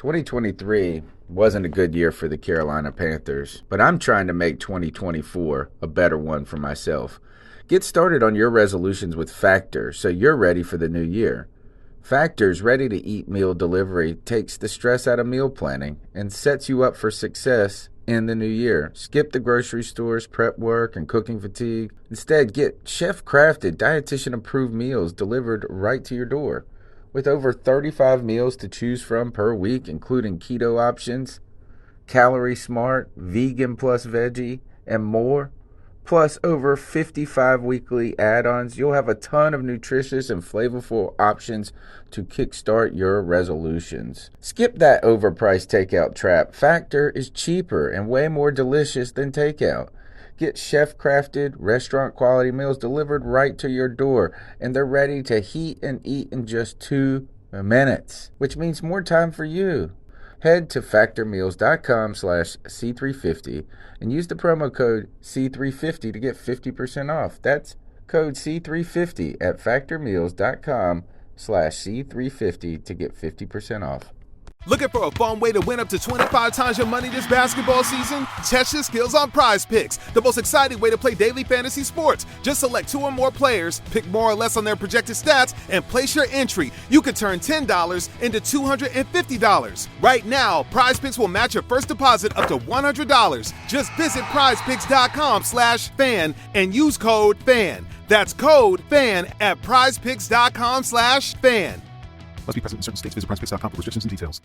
2023 wasn't a good year for the Carolina Panthers, but I'm trying to make 2024 a better one for myself. Get started on your resolutions with Factor so you're ready for the new year. Factor's ready-to-eat meal delivery takes the stress out of meal planning and sets you up for success in the new year. Skip the grocery stores, prep work, and cooking fatigue. Instead, get chef-crafted, dietitian-approved meals delivered right to your door. With over 35 meals to choose from per week, including keto options, calorie smart, vegan plus veggie, and more, plus over 55 weekly add-ons, you'll have a ton of nutritious and flavorful options to kickstart your resolutions. Skip that overpriced takeout trap. Factor is cheaper and way more delicious than takeout. Get chef-crafted, restaurant-quality meals delivered right to your door, and they're ready to heat and eat in just 2 minutes, which means more time for you. Head to factormeals.com/C350 and use the promo code C350 to get 50% off. That's code C350 at factormeals.com/C350 to get 50% off. Looking for a fun way to win up to 25 times your money this basketball season? Test your skills on Prize Picks, the most exciting way to play daily fantasy sports. Just select 2 or more players, pick more or less on their projected stats, and place your entry. You could turn $10 into $250. Right now, Prize Picks will match your first deposit up to $100. Just visit prizepicks.com/fan and use code FAN. That's code FAN at prizepicks.com/fan. Must be present in certain states. Visit prizepicks.com for restrictions and details.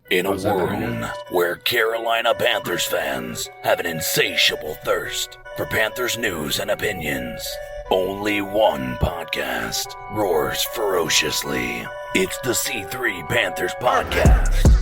In a world where Carolina Panthers fans have an insatiable thirst for Panthers news and opinions, only one podcast roars ferociously. It's the C3 Panthers Podcast.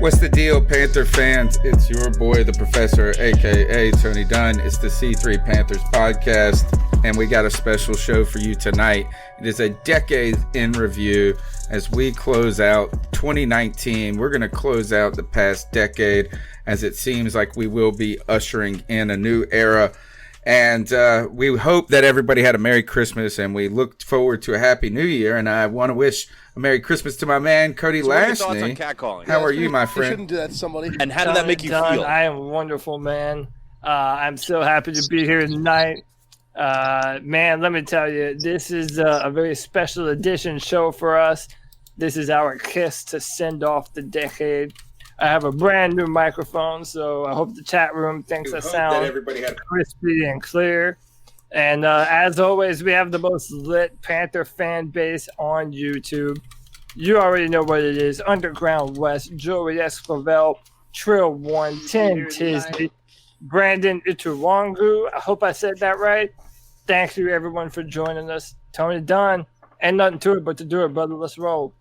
What's the deal, Panther fans? It's your boy, the Professor, a.k.a. Tony Dunn. It's the C3 Panthers Podcast, and we got a special show for you tonight. It is a decade in review as we close out 2019. We're going to close out the past decade as it seems like we will be ushering in a new era. And we hope that everybody had a Merry Christmas, and we look forward to a Happy New Year. And I want to wish a Merry Christmas to my man, Cody Lashney. How are you, my friend? You shouldn't do that to somebody. And how did that make you feel? I am wonderful, man. I'm so happy to be here tonight. Man, let me tell you, this is a very special edition show for us. This is our kiss to send off the decade. I have a brand new microphone, so I hope the chat room thinks I sound crispy and clear. And as always, we have the most lit Panther fan base on YouTube. You already know what it is. Underground West, Joey Escovel, Trill 1, 10 Tisby, Brandon Ituwangu. I hope I said that right. Thank you, everyone, for joining us. Tony Dunn. Ain't nothing to it but to do it, brother. Let's roll.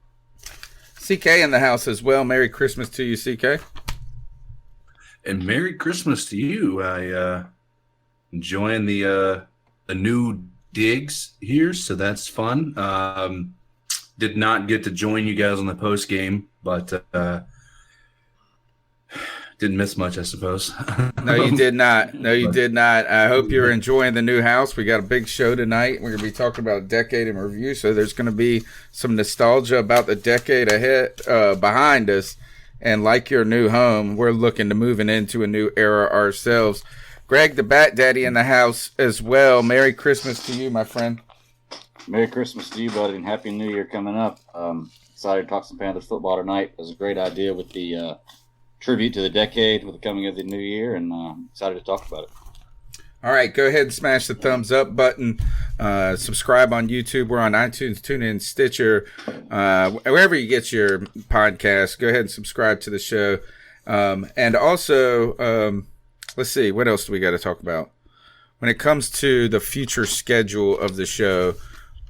CK in the house as well. Merry Christmas to you, CK. And Merry Christmas to you. I enjoying the new digs here, so that's fun. Did not get to join you guys on the post game, but didn't miss much, I suppose. No, you did not. No, you did not. I hope you're enjoying the new house. We got a big show tonight. We're going to be talking about decade in review, so there's going to be some nostalgia about the decade ahead behind us. And like your new home, we're looking to moving into a new era ourselves. Greg, the Bat Daddy, in the house as well. Merry Christmas to you, my friend. Merry Christmas to you, buddy, and Happy New Year coming up. Excited to talk some Panthers football tonight. It was a great idea with the tribute to the decade with the coming of the new year, and excited to talk about it. All right, go ahead and smash the thumbs up button. Subscribe on YouTube. We're on iTunes, TuneIn, Stitcher, wherever you get your podcast. Go ahead and subscribe to the show. And also, let's see, what else do we got to talk about? When it comes to the future schedule of the show,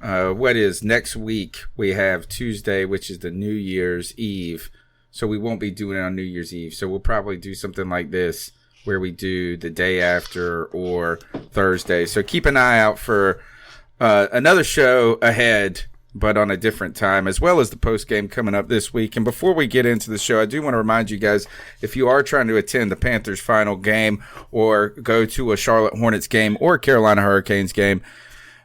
what is next week? We have Tuesday, which is the New Year's Eve. So we won't be doing it on New Year's Eve. So we'll probably do something like this where we do the day after or Thursday. So keep an eye out for another show ahead, but on a different time, as well as the post game coming up this week. And before we get into the show, I do want to remind you guys, if you are trying to attend the Panthers final game or go to a Charlotte Hornets game or Carolina Hurricanes game,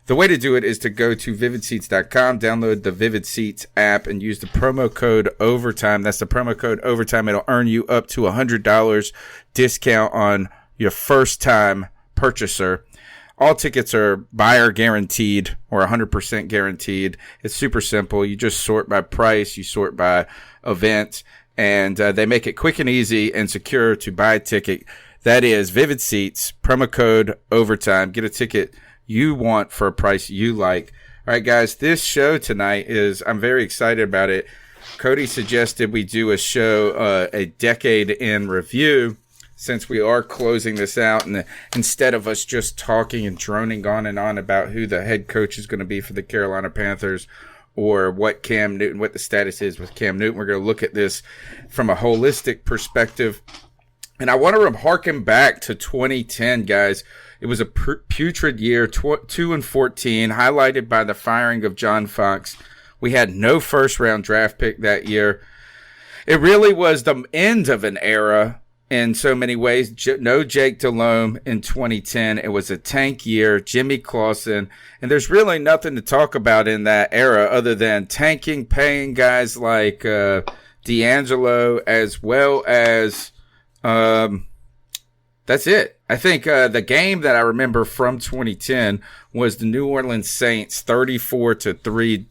The way to do it is to go to vividseats.com, download the Vivid Seats app, and use the promo code OVERTIME. That's the promo code OVERTIME. It'll earn you up to $100 discount on your first time purchaser. All tickets are buyer guaranteed or 100% guaranteed. It's super simple. You just sort by price, you sort by event, and they make it quick and easy and secure to buy a ticket. That is Vivid Seats, promo code OVERTIME. Get a ticket you want for a price you like. All right, guys, this show tonight I'm very excited about it. Cody suggested we do a show, a decade in review, since we are closing this out, and instead of us just talking and droning on and on about who the head coach is going to be for the Carolina Panthers or what the status is with Cam Newton, we're going to look at this from a holistic perspective. And I want to harken back to 2010, guys. It was a putrid year, 2-14, highlighted by the firing of John Fox. We had no first-round draft pick that year. It really was the end of an era in so many ways. No Jake Delhomme in 2010. It was a tank year, Jimmy Clausen. And there's really nothing to talk about in that era other than tanking, paying guys like D'Angelo, as well as that's it. I think the game that I remember from 2010 was the New Orleans Saints 34-3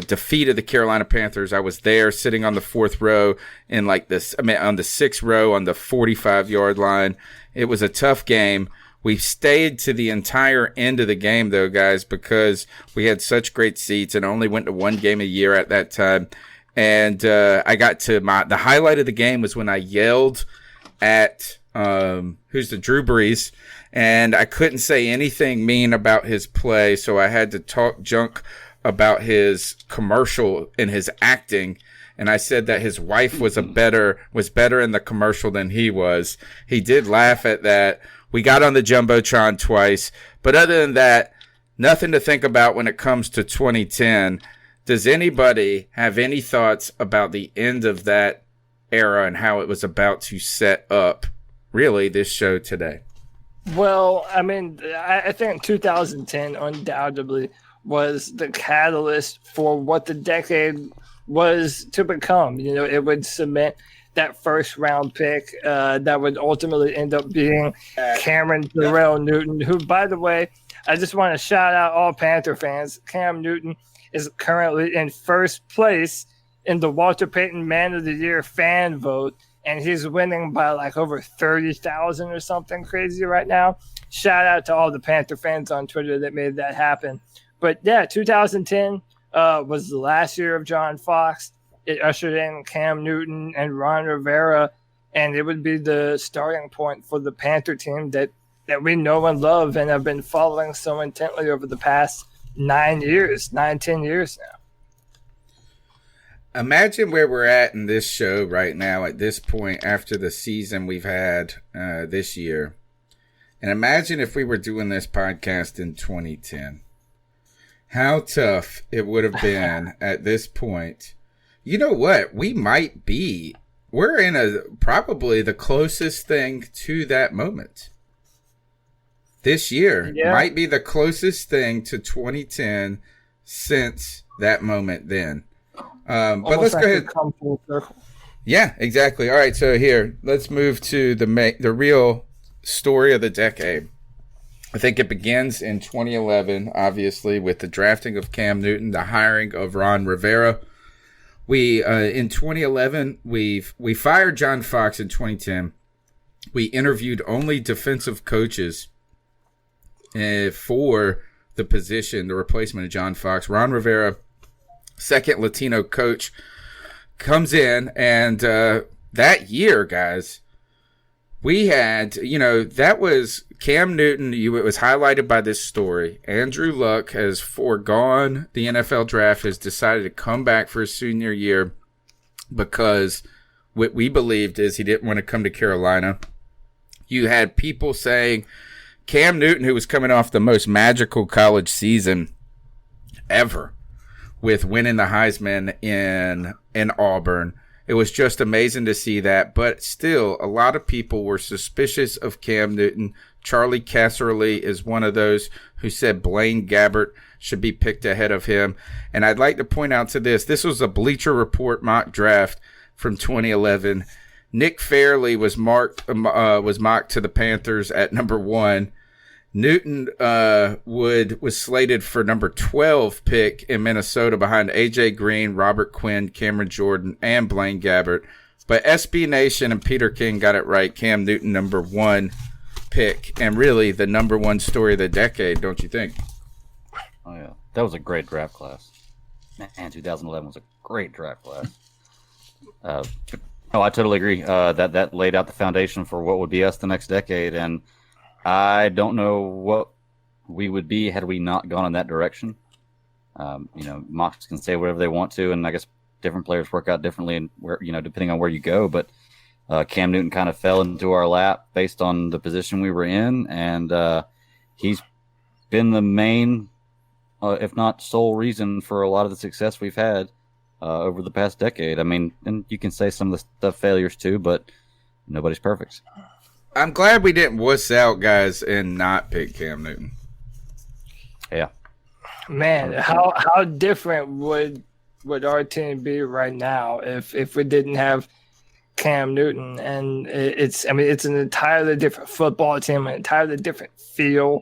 defeat of the Carolina Panthers. I was there sitting on the fourth row on the sixth row on the 45-yard line. It was a tough game. We stayed to the entire end of the game, though, guys, because we had such great seats and only went to one game a year at that time. And I got to the highlight of the game was when I yelled at Drew Brees, and I couldn't say anything mean about his play, so I had to talk junk about his commercial and his acting. And I said that his wife was better in the commercial than he was. He did laugh at that. We got on the Jumbotron twice, but other than that, nothing to think about when it comes to 2010. Does anybody have any thoughts about the end of that era and how it was about to set up, really, this show today? Well, I mean, I think 2010 undoubtedly was the catalyst for what the decade was to become. You know, it would cement that first round pick that would ultimately end up being Cameron Terrell Newton, who, by the way, I just want to shout out all Panther fans. Cam Newton is currently in first place in the Walter Payton Man of the Year fan vote, and he's winning by like over 30,000 or something crazy right now. Shout out to all the Panther fans on Twitter that made that happen. But yeah, 2010 was the last year of John Fox. It ushered in Cam Newton and Ron Rivera, and it would be the starting point for the Panther team that we know and love and have been following so intently over the past 10 years now. Imagine where we're at in this show right now at this point after the season we've had this year. And imagine if we were doing this podcast in 2010. How tough it would have been at this point. You know what? We're in probably the closest thing to that moment. This year might be the closest thing to 2010 since that moment then. But let's go ahead. Come full circle. Yeah, exactly. All right, so here, let's move to the real story of the decade. I think it begins in 2011, obviously, with the drafting of Cam Newton, the hiring of Ron Rivera. We in 2011, we fired John Fox in 2010. We interviewed only defensive coaches for the position, the replacement of John Fox. Ron Rivera, second Latino coach, comes in, and that year, guys, we had, that was Cam Newton. It was highlighted by this story. Andrew Luck has foregone the NFL draft, has decided to come back for his senior year because what we believed is he didn't want to come to Carolina. You had people saying Cam Newton, who was coming off the most magical college season ever with winning the Heisman in Auburn. It was just amazing to see that, but still, a lot of people were suspicious of Cam Newton Charlie Casserly is one of those who said Blaine Gabbert should be picked ahead of him. And I'd like to point out to this was a Bleacher Report mock draft from 2011. Nick Fairley was mocked to the Panthers at number 1. Newton was slated for number 12 pick in Minnesota behind A.J. Green, Robert Quinn, Cameron Jordan, and Blaine Gabbert. But SB Nation and Peter King got it right. Cam Newton, number 1 pick, and really the number 1 story of the decade, don't you think? Oh, yeah. That was a great draft class. Man, 2011 was a great draft class. I totally agree. That laid out the foundation for what would be us the next decade, and I don't know what we would be had we not gone in that direction. Mocks can say whatever they want to, and I guess different players work out differently, and where depending on where you go. But Cam Newton kind of fell into our lap based on the position we were in, and he's been the main, if not sole, reason for a lot of the success we've had over the past decade. I mean, and you can say some of the stuff failures too, but nobody's perfect. I'm glad we didn't wuss out, guys, and not pick Cam Newton. Yeah. Man, how different would our team be right now if we didn't have Cam Newton? And it's an entirely different football team, an entirely different feel.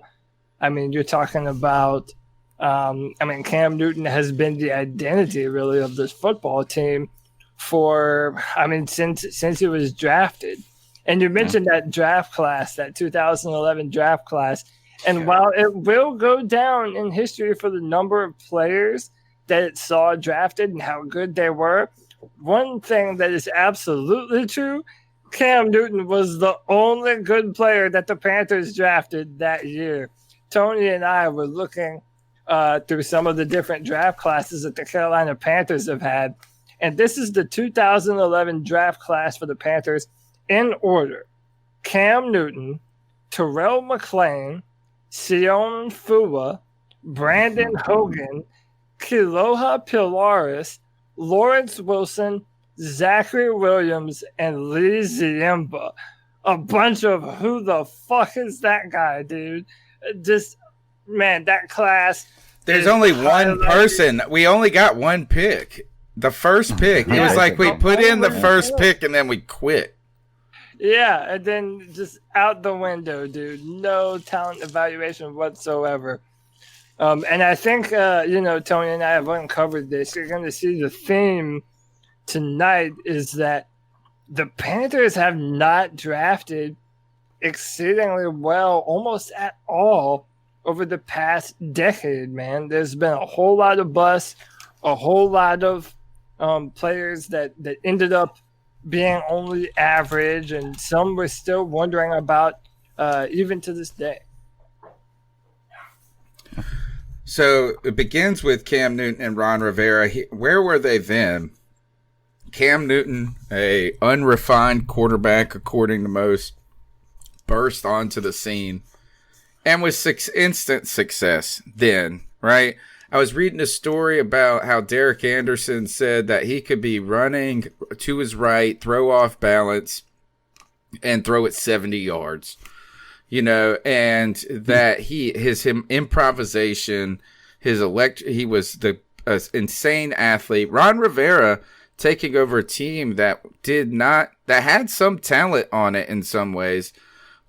I mean, you're talking about Cam Newton has been the identity really of this football team since he was drafted. And you mentioned that draft class, that 2011 draft class. And while it will go down in history for the number of players that it saw drafted and how good they were, one thing that is absolutely true, Cam Newton was the only good player that the Panthers drafted that year. Tony and I were looking through some of the different draft classes that the Carolina Panthers have had. And this is the 2011 draft class for the Panthers in order: Cam Newton, Terrell McClain, Sion Fua, Brandon Hogan, Kiloha Pilaris, Lawrence Wilson, Zachary Williams, and Lee Ziemba. A bunch of who the fuck is that guy, dude? That class. There's only one person. We only got one pick. The first pick. It was like we put in the first pick and then we quit. Yeah, and then just out the window, dude. No talent evaluation whatsoever. And I think, Tony and I have uncovered this. You're going to see the theme tonight is that the Panthers have not drafted exceedingly well, almost at all, over the past decade, man. There's been a whole lot of busts, a whole lot of players that ended up being only average, and some we're still wondering about even to this day. So it begins with Cam Newton and Ron Rivera. Where were they then? Cam Newton, a unrefined quarterback, according to most, burst onto the scene and was instant success then, right? I was reading a story about how Derek Anderson said that he could be running to his right, throw off balance, and throw it 70 yards, and that his improvisation, he was the insane athlete. Ron Rivera taking over a team that had some talent on it in some ways,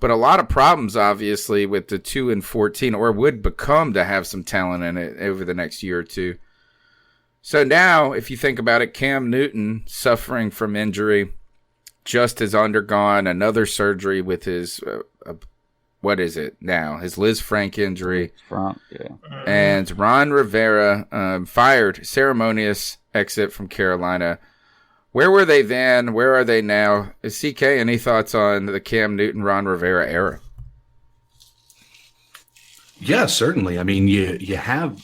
but a lot of problems, obviously, with the 2-14, or would become to have some talent in it over the next year or two. So now, if you think about it, Cam Newton, suffering from injury, just has undergone another surgery with his, what is it now? His Liz Frank injury. And Ron Rivera fired, ceremonious exit from Carolina. Where were they then? Where are they now? CK, any thoughts on the Cam Newton, Ron Rivera era? Yeah, certainly. I mean, you have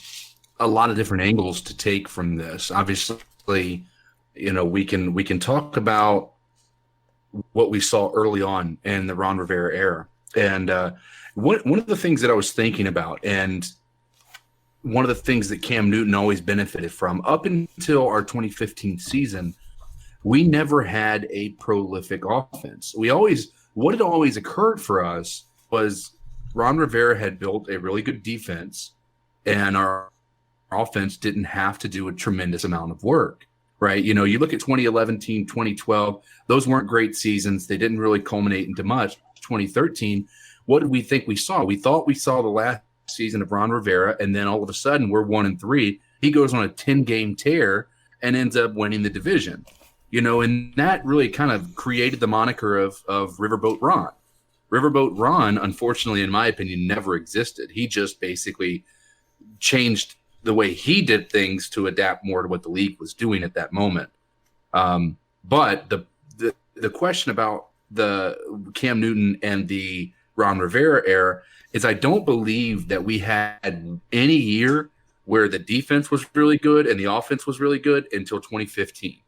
a lot of different angles to take from this. Obviously, we can talk about what we saw early on in the Ron Rivera era. And one of the things that I was thinking about, and one of the things that Cam Newton always benefited from up until our 2015 season, we never had a prolific offense. What had always occurred for us was Ron Rivera had built a really good defense, and our offense didn't have to do a tremendous amount of work, right? You look at 2011 team, 2012, those weren't great seasons. They didn't really culminate into much. 2013, what did we think we saw? We thought we saw the last season of Ron Rivera, and then all of a sudden we're 1-3. He goes on a 10-game tear and ends up winning the division, and that really kind of created the moniker of Riverboat Ron. Riverboat Ron, unfortunately, in my opinion, never existed. He just basically changed the way he did things to adapt more to what the league was doing at that moment. But the question about the Cam Newton and the Ron Rivera era is I don't believe that we had any year where the defense was really good and the offense was really good until 2015.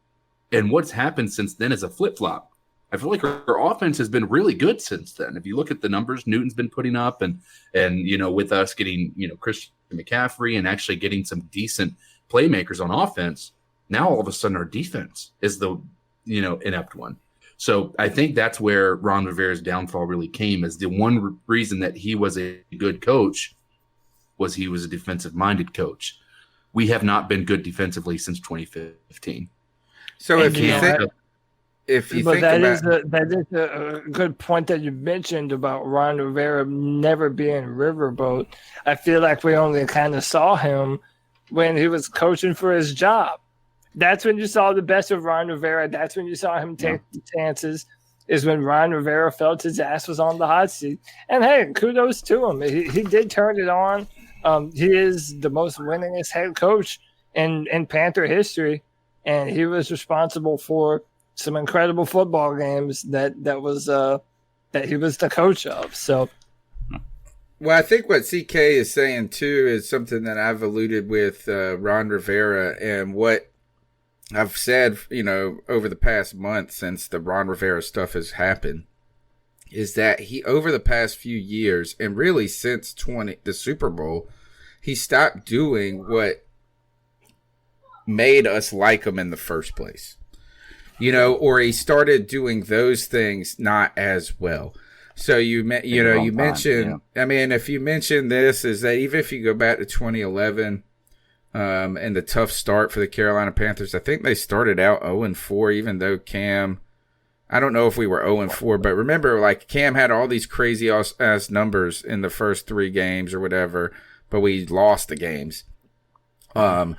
And what's happened since then is a flip-flop. I feel like our offense has been really good since then. If you look at the numbers Newton's been putting up and with us getting, Christian McCaffrey and actually getting some decent playmakers on offense, now all of a sudden our defense is the, inept one. So I think that's where Ron Rivera's downfall really came, as the one reason that he was a good coach was he was a defensive-minded coach. We have not been good defensively since 2015. So if you think that is a good point that you mentioned about Ron Rivera never being Riverboat. I feel like we only kind of saw him when he was coaching for his job. That's when you saw the best of Ron Rivera. That's when you saw him take the chances, is when Ron Rivera felt his ass was on the hot seat. And, hey, kudos to him. He did turn it on. He is the most winningest head coach in Panther history, and he was responsible for some incredible football games that he was the coach of. So, well, I think what CK is saying too is something that I've alluded with Ron Rivera, and what I've said, over the past month since the Ron Rivera stuff has happened, is that he, over the past few years, and really since the Super Bowl, he stopped doing what made us like him in the first place. Or he started doing those things not as well. So you mentioned, I mean, if you mention this, is that even if you go back to 2011 and the tough start for the Carolina Panthers, I think they started out 0-4, even though Cam, I don't know if we were 0-4, but remember, like, Cam had all these crazy ass numbers in the first 3 games or whatever, but we lost the games. On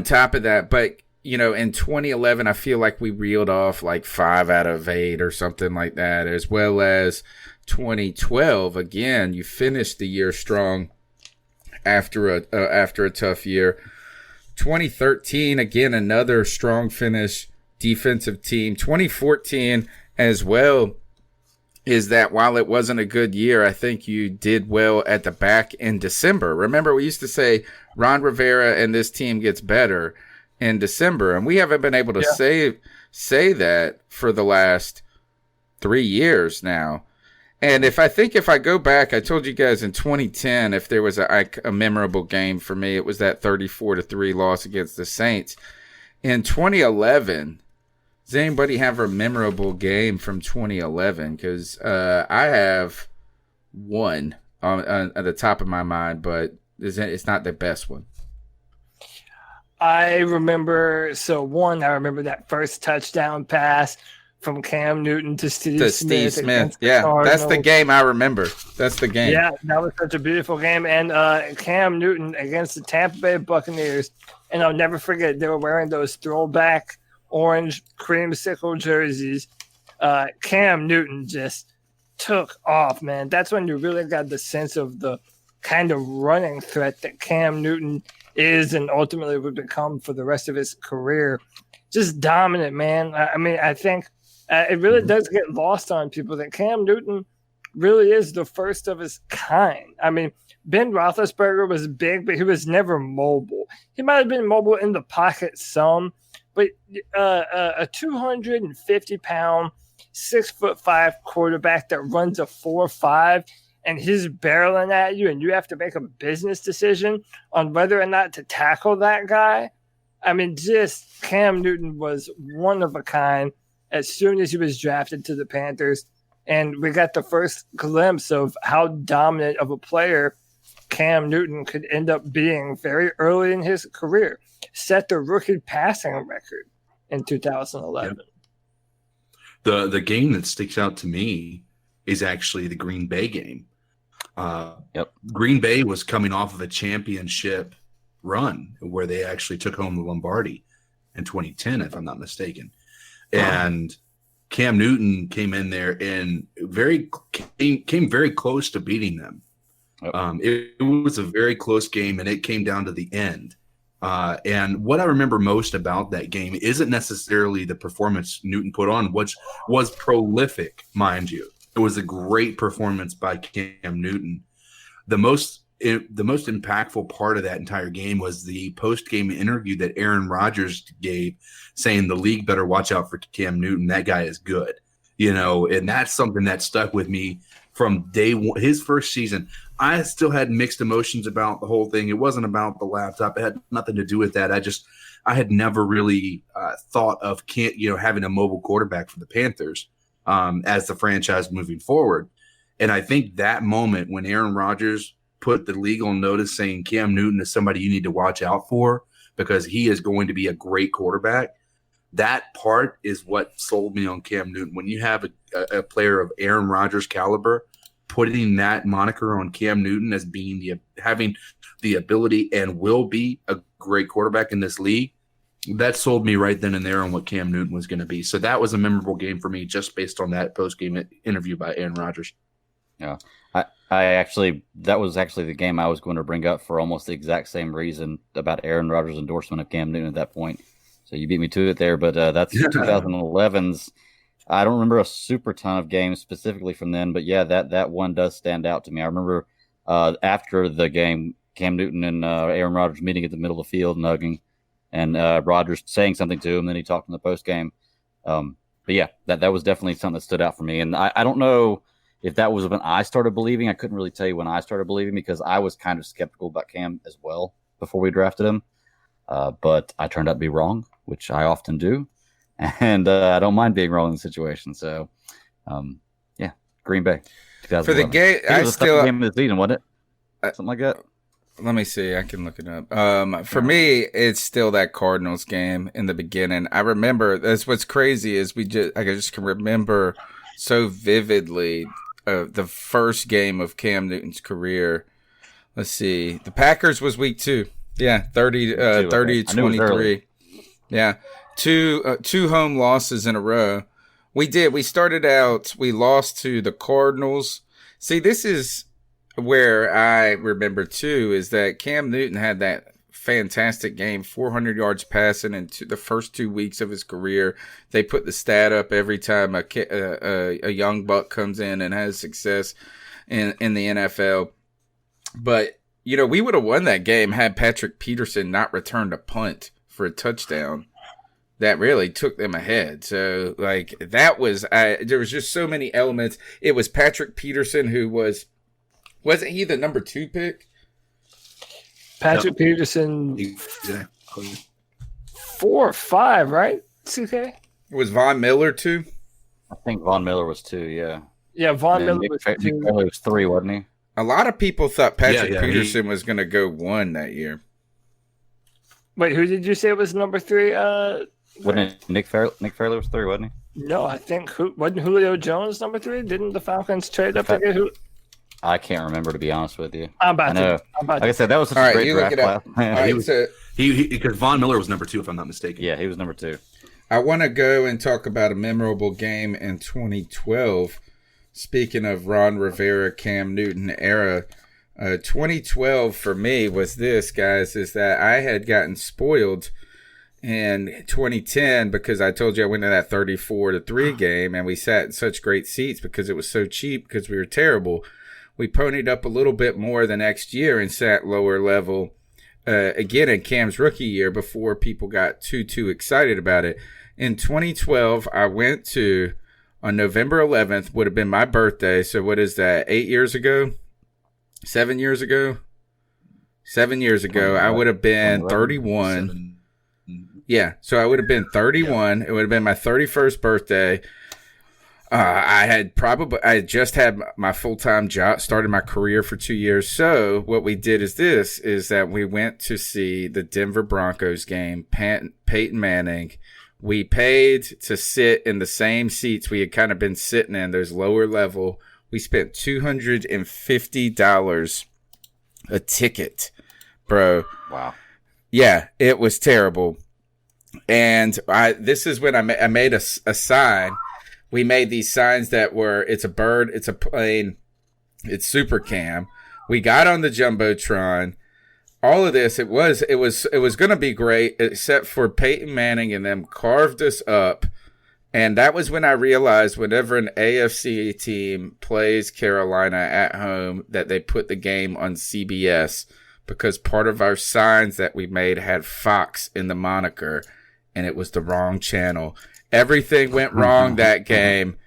top of that, but in 2011, I feel like we reeled off like 5 out of 8 or something like that, as well as 2012. Again, you finished the year strong after a tough year. 2013, again, another strong finish, defensive team. 2014 as well, is that while it wasn't a good year, I think you did well at the back in December. Remember, we used to say Ron Rivera and this team gets better in December, and we haven't been able to say that for the last 3 years now. And if I go back, I told you guys in 2010, if there was a memorable game for me, it was that 34-3 loss against the Saints. In 2011, does anybody have a memorable game from 2011? Because I have one at the top of my mind, but it's not the best one. I remember that first touchdown pass from Cam Newton to Steve Smith. Yeah, that's the game I remember. That's the game. Yeah, that was such a beautiful game. And Cam Newton against the Tampa Bay Buccaneers. And I'll never forget, they were wearing those throwback orange creamsicle jerseys. Cam Newton just took off, man. That's when you really got the sense of the kind of running threat that Cam Newton is and ultimately would become for the rest of his career. Just dominant, man. I mean, I think it really does get lost on people that Cam Newton really is the first of his kind. I mean, Ben Roethlisberger was big, but he was never mobile. He might have been mobile in the pocket some, but a 250-pound, 6'5" quarterback that runs a 4.5 and he's barreling at you and you have to make a business decision on whether or not to tackle that guy. I mean, just Cam Newton was one of a kind as soon as he was drafted to the Panthers. And we got the first glimpse of how dominant of a player Cam Newton could end up being very early in his career. Set the rookie passing record in 2011. Yep. The game that sticks out to me is actually the Green Bay game. Green Bay was coming off of a championship run where they actually took home the Lombardi in 2010, if I'm not mistaken. And Cam Newton came in there and came very close to beating them. Yep. It was a very close game, and it came down to the end. And what I remember most about that game isn't necessarily the performance Newton put on, which was prolific, mind you. It was a great performance by Cam Newton. The most impactful part of that entire game was the post-game interview that Aaron Rodgers gave, saying the league better watch out for Cam Newton. That guy is good, and that's something that stuck with me from day one. His first season, I still had mixed emotions about the whole thing. It wasn't about the laptop. It had nothing to do with that. I had never really thought of having a mobile quarterback for the Panthers as the franchise moving forward. And I think that moment when Aaron Rodgers put the league on notice saying Cam Newton is somebody you need to watch out for because he is going to be a great quarterback, that part is what sold me on Cam Newton. When you have a player of Aaron Rodgers' caliber, putting that moniker on Cam Newton as being having the ability and will be a great quarterback in this league, that sold me right then and there on what Cam Newton was going to be. So that was a memorable game for me just based on that post-game interview by Aaron Rodgers. Yeah. That was actually the game I was going to bring up for almost the exact same reason about Aaron Rodgers' endorsement of Cam Newton at that point. So you beat me to it there, but that's 2011's. I don't remember a super ton of games specifically from then, but yeah, that one does stand out to me. I remember after the game, Cam Newton and Aaron Rodgers meeting at the middle of the field and hugging, and Rodgers saying something to him. Then he talked in the post game. But yeah, that was definitely something that stood out for me. And I don't know if that was when I started believing. I couldn't really tell you when I started believing because I was kind of skeptical about Cam as well before we drafted him. But I turned out to be wrong, which I often do. And I don't mind being wrong in the situation. So, yeah, Green Bay. For the game, I still game of the season, wasn't it? Something like that. Let me see. I can look it up. For me, it's still that Cardinals game in the beginning. I remember. That's what's crazy is I just can remember so vividly the first game of Cam Newton's career. Let's see. The Packers was week 2. Yeah, 30-23. Yeah. Two home losses in a row. We started out, we lost to the Cardinals. See, this is where I remember too, is that Cam Newton had that fantastic game, 400 yards passing in the first 2 weeks of his career. They put the stat up every time a young buck comes in and has success in the NFL. But, we would have won that game had Patrick Peterson not returned a punt for a touchdown. That really took them ahead. So, there was just so many elements. It was Patrick Peterson who wasn't he the number 2 pick? Patrick Peterson, 4 or 5, right? 2K? Was Von Miller 2? I think Von Miller was 2, yeah. Yeah, Von Miller was 2. Nick Fairley was 3, wasn't he? A lot of people thought Patrick Peterson was going to go 1 that year. Wait, who did you say was number 3? Wasn't it Nick Fairley? Nick Fairley was 3, wasn't he? No, I think wasn't Julio Jones number 3? Didn't the Falcons trade up to get who? I can't remember, to be honest with you. I'm about to. Like I said, that was such a great draft class. Because Von Miller was number 2, if I'm not mistaken. Yeah, he was number 2. I want to go and talk about a memorable game in 2012. Speaking of Ron Rivera, Cam Newton era, 2012 for me was this, guys, is that I had gotten spoiled in 2010 because I told you I went to that 34-3 game and we sat in such great seats because it was so cheap because we were terrible. We ponied up a little bit more the next year and sat lower level again in Cam's rookie year before people got too excited about it. In 2012, I went to, on November 11th, would have been my birthday. So what is that, 8 years ago? 7 years ago? 7 years ago, I would have been 31. Yeah, so I would have been 31. It would have been my 31st birthday. I had just had my full-time job, started my career for 2 years. So what we did is that we went to see the Denver Broncos game, Peyton Manning. We paid to sit in the same seats we had kind of been sitting in, those lower level. We spent $250 a ticket, bro. Wow. Yeah, it was terrible. And this is when I made a sign. We made these signs that were, it's a bird, it's a plane, it's super cam. We got on the Jumbotron. All of this, it was going to be great, except for Peyton Manning and them carved us up. And that was when I realized whenever an AFC team plays Carolina at home, that they put the game on CBS, because part of our signs that we made had Fox in the moniker, and it was the wrong channel. Everything went wrong that game,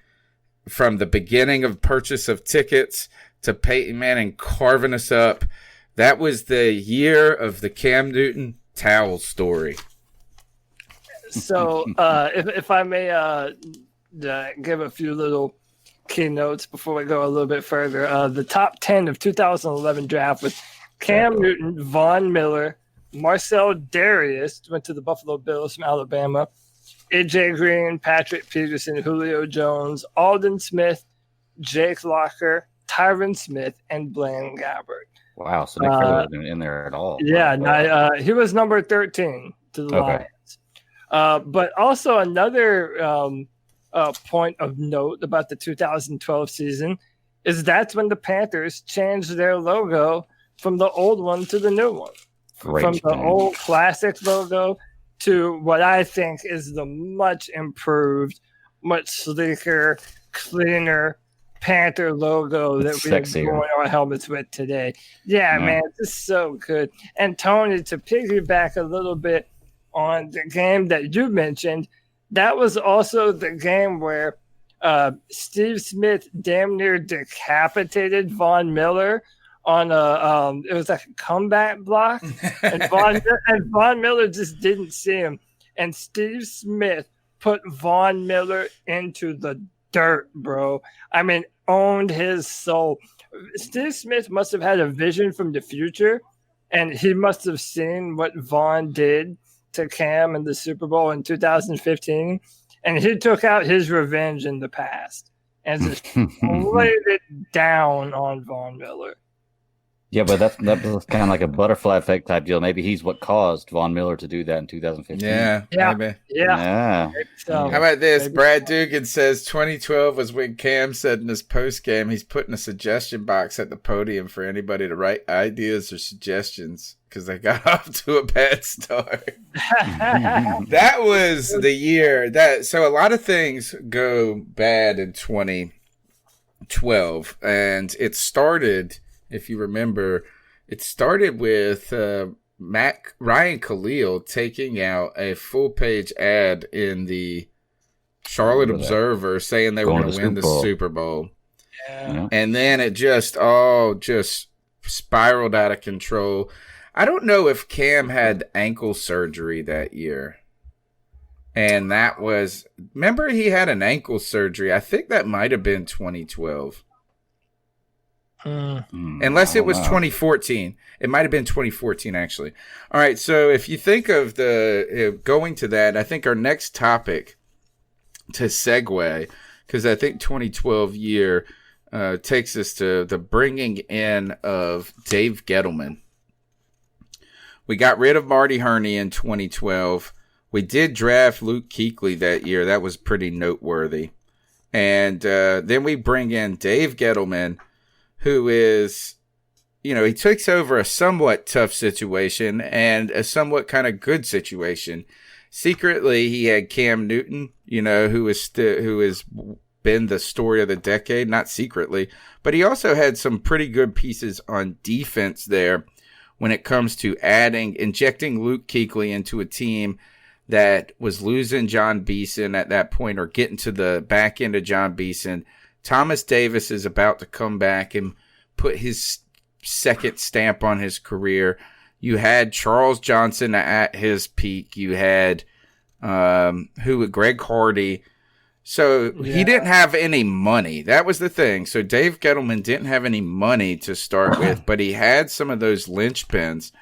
from the beginning of purchase of tickets to Peyton Manning carving us up. That was the year of the Cam Newton towel story. So, if I may give a few little keynotes before we go a little bit further. The top 10 of 2011 draft was Cam Newton, Von Miller, Marcel Darius, went to the Buffalo Bills from Alabama, A.J. Green, Patrick Peterson, Julio Jones, Alden Smith, Jake Locker, Tyron Smith, and Blaine Gabbert. Wow, so Nick Fairley wasn't in there at all. Yeah, he was number 13 to the Lions. But also another point of note about the 2012 season is that's when the Panthers changed their logo from the old one to the new one. The old classic logo to what I think is the much improved, much sleeker, cleaner Panther logo that we have worn our helmets with today. Yeah, man, this is so good. And Tony, to piggyback a little bit on the game that you mentioned, that was also the game where Steve Smith damn near decapitated Von Miller on it was like a comeback block, and Von Miller just didn't see him, and Steve Smith put Von Miller into the dirt, bro. I mean, owned his soul. Steve Smith must have had a vision from the future, and he must have seen what Von did to Cam in the Super Bowl in 2015, and he took out his revenge in the past and just laid it down on Von Miller. Yeah, but that was kind of like a butterfly effect type deal. Maybe he's what caused Von Miller to do that in 2015. Yeah. Maybe. Yeah. How about this? Maybe. Brad Dugan says 2012 was when Cam said in his post game he's putting a suggestion box at the podium for anybody to write ideas or suggestions because they got off to a bad start. That was the year so a lot of things go bad in 2012, and it started. If you remember, it started with Ryan Khalil taking out a full-page ad in the Charlotte Observer saying they were going to win the Super Bowl. Yeah. And then it just spiraled out of control. I don't know if Cam had ankle surgery that year. And that was – remember he had an ankle surgery. I think that might have been 2012. Unless it was 2014. It might have been 2014, actually. All right, so if you think of going to that, I think our next topic to segue, because I think 2012 year takes us to the bringing in of Dave Gettleman. We got rid of Marty Herney in 2012. We did draft Luke Kuechly that year. That was pretty noteworthy. And then we bring in Dave Gettleman, who is, he takes over a somewhat tough situation and a somewhat kind of good situation. Secretly, he had Cam Newton, who has been the story of the decade, not secretly, but he also had some pretty good pieces on defense there when it comes to injecting Luke Kuechly into a team that was losing John Beeson at that point, or getting to the back end of John Beeson. Thomas Davis is about to come back and put his second stamp on his career. You had Charles Johnson at his peak. You had Greg Hardy. So he didn't have any money. That was the thing. So Dave Gettleman didn't have any money to start with, but he had some of those linchpins.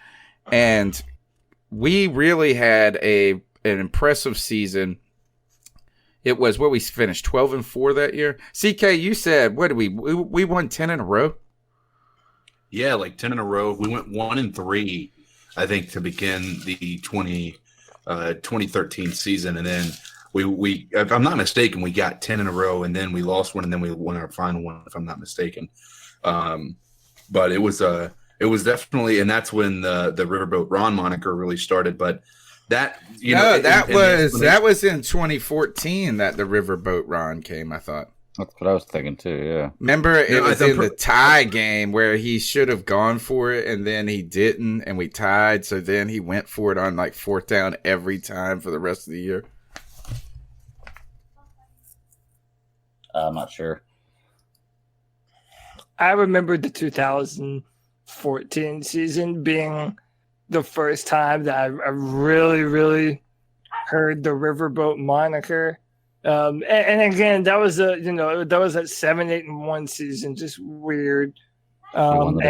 And we really had an impressive season. It was what we finished 12-4 that year. CK, you said, what did we won 10 in a row? Yeah, like 10 in a row. We went 1-3, I think, to begin the 2013 season. And then we, if I'm not mistaken, we got 10 in a row, and then we lost one, and then we won our final one, if I'm not mistaken. But it was definitely, and that's when the Riverboat Ron moniker really started. But that, that was in 2014 that the Riverboat Ron came, I thought. That's what I was thinking too, yeah. Remember, it was in the tie game where he should have gone for it, and then he didn't, and we tied, so then he went for it on, like, 4th down every time for the rest of the year. I'm not sure. I remember the 2014 season being the first time that I really, really heard the Riverboat moniker. And again, that was that was that 7-8-1 season, just weird. And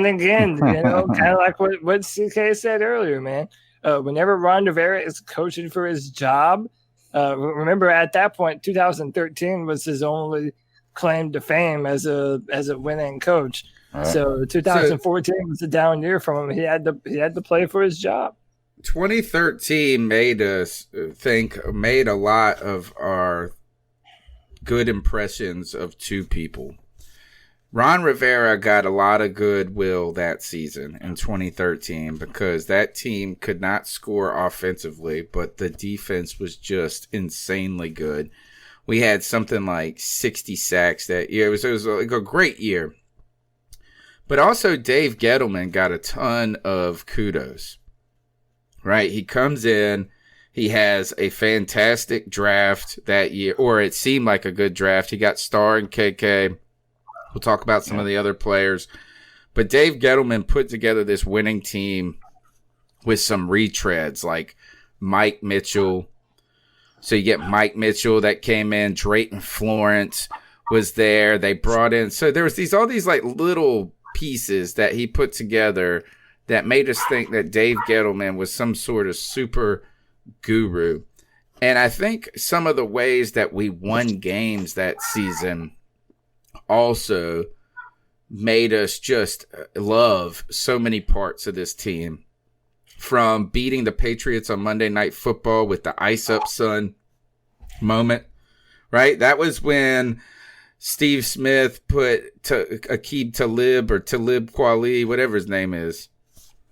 again, kind of like what CK said earlier, man. Whenever Ron Rivera is coaching for his job, remember at that point, 2013 was his only claim to fame as a winning coach. Right. So 2014 was a down year from him. He had to play for his job. 2013 made a lot of our good impressions of two people. Ron Rivera got a lot of goodwill that season in 2013 because that team could not score offensively, but the defense was just insanely good. We had something like 60 sacks that year. It was like a great year. But also Dave Gettleman got a ton of kudos. Right? He comes in, he has a fantastic draft that year, or it seemed like a good draft. He got Starr and KK. We'll talk about some of the other players. But Dave Gettleman put together this winning team with some retreads like Mike Mitchell. So you get Mike Mitchell that came in. Drayton Florence was there. They brought in. So there was all these like little pieces that he put together that made us think that Dave Gettleman was some sort of super guru. And I think some of the ways that we won games that season also made us just love so many parts of this team. From beating the Patriots on Monday Night Football with the ice up son moment, right? That was when Steve Smith put Aqib Talib or Talib Kweli, whatever his name is.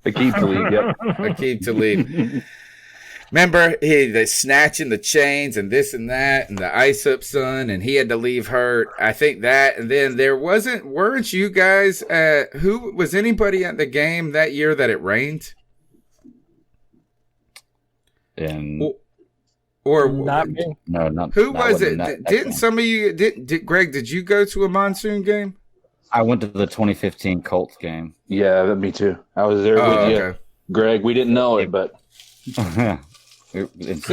Aqib Talib, yep. Aqib Talib. Remember, the snatching the chains and this and that and the ice up son, and he had to leave hurt. I think that, and then weren't you guys, was anybody at the game that year that it rained? Or not me. No, not. Who was it? Didn't some of you, Greg, did you go to a monsoon game? I went to the 2015 Colts game. Yeah, me too. I was there with you, okay. Greg. We didn't know it, but it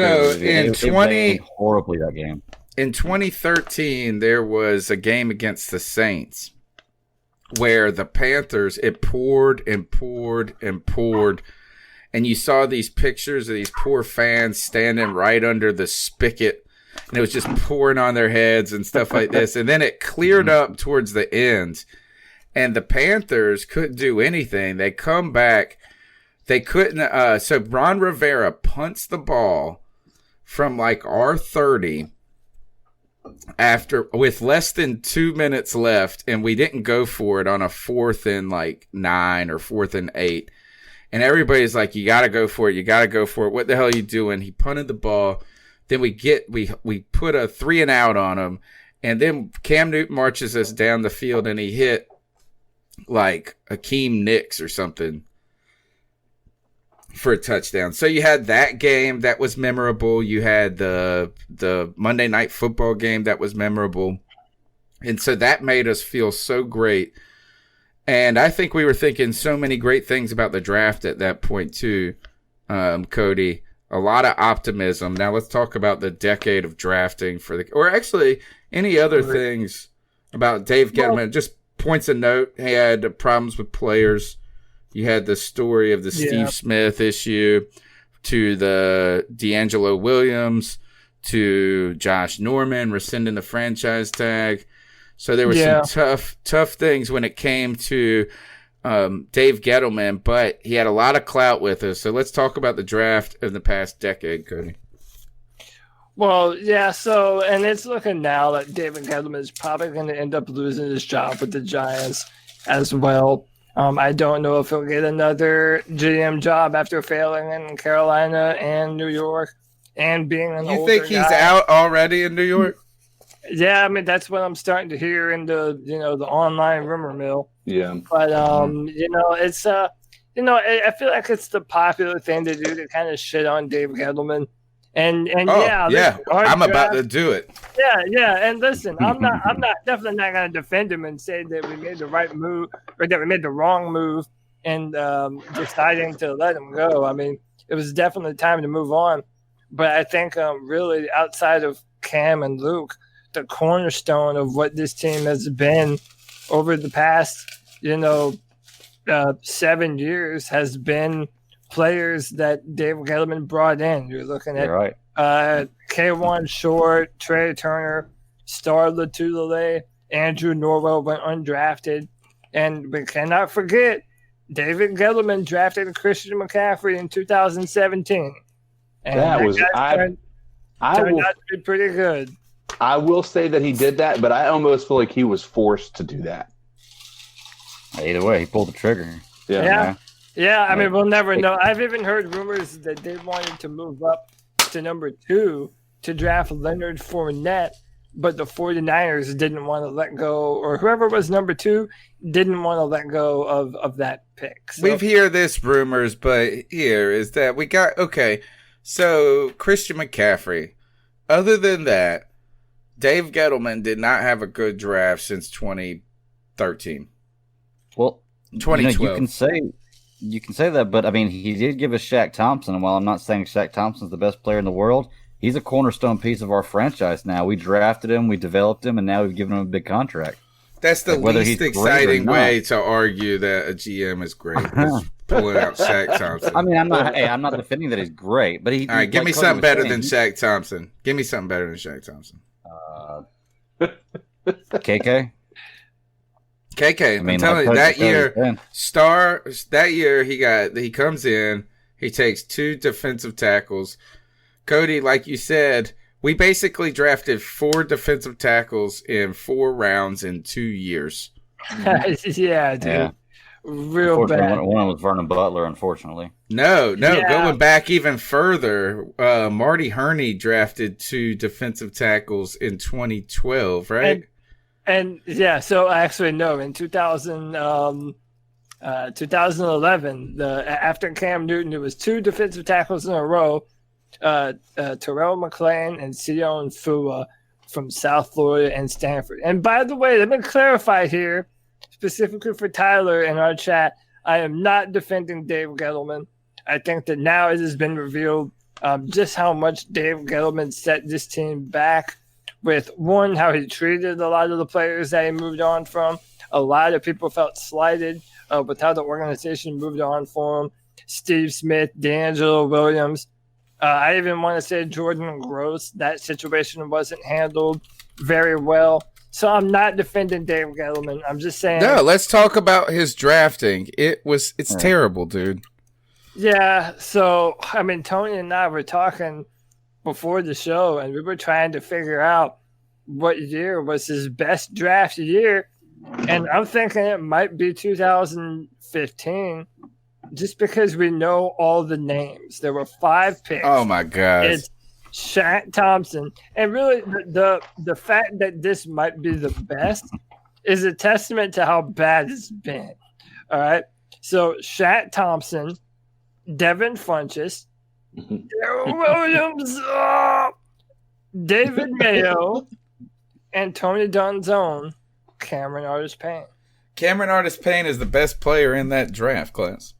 rained horribly that game. In 2013, there was a game against the Saints where the Panthers, it poured and poured and poured, and you saw these pictures of these poor fans standing right under the spigot, and it was just pouring on their heads and stuff like this. And then it cleared up towards the end, and the Panthers couldn't do anything. They come back. They couldn't. So Ron Rivera punts the ball from like our 30 with less than 2 minutes left, and we didn't go for it on a 4th and like 9 or 4th and 8. And everybody's like, "You got to go for it. You got to go for it. What the hell are you doing?" He punted the ball. Then we put a 3 and out on him, and then Cam Newton marches us down the field, and he hit like Akeem Nicks or something for a touchdown. So you had that game that was memorable. You had the Monday Night Football game that was memorable, and so that made us feel so great. And I think we were thinking so many great things about the draft at that point too, Cody. a lot of optimism. Now let's talk about the decade of drafting or actually any other things about Dave Gettleman. Just points of note. He had problems with players. You had the story of the Steve Smith issue, to the D'Angelo Williams, to Josh Norman rescinding the franchise tag. So there were some tough things when it came to Dave Gettleman, but he had a lot of clout with us. So let's talk about the draft of the past decade, Cody. Well, yeah, so, and it's looking now that David Gettleman is probably going to end up losing his job with the Giants as well. I don't know if he'll get another GM job after failing in Carolina and New York and being an older guy. You think he's out already in New York? Yeah, I mean, that's what I'm starting to hear in the, the online rumor mill. Yeah. But, it's, I feel like it's the popular thing to do to kind of shit on Dave Gettleman. And I'm about to do it. Yeah. And listen, I'm definitely not going to defend him and say that we made the right move or that we made the wrong move and deciding to let him go. I mean, it was definitely time to move on. But I think really outside of Cam and Luke, the cornerstone of what this team has been over the past, 7 years has been players that Dave Gettleman brought in. You're looking at K1 Short, Trey Turner, Star Latulele, Andrew Norwell went undrafted. And we cannot forget, David Gettleman drafted Christian McCaffrey in 2017. And turned out to be pretty good. I will say that he did that, but I almost feel like he was forced to do that. Either way, he pulled the trigger. Yeah, I mean, we'll never know. I've even heard rumors that they wanted to move up to number 2 to draft Leonard Fournette, but the 49ers didn't want to let go, or whoever was number 2 didn't want to let go of that pick. So, we've heard this rumors, but here is that we got, so Christian McCaffrey. Other than that, Dave Gettleman did not have a good draft since 2013. Well, 2012. You can say that, but I mean, he did give us Shaq Thompson, and while I'm not saying Shaq Thompson's the best player in the world, he's a cornerstone piece of our franchise now. We drafted him, we developed him, and now we've given him a big contract. That's the least exciting way to argue that a GM is great. Pulling out Shaq Thompson. I mean, I'm not defending that he's great, but he. All right, give me something better than Shaq Thompson. Give me something better than Shaq Thompson. KK. I mean, I'm telling you, that year he comes in, he takes 2 defensive tackles. Cody, like you said, we basically drafted 4 defensive tackles in 4 rounds in 2 years. Yeah, dude. Yeah. Real bad. One was Vernon Butler, unfortunately. No. Going back even further, Marty Herney drafted 2 defensive tackles in 2012, right? And so actually, no, in 2011, after Cam Newton, it was 2 defensive tackles in a row, Terrell McClain and Sion Fua from South Florida and Stanford. And by the way, let me clarify here, specifically for Tyler in our chat, I am not defending Dave Gettleman. I think that now it has been revealed just how much Dave Gettleman set this team back with, one, how he treated a lot of the players that he moved on from. A lot of people felt slighted with how the organization moved on for him. Steve Smith, D'Angelo Williams. I even want to say Jordan Gross. That situation wasn't handled very well. So I'm not defending Dave Gettleman. I'm just saying. No, let's talk about his drafting. It's terrible, dude. Yeah. So, I mean, Tony and I were talking before the show, and we were trying to figure out what year was his best draft year. And I'm thinking it might be 2015, just because we know all the names. There were 5 picks. Oh, my God. It's Shaq Thompson. And really, the fact that this might be the best is a testament to how bad it's been. All right? So, Shaq Thompson, Devin Funchess, Williams, David Mayo, and Tony Dunn's own Cameron Artis-Payne. Cameron Artis-Payne is the best player in that draft class.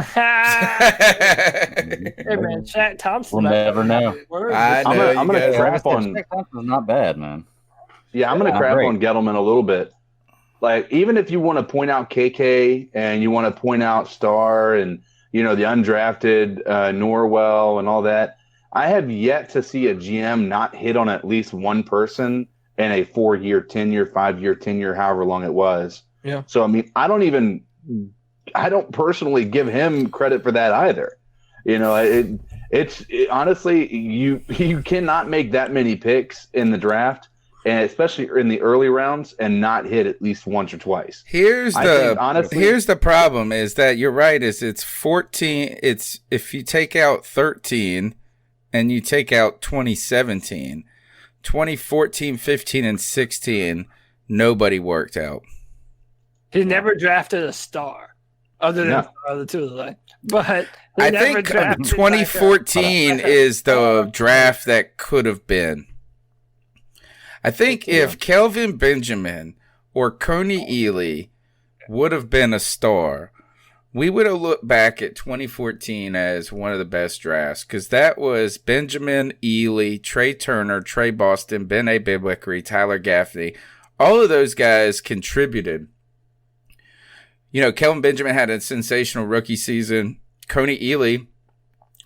Hey man, Shaq Thompson. We'll never know. I know I'm gonna you crap Jack on. Thompson's not bad, man. Yeah, I'm gonna Not crap great. on Gettleman a little bit. Like, even if you want to point out KK and you want to point out Starr and the undrafted Norwell and all that, I have yet to see a GM not hit on at least one person in a 4-year, 10-year, 5-year, 10-year, however long it was. Yeah. So I mean, I don't personally give him credit for that either. It's honestly, you cannot make that many picks in the draft, and especially in the early rounds, and not hit at least once or twice. Here's I think, honestly, the problem is that you're right. It's 14. It's if you take out 13 and you take out 2017, 2014, 15, and 16, nobody worked out. He never drafted a star, other than the two of them. But I think 2014 is the draft that could have been. I think if Kelvin Benjamin or Coney Ely would have been a star, we would have looked back at 2014 as one of the best drafts, because that was Benjamin, Ely, Trey Turner, Trey Boston, Ben A. Bidwickery, Tyler Gaffney. All of those guys contributed. Kelvin Benjamin had a sensational rookie season. Coney Ely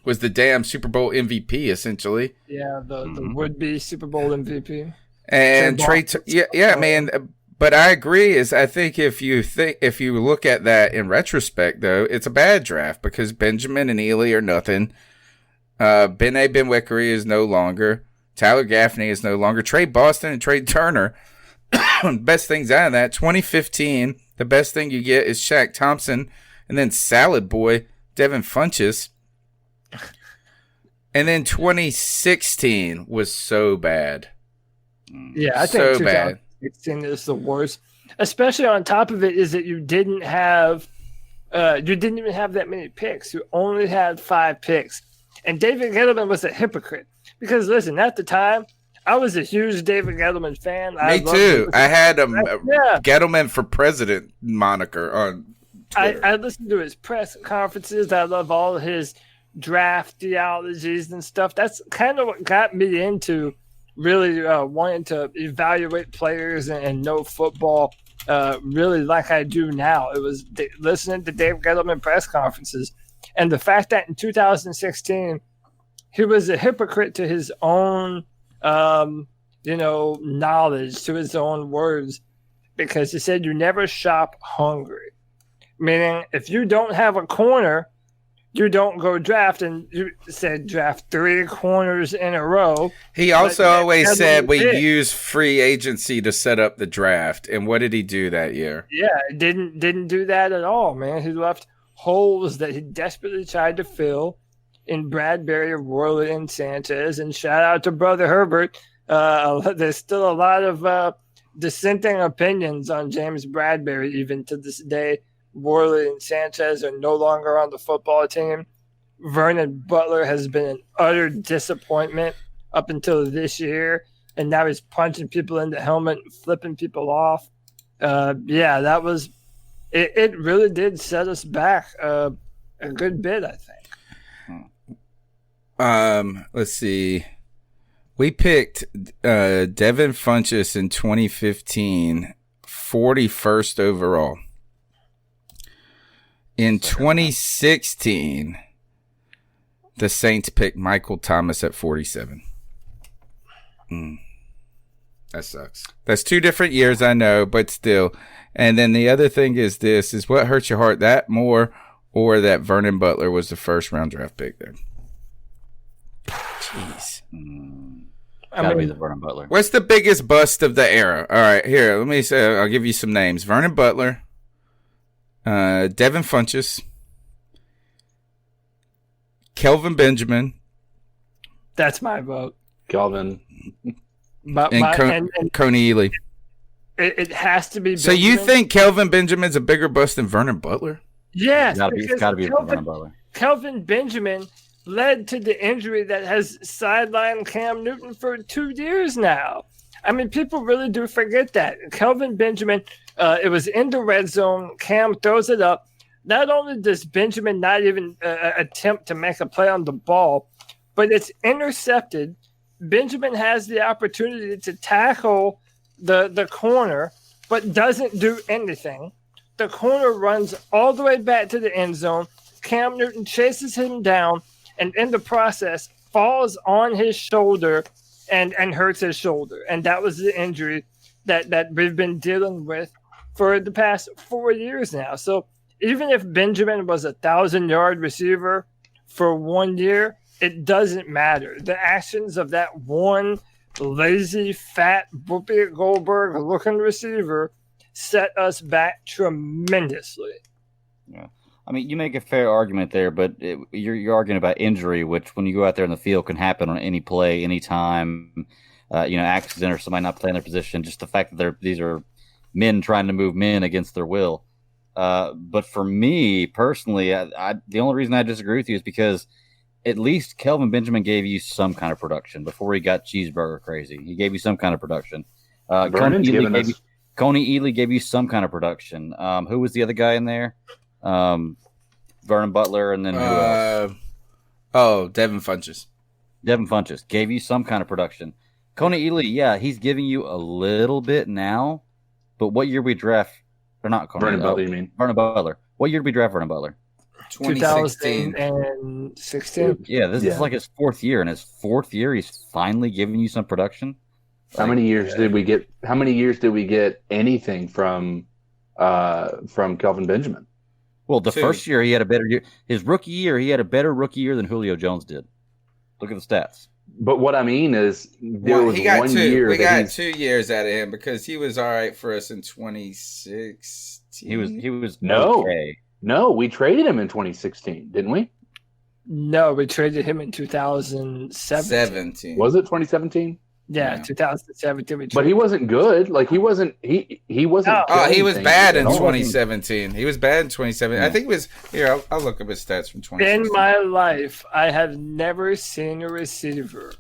was the damn Super Bowl MVP, essentially. Yeah, the would-be Super Bowl MVP. And man. But I agree. I think if you look at that in retrospect, though, it's a bad draft because Benjamin and Ely are nothing. Ben A. Bidwickery is no longer. Tyler Gaffney is no longer. Trey Boston and Trey Turner. Best things out of that. 2015, the best thing you get is Shaq Thompson, and then Salad Boy Devin Funchess. And then 2016 was so bad. Yeah, I think 2016 is the worst. Especially on top of it is that you didn't even have that many picks. You only had 5 picks. And David Gettleman was a hypocrite. Because listen, at the time, I was a huge David Gettleman fan. Me too. I had a Gettleman for president moniker on Twitter. I listened to his press conferences. I love all his draft theologies and stuff. That's kind of what got me into really wanting to evaluate players and know football really like I do now. It was listening to Dave Gettleman press conferences. And the fact that in 2016, he was a hypocrite to his own knowledge, to his own words, because he said you never shop hungry. Meaning, if you don't have a corner, you don't go draft, and you said draft 3 corners in a row. He also always said we use free agency to set up the draft. And what did he do that year? Yeah, didn't do that at all, man. He left holes that he desperately tried to fill in Bradbury, Worley, and Sanchez. And shout out to Brother Herbert. There's still a lot of dissenting opinions on James Bradbury even to this day. Worley and Sanchez are no longer on the football team. Vernon Butler has been an utter disappointment up until this year, and now he's punching people in the helmet and flipping people off. That was it. Really did set us back a good bit, I think. Let's see. We picked Devin Funchess in 2015, 41st overall. In 2016, the Saints picked Michael Thomas at 47. That sucks. That's 2 different years, I know, but still. And then the other thing is what hurts your heart, that more or that Vernon Butler was the first round draft pick there? Jeez. Gotta be the Vernon Butler. What's the biggest bust of the era? All right, here, let me say, I'll give you some names. Vernon Butler. Devin Funchess, Kelvin Benjamin. That's my vote. Kelvin. And Coney Ely. It has to be Benjamin. So you think Kelvin Benjamin's a bigger bust than Vernon Butler? Yes. It's gotta be Vernon Butler. Kelvin Benjamin led to the injury that has sidelined Cam Newton for 2 years now. I mean, people really do forget that. Kelvin Benjamin, it was in the red zone. Cam throws it up. not only does Benjamin not even attempt to make a play on the ball, but it's intercepted. Benjamin has the opportunity to tackle the corner, but doesn't do anything. The corner runs all the way back to the end zone. Cam Newton chases him down, and in the process falls on his shoulder and hurts his shoulder. And that was the injury that we've been dealing with for the past 4 years now. So even if Benjamin was a 1,000-yard receiver for 1 year, it doesn't matter. The actions of that one lazy, fat, Whoopi Goldberg-looking receiver set us back tremendously. Yeah. I mean, you make a fair argument there, but you're arguing about injury, which when you go out there in the field can happen on any play, any time, accident or somebody not playing their position, just the fact that these are men trying to move men against their will. But for me personally, the only reason I disagree with you is because at least Kelvin Benjamin gave you some kind of production before he got cheeseburger crazy. He gave you some kind of production. Coney Ely gave you some kind of production. Who was the other guy in there? Vernon Butler, and then who else? Devin Funchess. Devin Funchess gave you some kind of production. Coney Ely, yeah, he's giving you a little bit now, but what year we draft? Or not Coney? Vernon Butler, you mean? Vernon Butler. What year did we draft Vernon Butler? 2016. Yeah, this is like his fourth year. In his fourth year, he's finally giving you some production. How many years did we get? How many years did we get anything from Kelvin Benjamin? Well, the first year he had a better year. His rookie year, he had a better rookie year than Julio Jones did. Look at the stats. But what I mean is, there was he got 1 two. year. We got 2 years out of him because he was all right for us in 2016. He was no, okay. No, we traded him in 2016, didn't we? No, we traded him in 2017. Was it 2017? Yeah, 2017. But he wasn't good. Like he wasn't. He wasn't. Oh, he was bad in 2017. He was bad in 2017. Yeah. I think it was here. I'll look up his stats from 2016. In my life, I have never seen a receiver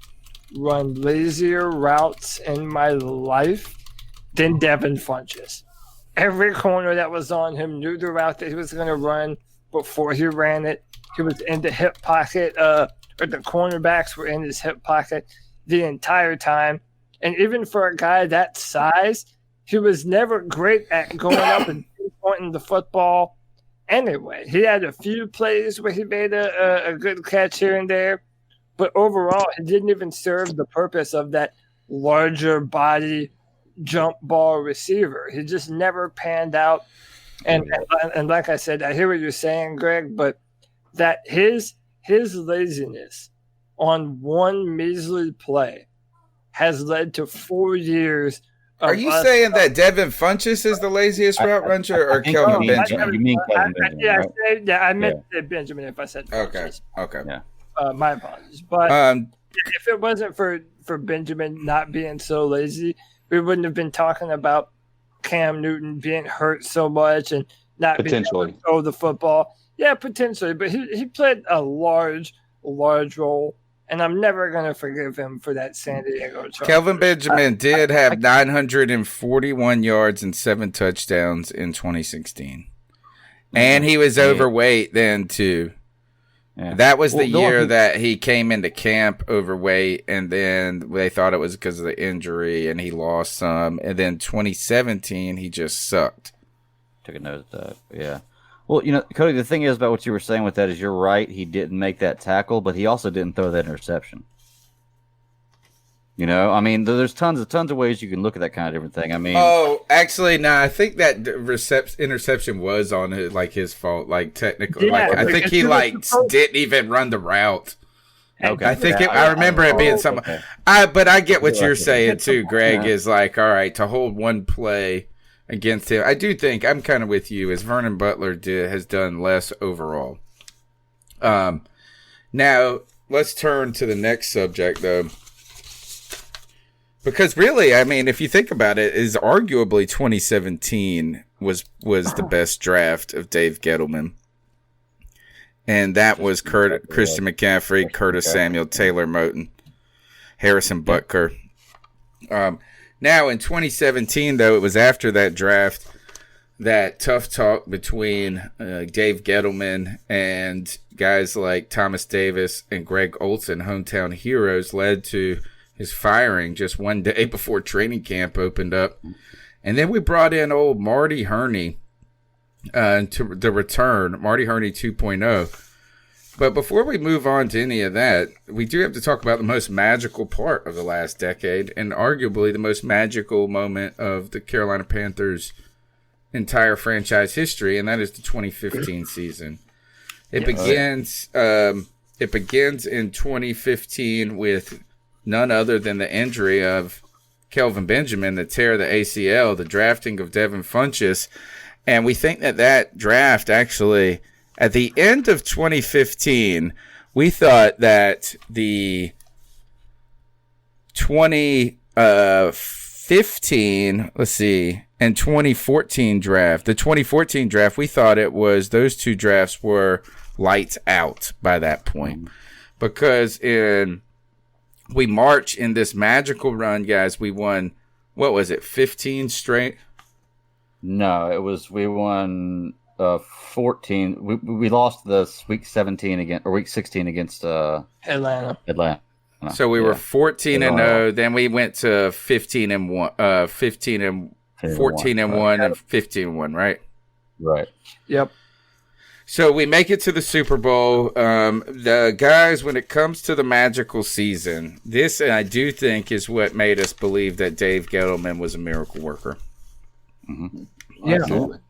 run lazier routes in my life than Devin Funchess. Every corner that was on him knew the route that he was going to run before he ran it. He was in the hip pocket, or the cornerbacks were in his hip pocket the entire time. And even for a guy that size, he was never great at going up and pointing the football anyway. He had a few plays where he made a good catch here and there, but overall, he didn't even serve the purpose of that larger body jump ball receiver. He just never panned out. And like I said, I hear what you're saying, Greg, but that his laziness on one measly play has led to 4 years. Are you saying that Devin Funchess is the laziest route runner, or Kelvin Benjamin? You mean Kelvin Benjamin? Yeah, I meant to say Benjamin if I said Funchess. Okay. Yeah. My apologies. But if it wasn't for Benjamin not being so lazy, we wouldn't have been talking about Cam Newton being hurt so much and not being able to throw the football. Yeah, potentially, but he played a large role, and I'm never going to forgive him for that San Diego Chargers. Kelvin Benjamin did have 941 yards and 7 touchdowns in 2016. And he was overweight then, too. Yeah. That was the year that he came into camp overweight, and then they thought it was because of the injury, and he lost some. And then 2017, he just sucked. Took a nosedive, yeah. Well, Cody, the thing is about what you were saying with that is you're right. He didn't make that tackle, but he also didn't throw that interception. I mean, there's tons of ways you can look at that kind of different thing. I mean, actually, no. I think that interception was on his fault. Like technically, Yeah, I think he didn't even run the route. okay. I think I remember it being something. Okay. But I get what you're saying too, Greg. Is like, all right, to hold one play against him. I do think I'm kind of with you, as Vernon Butler has done less overall. Now let's turn to the next subject, though. Because really, I mean, if you think about it, is arguably 2017 was the best draft of Dave Gettleman. And that was Christian McCaffrey, Curtis Samuel, Taylor Moton, Harrison Butker. Now, in 2017, though, it was after that draft that tough talk between Dave Gettleman and guys like Thomas Davis and Greg Olson, hometown heroes, led to his firing just one day before training camp opened up. And then we brought in old Marty Herney to the return, Marty Herney 2.0. But before we move on to any of that, we do have to talk about the most magical part of the last decade and arguably the most magical moment of the Carolina Panthers' entire franchise history, and that is the 2015 season. It begins in 2015 with none other than the injury of Kelvin Benjamin, the tear of the ACL, the drafting of Devin Funchess, and we think that draft actually, at the end of 2015, we thought that the 2015, and 2014 draft, the 2014 draft, we thought it was, those two drafts were lights out by that point. Because we march in this magical run, guys. We won, 15 straight? No, we won 14. We lost the week 17 against, or week 16 against Atlanta. So we were 14-0. Then we went to 15-1, 14-1, and 15-1, right? Right. Yep. So we make it to the Super Bowl. The guys, when it comes to the magical season, this, I do think, is what made us believe that Dave Gettleman was a miracle worker. Mm-hmm. Yeah. Absolutely.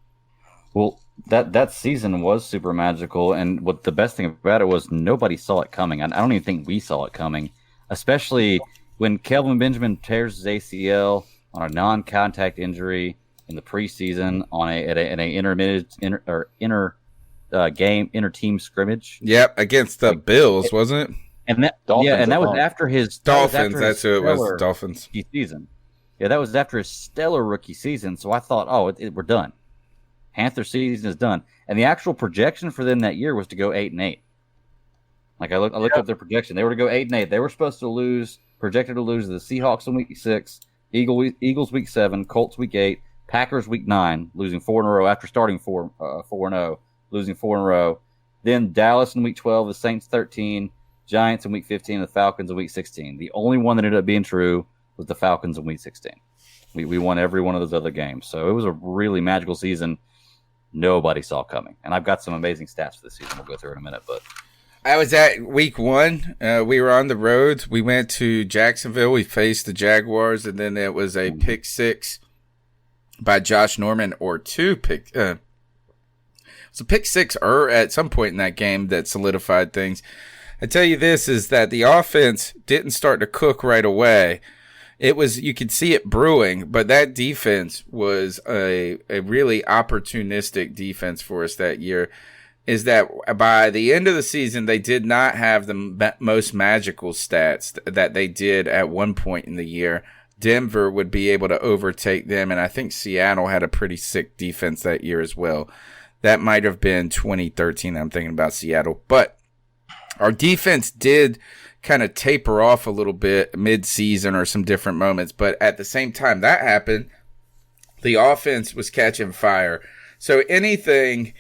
Well, that season was super magical, and what the best thing about it was nobody saw it coming. I don't even think we saw it coming, especially when Kelvin Benjamin tears his ACL on a non-contact injury in the preseason at an inter-team scrimmage. Yep, against the Bills, wasn't it? And that was after his Dolphins. That's who it was. Dolphins season. Yeah, that was after his stellar rookie season. So I thought, we're done. Panther season is done, and the actual projection for them that year was to go 8-8. Like I looked up their projection; they were to go 8-8. They were supposed to projected to lose to the Seahawks in week 6, Eagles week 7, Colts week 8, Packers week 9, losing 4 in a row after starting 4-0, losing 4 in a row. Then Dallas in week 12, the Saints 13, Giants in week 15, and the Falcons in week 16. The only one that ended up being true was the Falcons in week 16. We won every one of those other games, so it was a really magical season. Nobody saw coming. And I've got some amazing stats for this season we'll go through in a minute. But I was at week 1. We were on the road. We went to Jacksonville. We faced the Jaguars, and then it was a pick 6 by Josh Norman, or 2 pick. It was a pick 6 at some point in that game that solidified things. I tell you this, is that the offense didn't start to cook right away. You could see it brewing, but that defense was a really opportunistic defense for us that year. Is that by the end of the season, they did not have the most magical stats that they did at one point in the year. Denver would be able to overtake them, and I think Seattle had a pretty sick defense that year as well. That might have been 2013. I'm thinking about Seattle, but our defense did kind of taper off a little bit mid-season or some different moments. But at the same time that happened, the offense was catching fire. So anything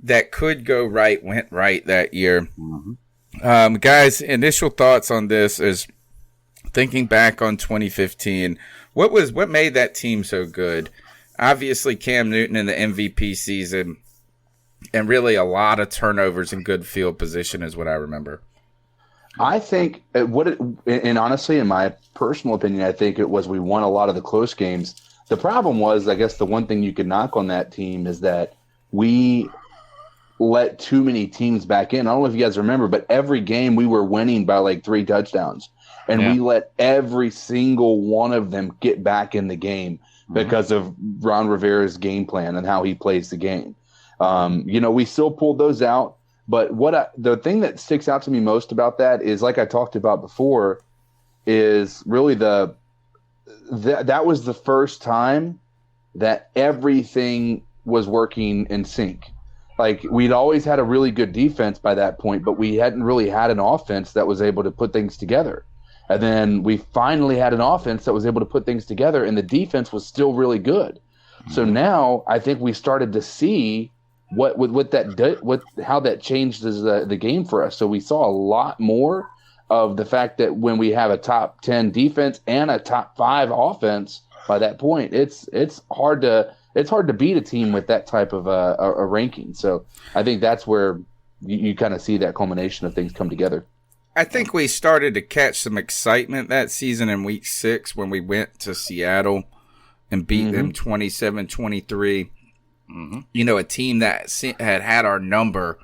that could go right went right that year. Mm-hmm. Guys, initial thoughts on this is thinking back on 2015. What made that team so good? Obviously, Cam Newton in the MVP season, and really a lot of turnovers and good field position is what I remember. I think and honestly, in my personal opinion, I think it was we won a lot of the close games. The problem was, I guess the one thing you could knock on that team is that we let too many teams back in. I don't know if you guys remember, but every game we were winning by like 3 touchdowns. And we let every single one of them get back in the game because of Ron Rivera's game plan and how he plays the game. We still pulled those out. But the thing that sticks out to me most about that is, like I talked about before, is really that was the first time that everything was working in sync. Like, we'd always had a really good defense by that point, but we hadn't really had an offense that was able to put things together. And then we finally had an offense that was able to put things together, and the defense was still really good. So now I think we started to see how that changed the game for us. So we saw a lot more of the fact that when we have a top 10 defense and a top 5 offense, by that point, it's hard to beat a team with that type of a ranking. So I think that's where you kind of see that culmination of things come together. I think we started to catch some excitement that season in week 6 when we went to Seattle and beat them 27-23. You know, a team that had our number,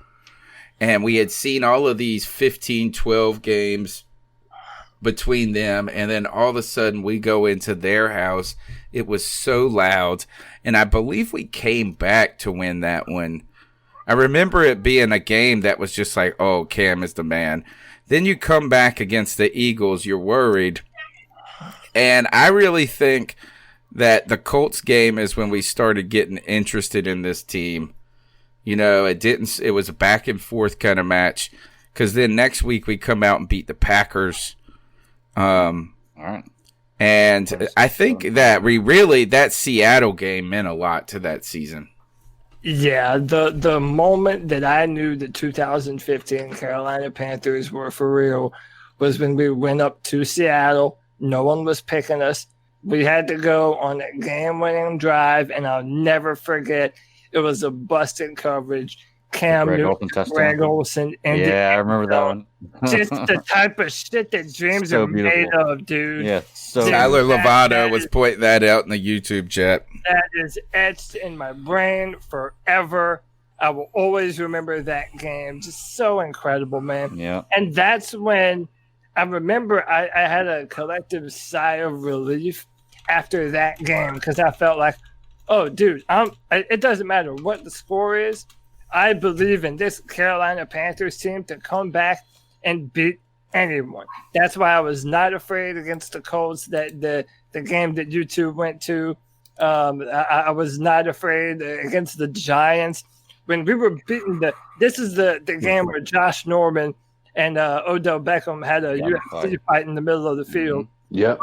and we had seen all of these 15-12 games between them, and then all of a sudden we go into their house. It was so loud, and I believe we came back to win that one. I remember it being a game that was just like, oh, Cam is the man. Then you come back against the Eagles, you're worried. And I really think that the Colts game is when we started getting interested in this team. You know, it was a back and forth kind of match, because then next week we come out and beat the Packers. All right. And I think that that Seattle game meant a lot to that season. Yeah, the moment that I knew the 2015 Carolina Panthers were for real was when we went up to Seattle. No one was picking us. We had to go on a game-winning drive, and I'll never forget. It was a busted coverage. Cam Newton, Greg Olsen, and I remember that one. Just the type of shit that dreams So are beautiful. made of, dude. Yeah, so Tyler Lovato that was is- pointing that out in the YouTube chat. That is etched in my brain forever. I will always remember that game. Just so incredible, man. yeah. And that's when I remember I had a collective sigh of relief after that game, because I felt like, oh, dude, it doesn't matter what the score is. I believe in this Carolina Panthers team to come back and beat anyone. That's why I was not afraid against the Colts, that the game that you two went to. I was not afraid against the Giants. When we were beating this is the game where Josh Norman and Odell Beckham had a UFC fight in the middle of the field. Yep.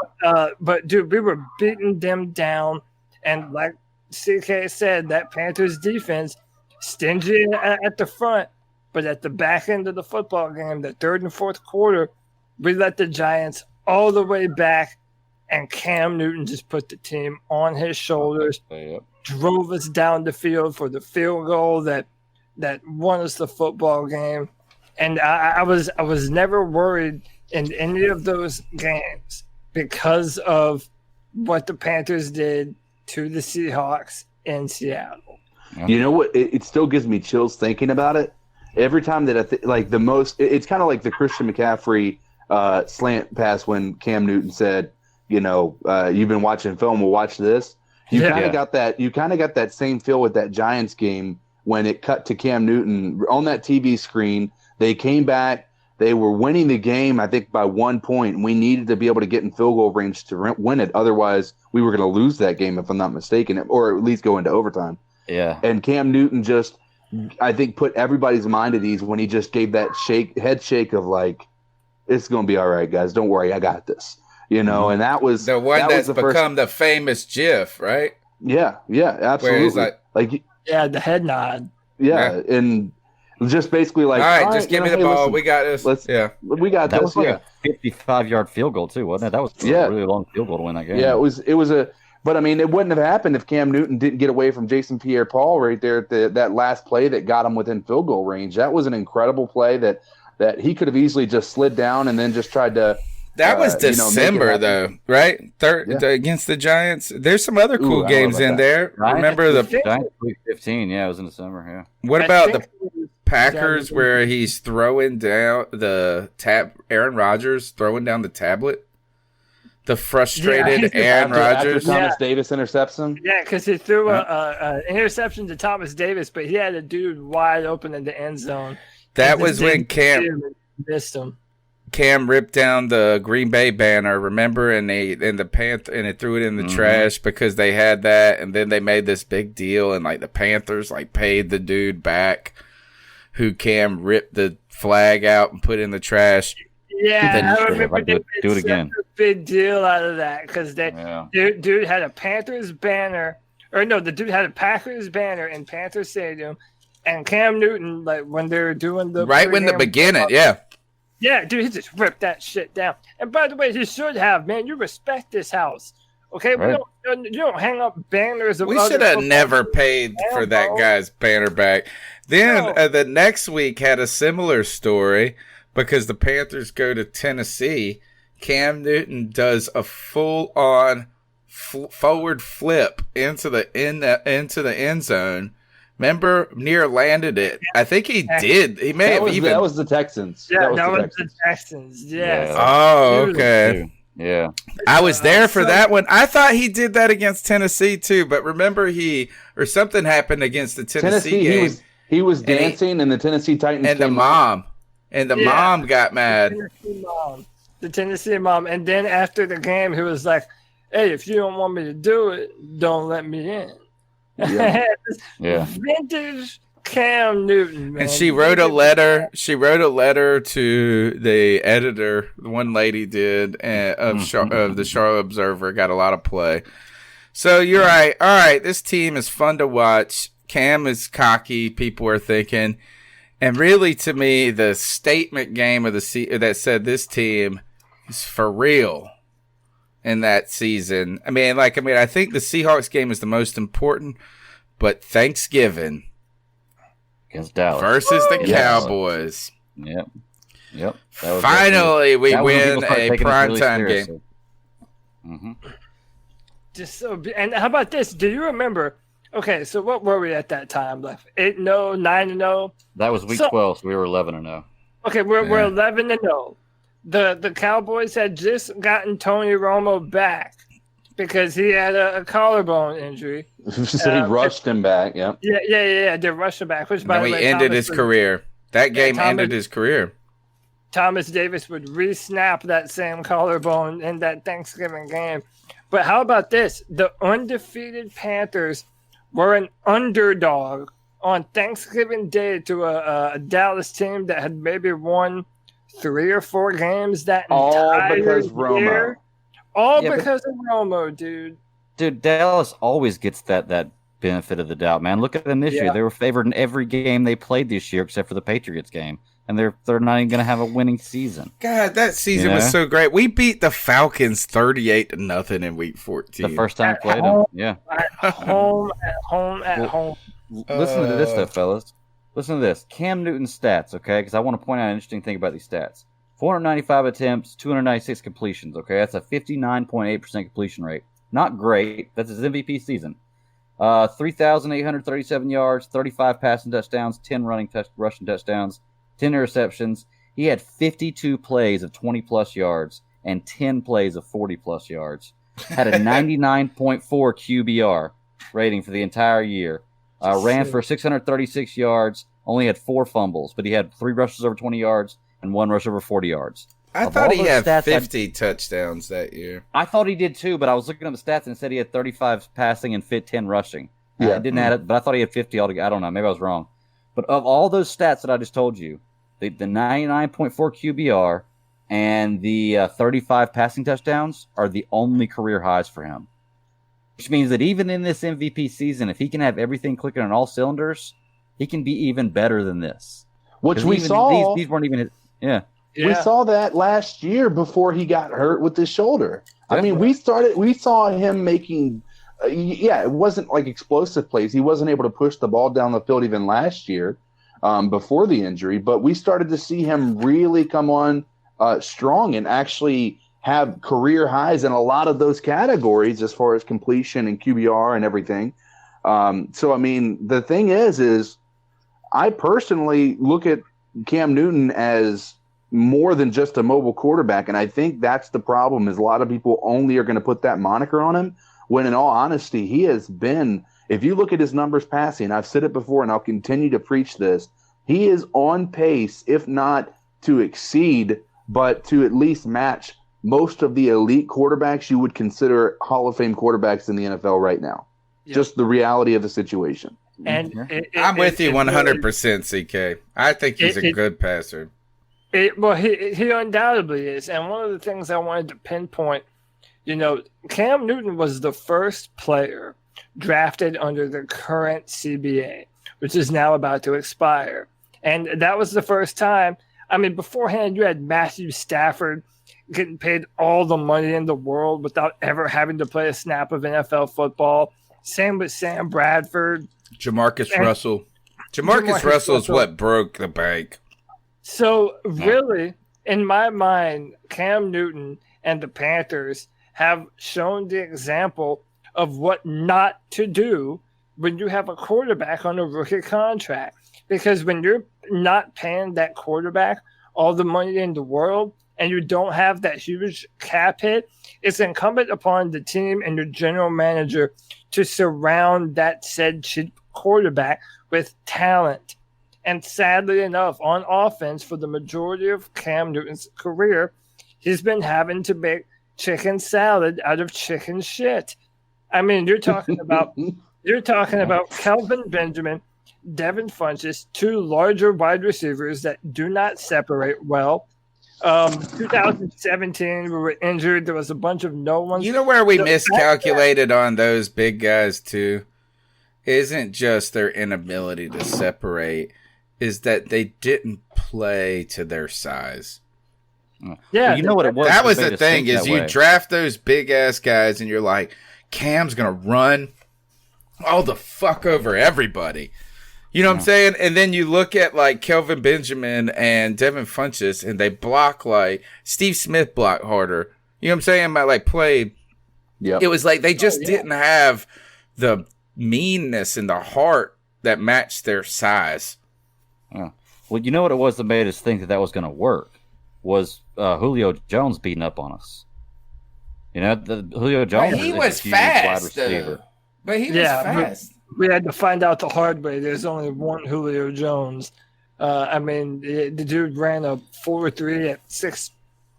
But dude, we were beating them down, and like CK said, that Panthers defense stingy at the front, but at the back end of the football game, the third and fourth quarter, we let the Giants all the way back, and Cam Newton just put the team on his shoulders, drove us down the field for the field goal that won us the football game. And I was never worried in any of those games because of what the Panthers did to the Seahawks in Seattle. You know what? It still gives me chills thinking about it. Every time that it's kind of like the Christian McCaffrey slant pass when Cam Newton said, you've been watching film, we'll watch this. You kind of got that same feel with that Giants game when it cut to Cam Newton on that TV screen. They came back. They were winning the game, I think, by 1 point. We needed to be able to get in field goal range to win it. Otherwise, we were going to lose that game, if I'm not mistaken, or at least go into overtime. Yeah. And Cam Newton just, I think, put everybody's mind at ease when he just gave that head shake of like, it's going to be all right, guys. Don't worry, I got this. And that was the one that's become the famous GIF, right? Yeah, absolutely. Where he's like, the head nod. Yeah, and just basically like, all right, just give me the ball. Listen, we got this. We got that this. Was like a 55-yard field goal too, wasn't it? That was a really long field goal to win that game. Yeah, it was a. But I mean, it wouldn't have happened if Cam Newton didn't get away from Jason Pierre-Paul right there at that last play that got him within field goal range. That was an incredible play that he could have easily just slid down and then just tried to. That was December, though, right? Against the Giants. There's some other cool games in there. Remember the Giants week 15? Yeah, it was in December. Yeah. What about the Packers where he's throwing down Aaron Rodgers throwing down the tablet? The frustrated Aaron Rodgers. After Thomas Davis intercepts him. Yeah, because he threw an interception to Thomas Davis, but he had a dude wide open in the end zone. That was when Cam missed him. Cam ripped down the Green Bay banner, remember, and they threw it in the trash because they had that, and then they made this big deal, and like the Panthers paid the dude back who Cam ripped the flag out and put in the trash. Yeah, I remember they do it again. A big deal out of that because dude had a Panthers banner or no, the dude had a Packers banner in Panther Stadium, and Cam Newton, like when they were doing the right when the beginning, yeah. Yeah, dude, he just ripped that shit down. And by the way, he should have, man. You respect this house, okay? Right. You don't hang up banners of We other should have football never teams. paid Hell for that no. guy's banner back. Then No. the next week had a similar story because the Panthers go to Tennessee. Cam Newton does a full-on forward flip into the end zone. Remember, near landed it. I think he did. He may have even. That was the Texans. Yeah, that was the Texans. Yes. Yeah. Oh, Dude. okay. Yeah. I was there for that one. I thought he did that against Tennessee too, but remember something happened against the Tennessee game. He was dancing, and the Tennessee Titans and the came mom got mad. The Tennessee mom. And then after the game, he was like, hey, if you don't want me to do it, don't let me in. Yeah. Yeah. Vintage Cam Newton, man. And she wrote a letter. She wrote a letter to the editor. The one lady did of the Charlotte Observer. Got a lot of play. So you're right. All right, this team is fun to watch. Cam is cocky. People are thinking, and really, to me, the statement game of the that said this team is for real in that season. I think the Seahawks game is the most important, but Thanksgiving Against Dallas. versus the Yes. Cowboys. Yep. That was Finally, we that was when win people started a taking us really primetime seriously. game. Just so, and how about this? Do you remember? Okay, so what were we at that time? Like 8-0, 9-0. That was week So- 12, so we were 11-0. Okay, we're Yeah. 11-0. The Cowboys had just gotten Tony Romo back because he had a collarbone injury. so he rushed him back. Yeah. Yeah. They rushed him back, which by Then the he way, ended Thomas his career. That game Thomas- ended his career. Thomas Davis would re-snap that same collarbone in that Thanksgiving game. But how about this? The undefeated Panthers were an underdog on Thanksgiving Day to a Dallas team that had maybe won 3 or 4 games that All entire because Romo. year. All Yeah, but- because of Romo, dude. Dude, Dallas always gets that benefit of the doubt, man. Look at them this year. They were favored in every game they played this year except for the Patriots game. And they're not even going to have a winning season. God, that season Yeah. was so great. We beat the Falcons 38-0 in week 14. The first time At we played them. home. Yeah. At home. Well, Listen to this, though, fellas. Listen to this. Cam Newton's stats, okay? Because I want to point out an interesting thing about these stats. 495 attempts, 296 completions, okay? That's a 59.8% completion rate. Not great. That's his MVP season. 3,837 yards, 35 passing touchdowns, 10 rushing touchdowns, 10 interceptions. He had 52 plays of 20-plus yards and 10 plays of 40-plus yards. Had a 99.4 QBR rating for the entire year. Ran for 636 yards, only had 4 fumbles, but he had 3 rushes over 20 yards and 1 rush over 40 yards. I Of thought all he those had stats, 50 touchdowns that year. I thought he did too, but I was looking at the stats and it said he had 35 passing and 10 rushing. Yeah. I didn't add it, but I thought he had 50 altogether. I don't know. Maybe I was wrong. But of all those stats that I just told you, the 99.4 QBR and the 35 passing touchdowns are the only career highs for him. Which means that even in this MVP season, if he can have everything clicking on all cylinders, he can be even better than this. Which 'Cause we even saw. These weren't even his, yeah. Yeah. We saw that last year before he got hurt with his shoulder. I mean, we saw him making, it wasn't like explosive plays. He wasn't able to push the ball down the field even last year before the injury, but we started to see him really come on strong and actually have career highs in a lot of those categories as far as completion and QBR and everything. So, I mean, the thing is I personally look at Cam Newton as more than just a mobile quarterback. And I think that's the problem is a lot of people only are going to put that moniker on him when in all honesty, he has been, if you look at his numbers passing, I've said it before and I'll continue to preach this. He is on pace, if not to exceed, but to at least match most of the elite quarterbacks you would consider Hall of Fame quarterbacks in the NFL right now. Yep. Just the reality of the situation. And I'm with you it 100%, CK. I think he's a good passer. Well, he undoubtedly is. And one of the things I wanted to pinpoint, Cam Newton was the first player drafted under the current CBA, which is now about to expire. And that was the first time. I mean, beforehand, you had Matthew Stafford getting paid all the money in the world without ever having to play a snap of NFL football. Same with Sam Bradford. Jamarcus Russell. Jamarcus Russell is what broke the bank. So really, in my mind, Cam Newton and the Panthers have shown the example of what not to do when you have a quarterback on a rookie contract. Because when you're not paying that quarterback all the money in the world and you don't have that huge cap hit, it's incumbent upon the team and your general manager to surround that said cheap quarterback with talent. And sadly enough, on offense, for the majority of Cam Newton's career, he's been having to make chicken salad out of chicken shit. I mean, you're talking about Kelvin Benjamin, Devin Funchess, two larger wide receivers that do not separate well. 2017, we were injured. There was a bunch of no ones. You know where we miscalculated on those big guys too? Isn't just their inability to separate, is that they didn't play to their size. Yeah, well, you know what it was. That was the thing, is you draft those big ass guys and you're like, Cam's gonna run all the fuck over everybody. You know what I'm saying? And then you look at like Kelvin Benjamin and Devin Funchess, and they block like Steve Smith blocked harder. You know what I'm saying? Like play. Yep. It was like they just didn't have the meanness and the heart that matched their size. Well, you know what it was that made us think that was going to work was Julio Jones beating up on us. You know, Julio Jones. He was fast, but he was fast. We had to find out the hard way. There's only one Julio Jones. I mean, the dude ran a 4.3 at 6'3",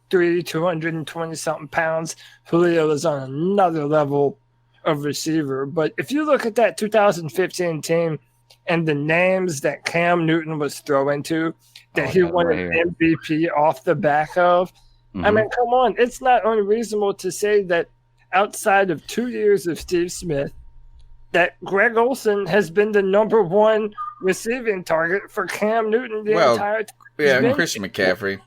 220-something pounds. Julio is on another level of receiver. But if you look at that 2015 team and the names that Cam Newton was throwing to, that he won an MVP off the back of, I mean, come on. It's not unreasonable to say that outside of 2 years of Steve Smith, that Greg Olsen has been the number one receiving target for Cam Newton the entire time. Yeah, Christian McCaffrey.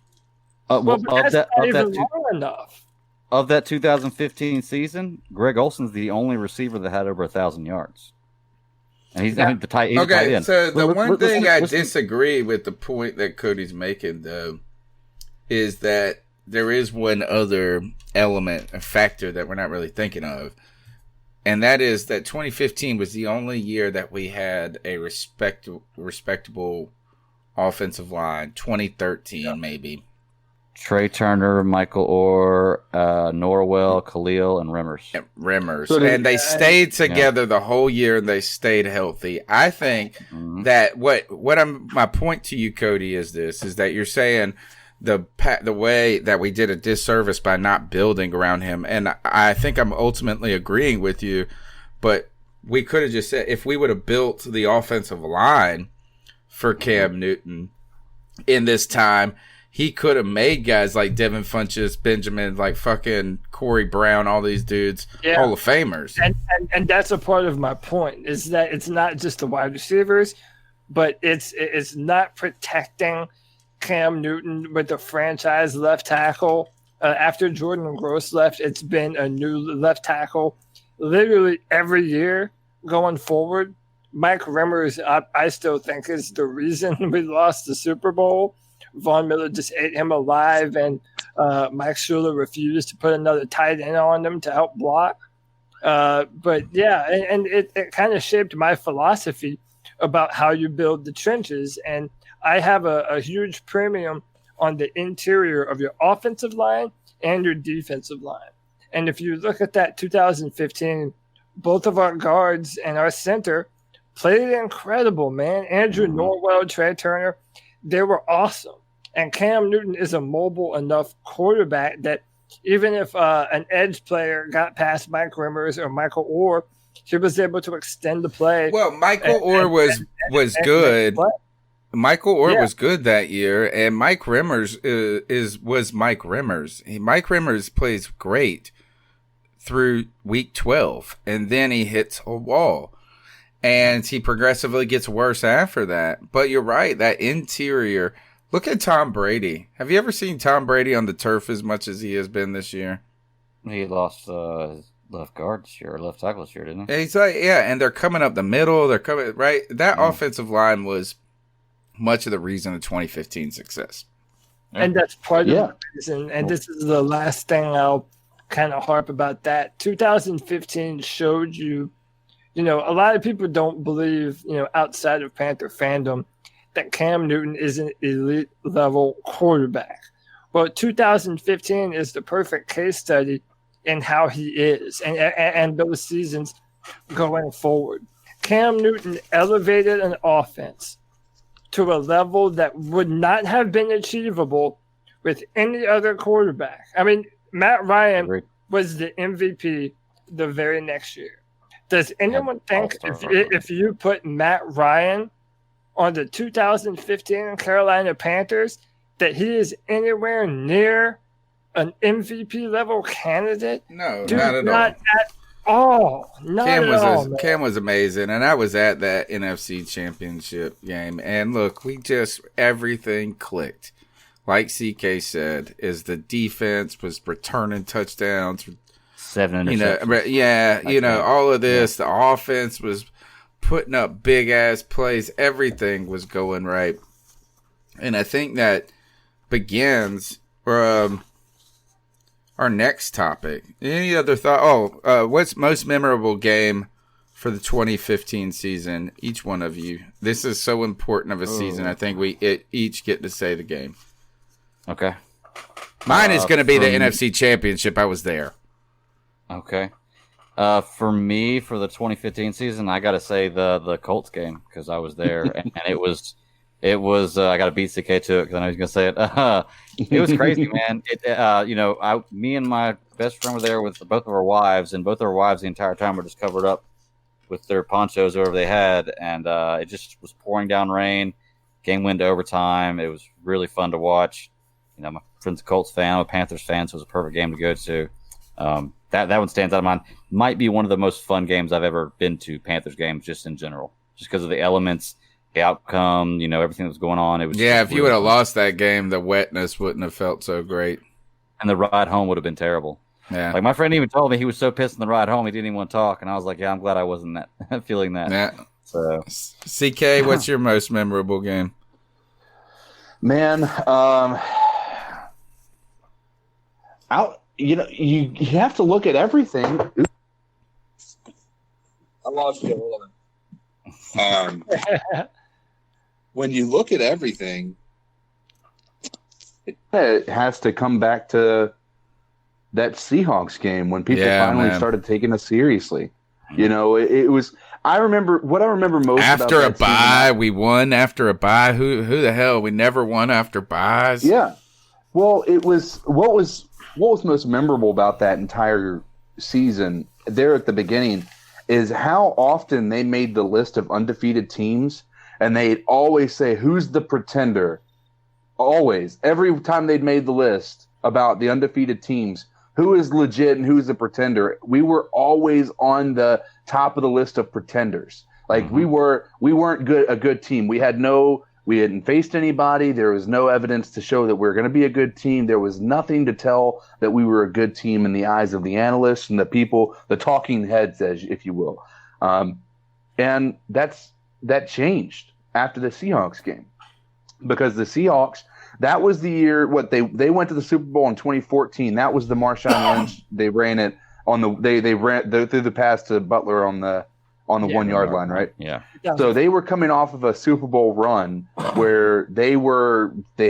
But that's not even long enough. Of that 2015 season, Greg Olsen's the only receiver that had over 1,000 yards. And he's the tight end. Okay, so the one thing I disagree with the point that Cody's making, though, is that there is one other element, a factor that we're not really thinking of. And that is that 2015 was the only year that we had a respectable offensive line. 2013, maybe. Trey Turner, Michael Orr, Norwell, Khalil, and Remmers. And they stayed together the whole year, and they stayed healthy. I think that my point to you, Cody, is that you're saying the way that we did a disservice by not building around him. And I think I'm ultimately agreeing with you, but we could have just said, if we would have built the offensive line for Cam Newton in this time, he could have made guys like Devin Funchess, Benjamin, like fucking Corey Brown, all these dudes, Hall of Famers. And that's a part of my point, is that it's not just the wide receivers, but it's not protecting Cam Newton with the franchise left tackle. After Jordan Gross left, it's been a new left tackle literally every year going forward. Mike Remmers, I still think, is the reason we lost the Super Bowl. Von Miller just ate him alive, and Mike Shula refused to put another tight end on him to help block. But yeah, and it kind of shaped my philosophy about how you build the trenches. And I have a huge premium on the interior of your offensive line and your defensive line. And if you look at that 2015, both of our guards and our center played incredible, man. Andrew Norwell, Trey Turner, they were awesome. And Cam Newton is a mobile enough quarterback that even if an edge player got past Mike Remmers or Michael Orr, he was able to extend the play. Well, Michael Orr was good. Michael Orr was good that year, and Mike Remmers was Mike Remmers. Mike Remmers plays great. through week 12, and then he hits a wall. And he progressively gets worse after that. But you're right, that interior. Look at Tom Brady. Have you ever seen Tom Brady on the turf as much as he has been this year? He lost his left guard this year, or left tackle this year, didn't he? And he's like, yeah, and they're coming up the middle. They're coming, right? That offensive line was much of the reason of 2015 success. And that's part of the reason. And this is the last thing I'll kind of harp about that. 2015 showed you, a lot of people don't believe, outside of Panther fandom, that Cam Newton is an elite level quarterback. Well, 2015 is the perfect case study in how he is and those seasons going forward. Cam Newton elevated an offense to a level that would not have been achievable with any other quarterback. I mean, Matt Ryan was the MVP the very next year. Does anyone think if you put Matt Ryan on the 2015 Carolina Panthers that he is anywhere near an MVP level candidate? No, Dude, not at not at all. Cam was amazing, and I was at that NFC Championship game. And look, everything clicked. Like CK said, is the defense was returning touchdowns, 7 interceptions. All of this. Yeah. The offense was putting up big ass plays. Everything was going right, and I think that begins our next topic. Any other thought? What's most memorable game for the 2015 season? Each one of you. This is so important of a season. I think we each get to say the game. Okay. Mine is going to be the NFC Championship. I was there. Okay. For me, for the 2015 season, I got to say the Colts game because I was there, and it was. I got to beat CK to it because I know he's gonna say it. It was crazy, man. Me and my best friend were there with both of our wives, and both of our wives the entire time were just covered up with their ponchos or whatever they had, and it just was pouring down rain. Game went to overtime. It was really fun to watch. My friend's a Colts fan, I'm a Panthers fan, so it was a perfect game to go to. That one stands out of mind. Might be one of the most fun games I've ever been to, Panthers games, just in general, just because of the elements. The outcome, everything that was going on. It was if you would have lost that game, the wetness wouldn't have felt so great, and the ride home would have been terrible. Yeah, like my friend even told me he was so pissed on the ride home he didn't even want to talk, and I was like, yeah, I'm glad I wasn't feeling that. Yeah. So, CK, what's your most memorable game? Man, you have to look at everything. I lost you. Hold on. When you look at everything, it has to come back to that Seahawks game when people finally started taking us seriously. It was. I remember most after about a bye. We won after a bye. Who the hell? We never won after byes. Yeah. Well, it was what was most memorable about that entire season there at the beginning is how often they made the list of undefeated teams, and they'd always say, who's the pretender? Always. Every time they'd made the list about the undefeated teams, who is legit and who's the pretender, we were always on the top of the list of pretenders. Like we weren't a good team. We hadn't faced anybody. There was no evidence to show that we were going to be a good team. There was nothing to tell that we were a good team in the eyes of the analysts and the people, the talking heads, if you will. And that changed after the Seahawks game, because the Seahawks, that was the year they went to the Super Bowl in 2014. That was the Marshawn Lynch. They ran it on they ran through the pass to Butler on the 1 yard line, right? Yeah. So they were coming off of a Super Bowl run where they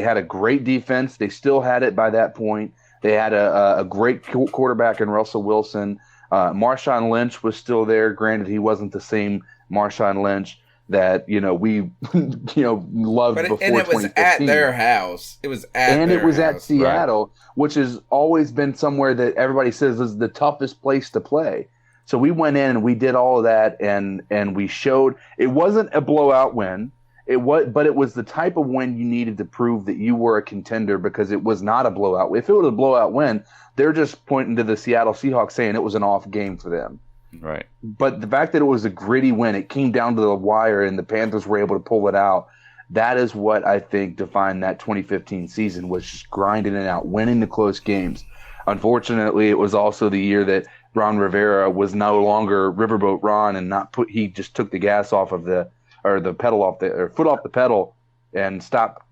had a great defense. They still had it by that point. They had a great quarterback in Russell Wilson. Marshawn Lynch was still there. Granted, he wasn't the same Marshawn Lynch that we loved before 2015. And it was at their house. It was at Seattle, right, which has always been somewhere that everybody says is the toughest place to play. So we went in and we did all of that, and we showed it wasn't a blowout win. but it was the type of win you needed to prove that you were a contender because it was not a blowout. If it was a blowout win, they're just pointing to the Seattle Seahawks saying it was an off game for them. Right. But the fact that it was a gritty win, it came down to the wire, and the Panthers were able to pull it out. That is what I think defined that 2015 season, was just grinding it out, winning the close games. Unfortunately, it was also the year that Ron Rivera was no longer Riverboat Ron, and he just took the gas off of the foot off the pedal and stopped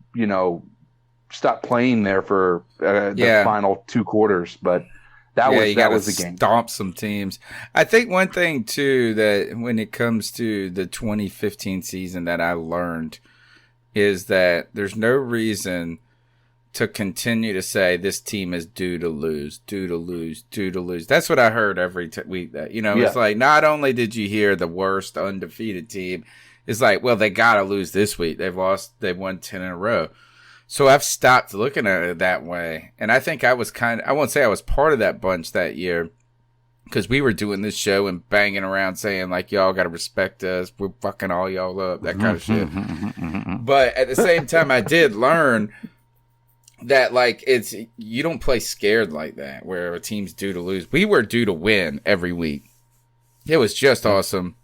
playing there for the final 2 quarters. But that was the game. Stomp some teams. I think one thing too, that when it comes to the 2015 season that I learned is that there's no reason to continue to say this team is due to lose. That's what I heard every week. It's like, not only did you hear the worst undefeated team, it's like, well, they got to lose this week. They've won 10 in a row. So I've stopped looking at it that way. And I think I won't say I was part of that bunch that year, because we were doing this show and banging around saying, like, y'all got to respect us. We're fucking all y'all up, that kind of shit. But at the same time, I did learn that, like, you don't play scared like that, where a team's due to lose. We were due to win every week. It was just awesome.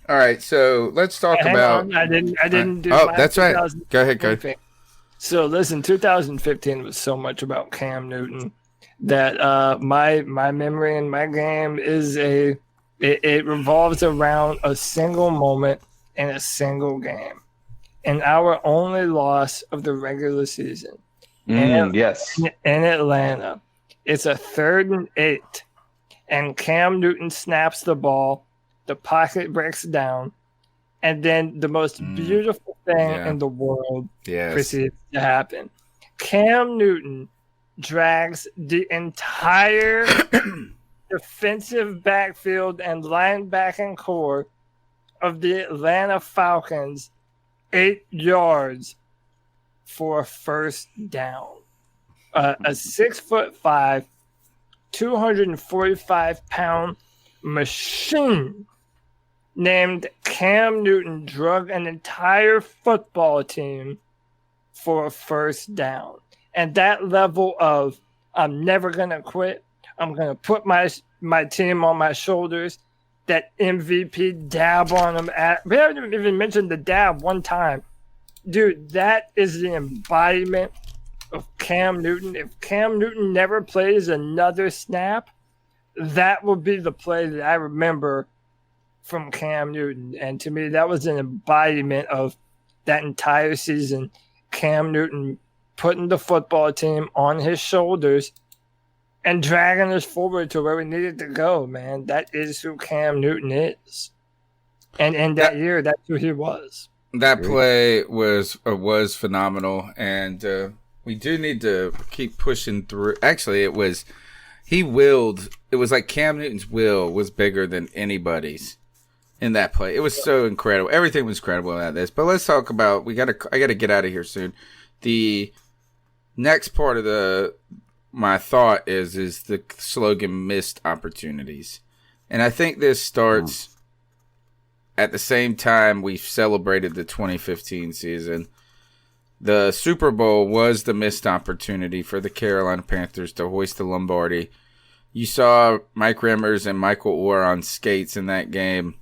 All right, so let's talk about. I didn't do. Oh, that's right. Go ahead. So listen, 2015 was so much about Cam Newton that my memory in my game is it revolves around a single moment in a single game, and our only loss of the regular season. Yes, in Atlanta, it's a 3rd and 8, and Cam Newton snaps the ball. The pocket breaks down, and then the most beautiful thing in the world proceeds to happen. Cam Newton drags the entire defensive backfield and linebacking core of the Atlanta Falcons 8 yards for a first down. A 6'5", 245-pound machine named Cam Newton drug an entire football team for a first down. And that level of, I'm never going to quit, I'm going to put my team on my shoulders, that MVP dab on him. We haven't even mentioned the dab one time. Dude, that is the embodiment of Cam Newton. If Cam Newton never plays another snap, that will be the play that I remember from Cam Newton. And to me, that was an embodiment of that entire season. Cam Newton putting the football team on his shoulders and dragging us forward to where we needed to go, man. That is who Cam Newton is. And in that year, that's who he was. That play was phenomenal, and we do need to keep pushing through. Actually, it was like Cam Newton's will was bigger than anybody's in that play. It was so incredible. Everything was incredible about this. But let's talk about, I gotta get out of here soon. The next part of my thought is the slogan missed opportunities. And I think this starts at the same time we've celebrated the 2015 season. The Super Bowl was the missed opportunity for the Carolina Panthers to hoist the Lombardi. You saw Mike Remmers and Michael Orr on skates in that game.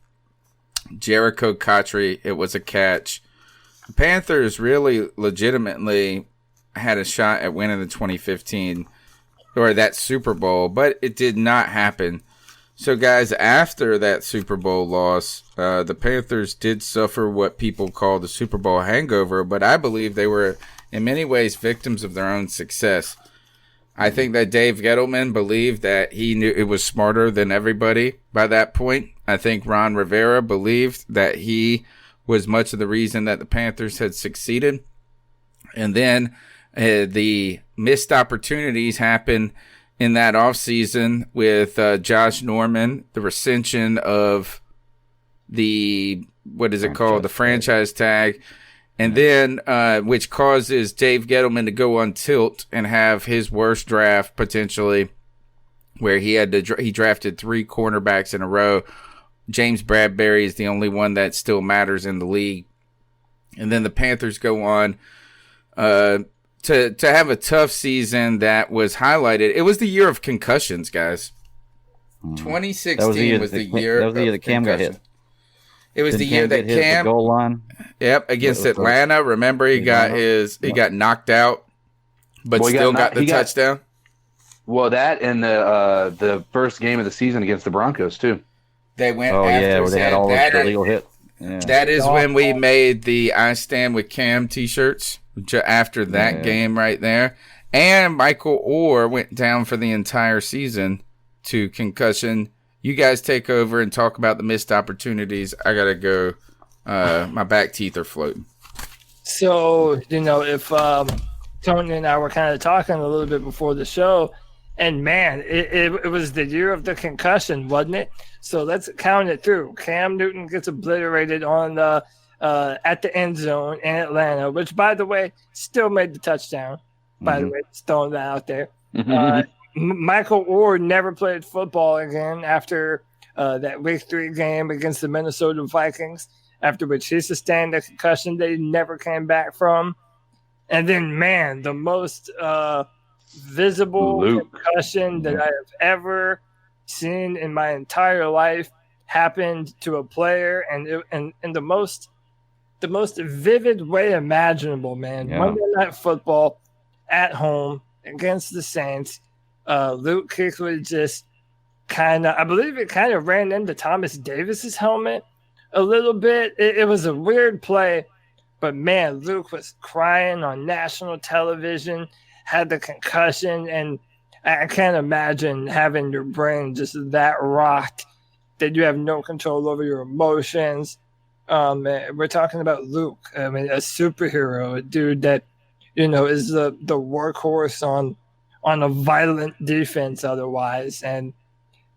Jericho Cotchery, it was a catch. The Panthers really legitimately had a shot at winning the 2015 or that Super Bowl, but it did not happen. So, guys, after that Super Bowl loss, the Panthers did suffer what people call the Super Bowl hangover, but I believe they were, in many ways, victims of their own success. I think that Dave Gettleman believed that he knew it was smarter than everybody by that point. I think Ron Rivera believed that he was much of the reason that the Panthers had succeeded. And then the missed opportunities happened in that offseason with Josh Norman, the rescission of the franchise tag, and then which causes Dave Gettleman to go on tilt and have his worst draft potentially, where he drafted 3 cornerbacks in a row. James Bradbury is the only one that still matters in the league. And then the Panthers go on to have a tough season that was highlighted. It was the year of concussions, guys. 2016 was the year. That was the year that Cam got hit. It was the year that hit Cam the goal line. Yep, against Atlanta. Remember, he got knocked out, but still got the touchdown. Well, that and the first game of the season against the Broncos too. They went. Where they had all those illegal hits. Yeah. That is when we made the "I Stand with Cam" T-shirts. After that game right there, and Michael Orr went down for the entire season to concussion. You guys take over and talk about the missed opportunities. I gotta go. My back teeth are floating. So, if Tony and I were kind of talking a little bit before the show, and man, it was the year of the concussion, wasn't it? So let's count it through. Cam Newton gets obliterated on the at the end zone in Atlanta, which, by the way, still made the touchdown. By the way, just throwing that out there. Michael Orr never played football again after that Week 3 game against the Minnesota Vikings, after which he sustained a concussion that he never came back from. And then, man, the most visible concussion that I have ever seen in my entire life happened to a player, and the most vivid way imaginable, man. Yeah. Monday Night Football at home against the Saints. Luke Kuechly just I believe it kind of ran into Thomas Davis's helmet a little bit. It was a weird play, but man, Luke was crying on national television, had the concussion, and I can't imagine having your brain just that rocked that you have no control over your emotions. We're talking about Luke. I mean, a superhero, a dude that, is the workhorse on a violent defense otherwise. And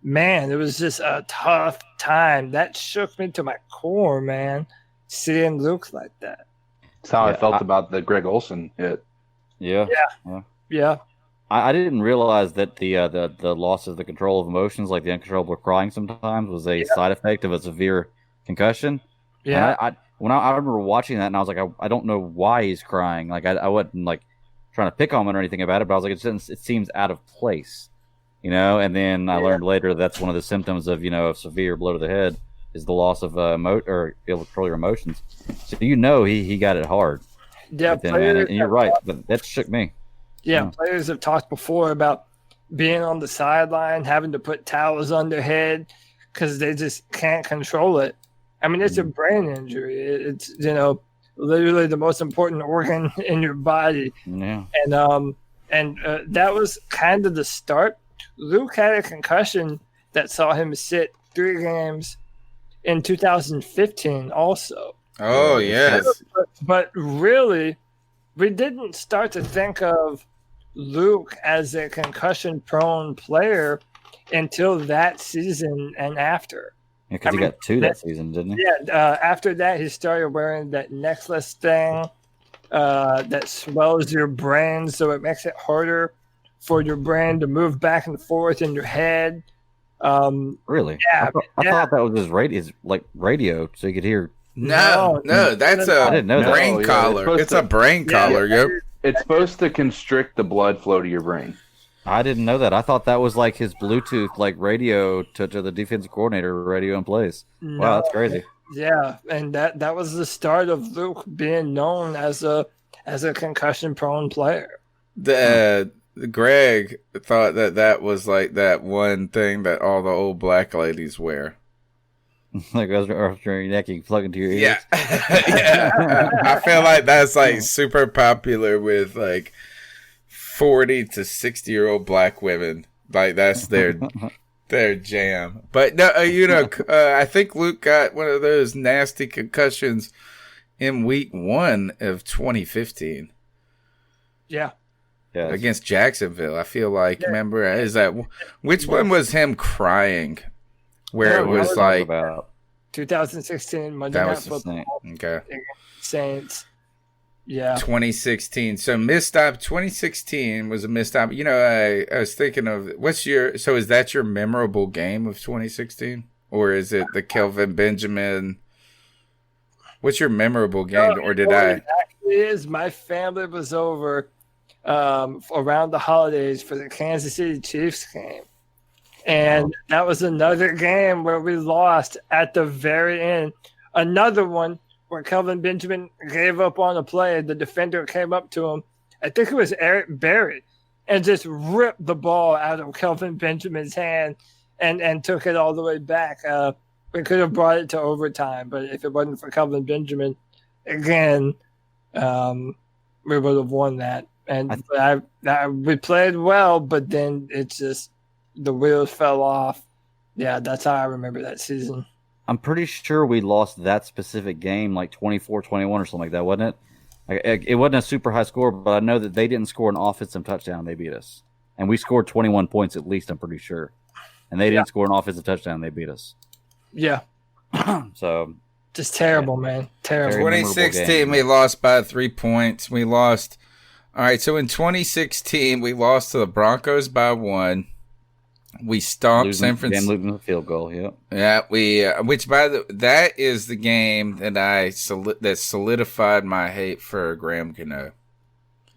man, it was just a tough time. That shook me to my core, man, seeing Luke like that. That's how I felt about the Greg Olsen hit. Yeah. I didn't realize that the loss of the control of emotions, like the uncontrollable crying sometimes, was a side effect of a severe concussion. Yeah. And I remember watching that, and I was like, I don't know why he's crying. Like I wasn't like trying to pick on him or anything about it, but I was like, it seems out of place, And then I learned later that's one of the symptoms of a severe blow to the head is the loss of or able to control your emotions. So he got it hard. Yeah, then, man. And you're right, but that shook me. Yeah, players have talked before about being on the sideline, having to put towels on their head because they just can't control it. I mean, it's a brain injury. It's literally the most important organ in your body. Yeah. And that was kind of the start. Luke had a concussion that saw him sit 3 games in 2015 also. Oh, yes. But really, we didn't start to think of Luke as a concussion-prone player until that season and after. Yeah, because he got 2 that season, didn't he? Yeah, after that, he started wearing that necklace thing that swells your brain, so it makes it harder for your brain to move back and forth in your head. Really? Yeah. I thought that was his radio, so you could hear. No, that's I didn't know that. brain collar. It's a brain collar, yep. It's supposed to constrict the blood flow to your brain. I didn't know that. I thought that was like his Bluetooth, radio to the defensive coordinator radio in place. No. Wow, that's crazy. Yeah, and that was the start of Luke being known as a concussion-prone player. Greg thought that was like that one thing that all the old black ladies wear. Like after your neck, you plug into your ears. Yeah. I feel like that's like super popular with like 40 to 60-year-old black women. Like that's their jam. But no, I think Luke got one of those nasty concussions in week 1 of 2015. Yeah. Yes. Against Jacksonville. I feel like, remember, which one was him crying? Where it was like about 2016 Monday Night Football. Okay. Saints. Yeah. 2016. So missed op 2016 was a missed op. I was thinking of is that your memorable game of 2016? Or is it the Kelvin Benjamin What's your memorable game, or did What I? it actually is, my family was over around the holidays for the Kansas City Chiefs game. And that was another game where we lost at the very end. Another one where Kelvin Benjamin gave up on a play. The defender came up to him. I think it was Eric Berry, and just ripped the ball out of Kelvin Benjamin's hand and took it all the way back. We could have brought it to overtime, but if it wasn't for Kelvin Benjamin, again, we would have won that. And we played well, but then it's just the wheels fell off. Yeah, that's how I remember that season. I'm pretty sure we lost that specific game like 24-21 or something like that, wasn't it? It wasn't a super high score, but I know that they didn't score an offensive touchdown. They beat us. And we scored 21 points at least, I'm pretty sure. And they didn't score an offensive touchdown. They beat us. Yeah. So just terrible, man. Terrible. 2016, we lost by 3 points. We lost. All right, so in 2016, we lost to the Broncos by 1. We stomped San Francisco. Losing the field goal, yeah. Yeah, that is the game that that solidified my hate for Graham Gano.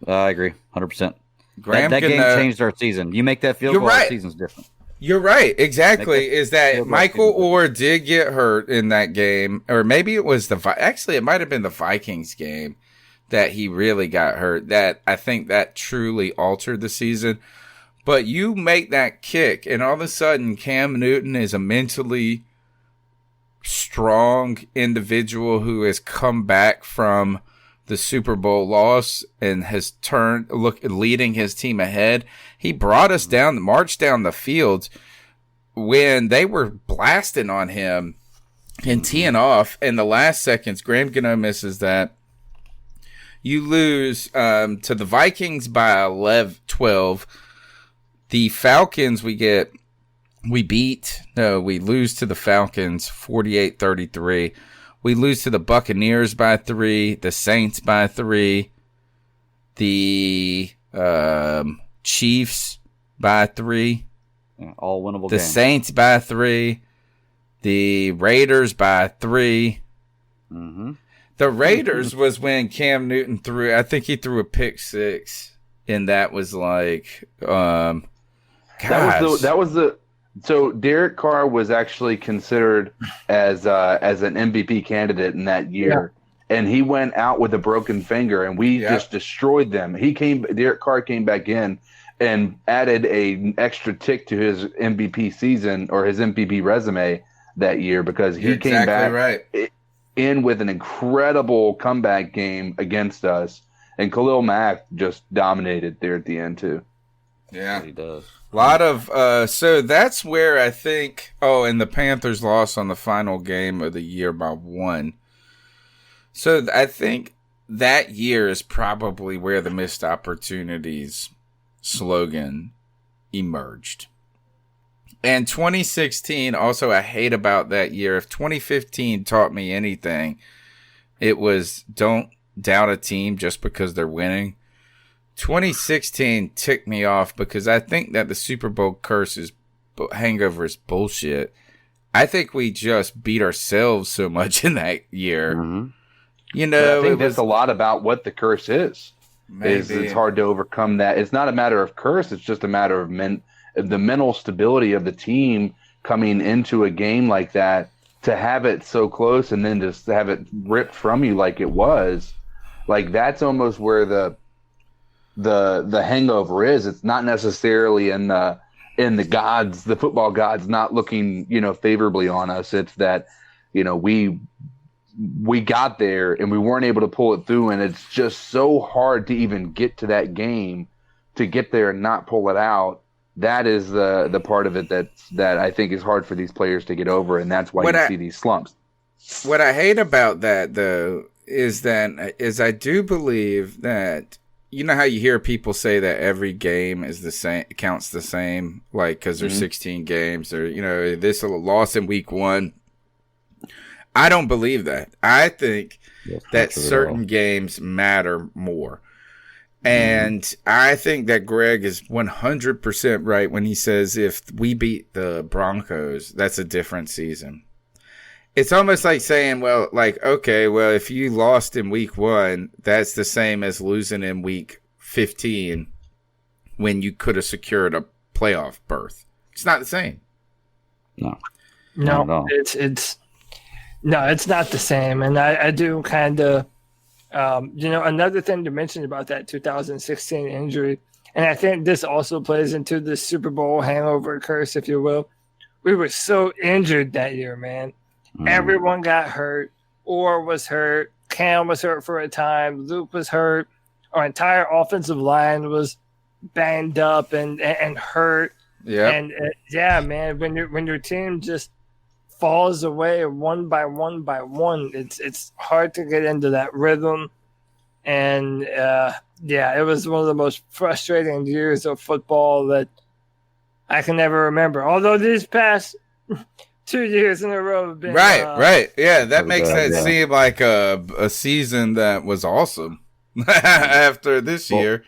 I agree, 100%. That game changed our season. You make that field goal, our season's different. You're right, exactly. Is that Michael Orr did get hurt in that game, or maybe it was actually it might have been the Vikings game that he really got hurt. That I think that truly altered the season. But you make that kick, and all of a sudden, Cam Newton is a mentally strong individual who has come back from the Super Bowl loss and has leading his team ahead. He brought us down, marched down the field when they were blasting on him and teeing off. In the last seconds, Graham Gano misses that. You lose to the Vikings by 12. The Falcons, we lose to the Falcons 48-33. We lose to the Buccaneers by 3, the Saints by 3, the Chiefs by 3. Yeah, all winnable the games. Saints by 3, the Raiders by 3. Mm-hmm. The Raiders was when Cam Newton threw a pick 6, and that was like, So Derek Carr was actually considered as an MVP candidate in that year, and he went out with a broken finger, and we just destroyed them. Derek Carr came back in and added an extra tick to his MVP season or his MVP resume that year because he came back in with an incredible comeback game against us, and Khalil Mack just dominated there at the end too. Yeah, he does. A lot of so that's where I think. Oh, and the Panthers lost on the final game of the year by 1. So I think that year is probably where the missed opportunities slogan emerged. And 2016, also, I hate about that year. If 2015 taught me anything, it was don't doubt a team just because they're winning. 2016 ticked me off because I think that the Super Bowl hangover is bullshit. I think we just beat ourselves so much in that year. Mm-hmm. You know, I think that's a lot about what the curse is. Maybe. It's hard to overcome that. It's not a matter of curse. It's just a matter of the mental stability of the team coming into a game like that, to have it so close and then just have it ripped from you like it was. Like that's almost where the hangover is. It's not necessarily in the football gods not looking, favorably on us. It's that, we got there and we weren't able to pull it through, and it's just so hard to even get to that game, to get there and not pull it out. That is the part of it that I think is hard for these players to get over, and that's why you see these slumps. What I hate about that though is I do believe that, you know how you hear people say that every game is the same, counts the same, like because there's 16 games, or this loss in week 1. I don't believe that. I think that certain games matter more. And I think that Greg is 100% right when he says if we beat the Broncos, that's a different season. It's almost like saying, well, like, okay, well, if you lost in week 1, that's the same as losing in week 15 when you could have secured a playoff berth. It's not the same. No, No, it's not the same. And I do kind of, another thing to mention about that 2016 injury, and I think this also plays into the Super Bowl hangover curse, if you will. We were so injured that year, man. Everyone got hurt. Orr was hurt. Cam was hurt for a time. Luke was hurt. Our entire offensive line was banged up and hurt. Yeah. And man, when your team just falls away one by one by one, it's hard to get into that rhythm. And it was one of the most frustrating years of football that I can ever remember. Although these past 2 years in a row have been right. Yeah, that makes that yeah. seem like a season that was awesome after this year.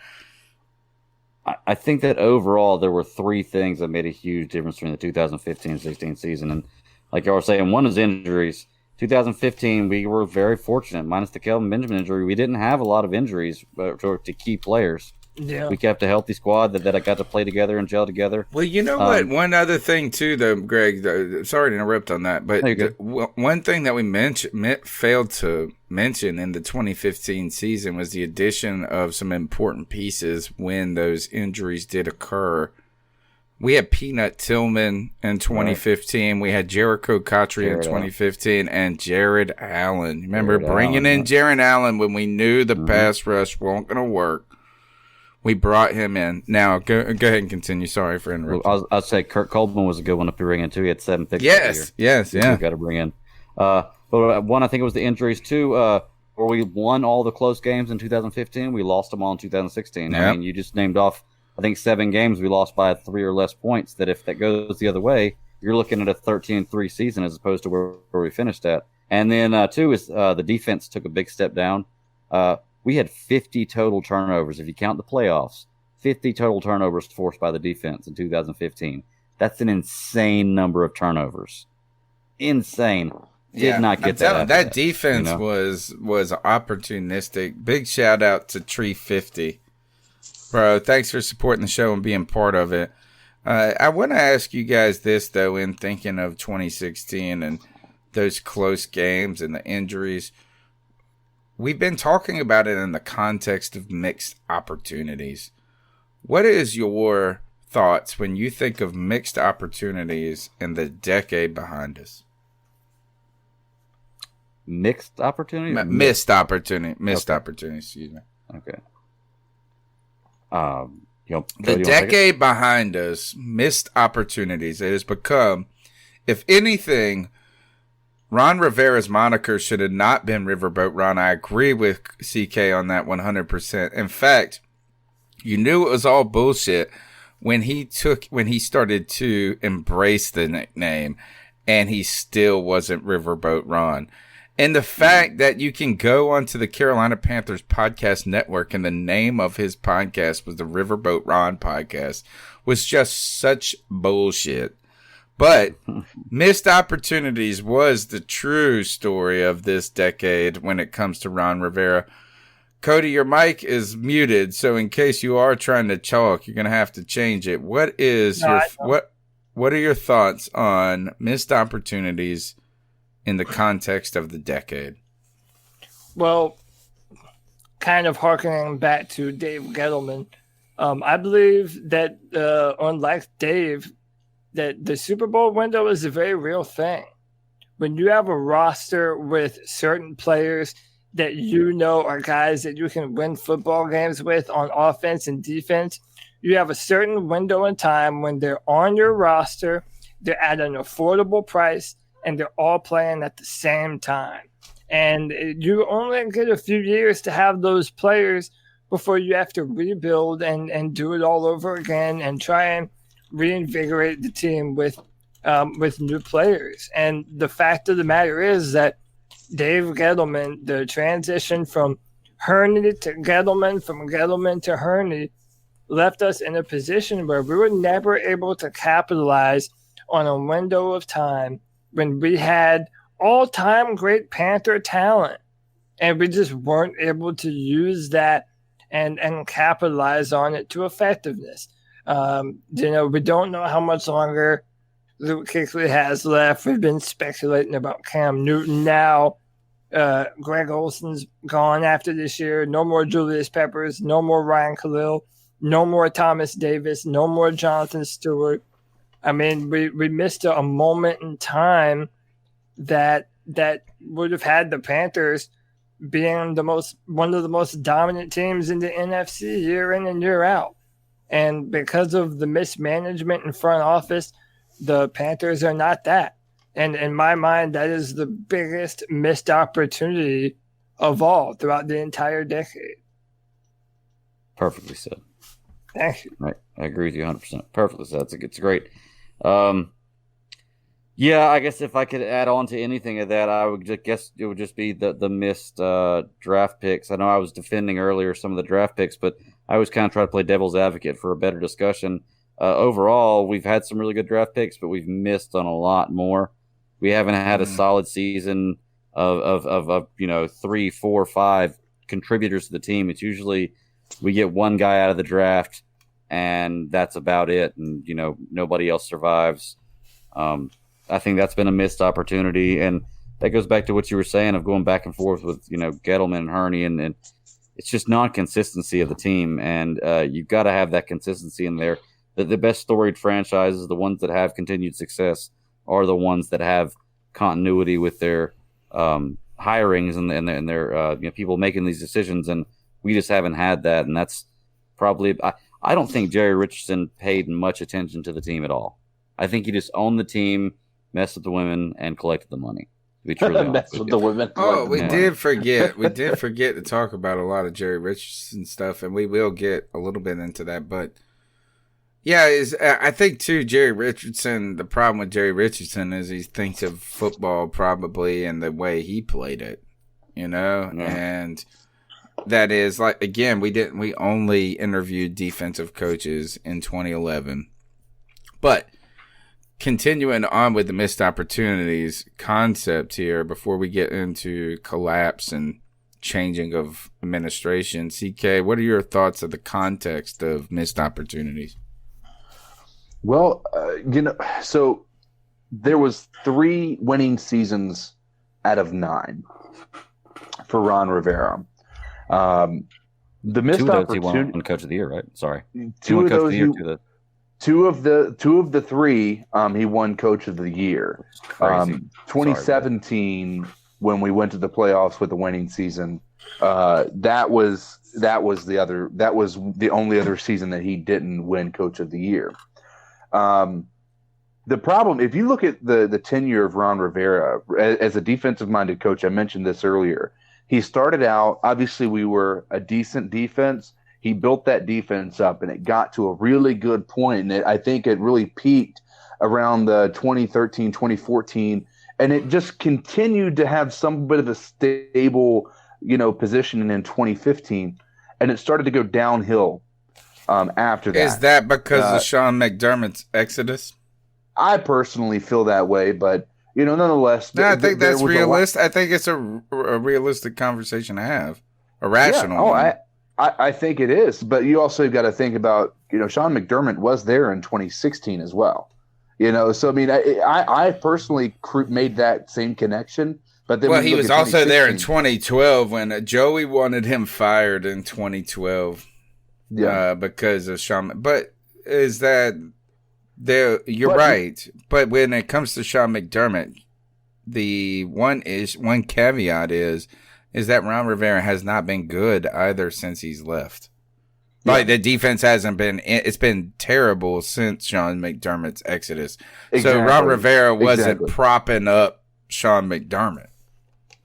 I think that overall there were 3 things that made a huge difference between the 2015-16 season. And like y'all were saying, one is injuries. 2015, we were very fortunate. Minus the Kelvin Benjamin injury, we didn't have a lot of injuries to key players. Yeah. We kept a healthy squad that got to play together and gel together. Well, you know what? One other thing too, though, Greg. Sorry to interrupt on that, but one thing that we failed to mention in the 2015 season was the addition of some important pieces when those injuries did occur. We had Peanut Tillman in 2015. Right. We had Jericho Cotry in 2015 and Jared Allen. Remember bringing in Jared Allen when we knew the pass rush wasn't going to work. We brought him in. Now, go ahead and continue. Sorry for interrupting. I'll say Kurt Coleman was a good one to bring in, too. He had 7 picks. Yes. Got to bring in. But one, I think it was the injuries, too, where we won all the close games in 2015. We lost them all in 2016. Yep. I mean, you just named off, I think, 7 games we lost by 3 or less points, that if that goes the other way, you're looking at a 13-3 season as opposed to where we finished at. And then, 2 is the defense took a big step down. We had 50 total turnovers. If you count the playoffs, 50 total turnovers forced by the defense in 2015. That's an insane number of turnovers. Insane. Did not get that. That defense was opportunistic. Big shout out to Tree 50. Bro, thanks for supporting the show and being part of it. I want to ask you guys this, though, in thinking of 2016 and those close games and the injuries. We've been talking about it in the context of mixed opportunities. What is your thoughts when you think of mixed opportunities in the decade behind us? Mixed opportunity? Missed opportunity. Missed opportunity, excuse me. Okay. The decade behind us, missed opportunities. It has become, if anything, Ron Rivera's moniker should have not been Riverboat Ron. I agree with CK on that 100%. In fact, you knew it was all bullshit when he started to embrace the nickname, and he still wasn't Riverboat Ron. And the fact that you can go onto the Carolina Panthers podcast network and the name of his podcast was the Riverboat Ron podcast was just such bullshit. But missed opportunities was the true story of this decade when it comes to Ron Rivera. Cody, your mic is muted, so in case you are trying to talk, you're going to have to change it. What are your thoughts on missed opportunities in the context of the decade? Well, kind of harkening back to Dave Gettleman, I believe that unlike Dave, that the Super Bowl window is a very real thing. When you have a roster with certain players that you know are guys that you can win football games with on offense and defense, you have a certain window in time when they're on your roster, they're at an affordable price, and they're all playing at the same time. And you only get a few years to have those players before you have to rebuild and do it all over again and try and reinvigorate the team with new players. And the fact of the matter is that Dave Gettleman, the transition from Hurney to Gettleman, from Gettleman to Hurney, left us in a position where we were never able to capitalize on a window of time when we had all-time great Panther talent, and we just weren't able to use that and capitalize on it to effectiveness. We don't know how much longer Luke Kuechly has left. We've been speculating about Cam Newton now. Greg Olson's gone after this year. No more Julius Peppers. No more Ryan Khalil. No more Thomas Davis. No more Jonathan Stewart. I mean, we missed a moment in time that would have had the Panthers being one of the most dominant teams in the NFC year in and year out. And because of the mismanagement in front office, the Panthers are not that. And in my mind, that is the biggest missed opportunity of all throughout the entire decade. Perfectly said. Thank you. Right. I agree with you 100%. Perfectly said. It's great. Yeah, I guess if I could add on to anything of that, I would guess it would just be the missed draft picks. I know I was defending earlier some of the draft picks, but I always kind of try to play devil's advocate for a better discussion. Overall, we've had some really good draft picks, but we've missed on a lot more. We haven't had a solid season of 3, 4, 5 contributors to the team. It's usually we get one guy out of the draft, and that's about it. And nobody else survives. I think that's been a missed opportunity, and that goes back to what you were saying of going back and forth with Gettleman and Hurney, and it's just non-consistency of the team, and you've got to have that consistency in there. The best storied franchises, the ones that have continued success, are the ones that have continuity with their hirings and their people making these decisions, and we just haven't had that, and that's probably I don't think Jerry Richardson paid much attention to the team at all. I think he just owned the team, messed with the women, and collected the money. Messed with the women. Oh, we did forget. We did forget to talk about a lot of Jerry Richardson stuff, and we will get a little bit into that, but. Yeah, I think too, Jerry Richardson, the problem with Jerry Richardson is he thinks of football probably in the way he played it, and that is like, again, we only interviewed defensive coaches in 2011, but continuing on with the missed opportunities concept here before we get into collapse and changing of administration, CK, what are your thoughts of the context of missed opportunities? Well, so there was 3 winning seasons out of 9 for Ron Rivera. The missed 2 of those opportunity. He won Coach of the Year, right? Sorry. 2 of those. Two of the 3, he won Coach of the Year. 2017, when we went to the playoffs with the winning season, that was the only other season that he didn't win Coach of the Year. The problem, if you look at the tenure of Ron Rivera as a defensive-minded coach, I mentioned this earlier. He started out, obviously we were a decent defense. He built that defense up, and it got to a really good point. And I think it really peaked around the 2013, 2014, and it just continued to have some bit of a stable, position in 2015, and it started to go downhill. After that. Is that because of Sean McDermott's exodus? I personally feel that way, but nonetheless. No, I think that's realistic. I think it's a realistic conversation to have, a rational. Yeah. I think it is, but you also got to think about Sean McDermott was there in 2016 as well. So I mean, I personally made that same connection. But then he was also there in 2012 when Joey wanted him fired in 2012. Yeah, because of Sean. But is that there? You're right. But when it comes to Sean McDermott, the one caveat is that Ron Rivera has not been good either since he's left. Yeah. Like the defense hasn't been. It's been terrible since Sean McDermott's exodus. Exactly. So Ron Rivera wasn't propping up Sean McDermott.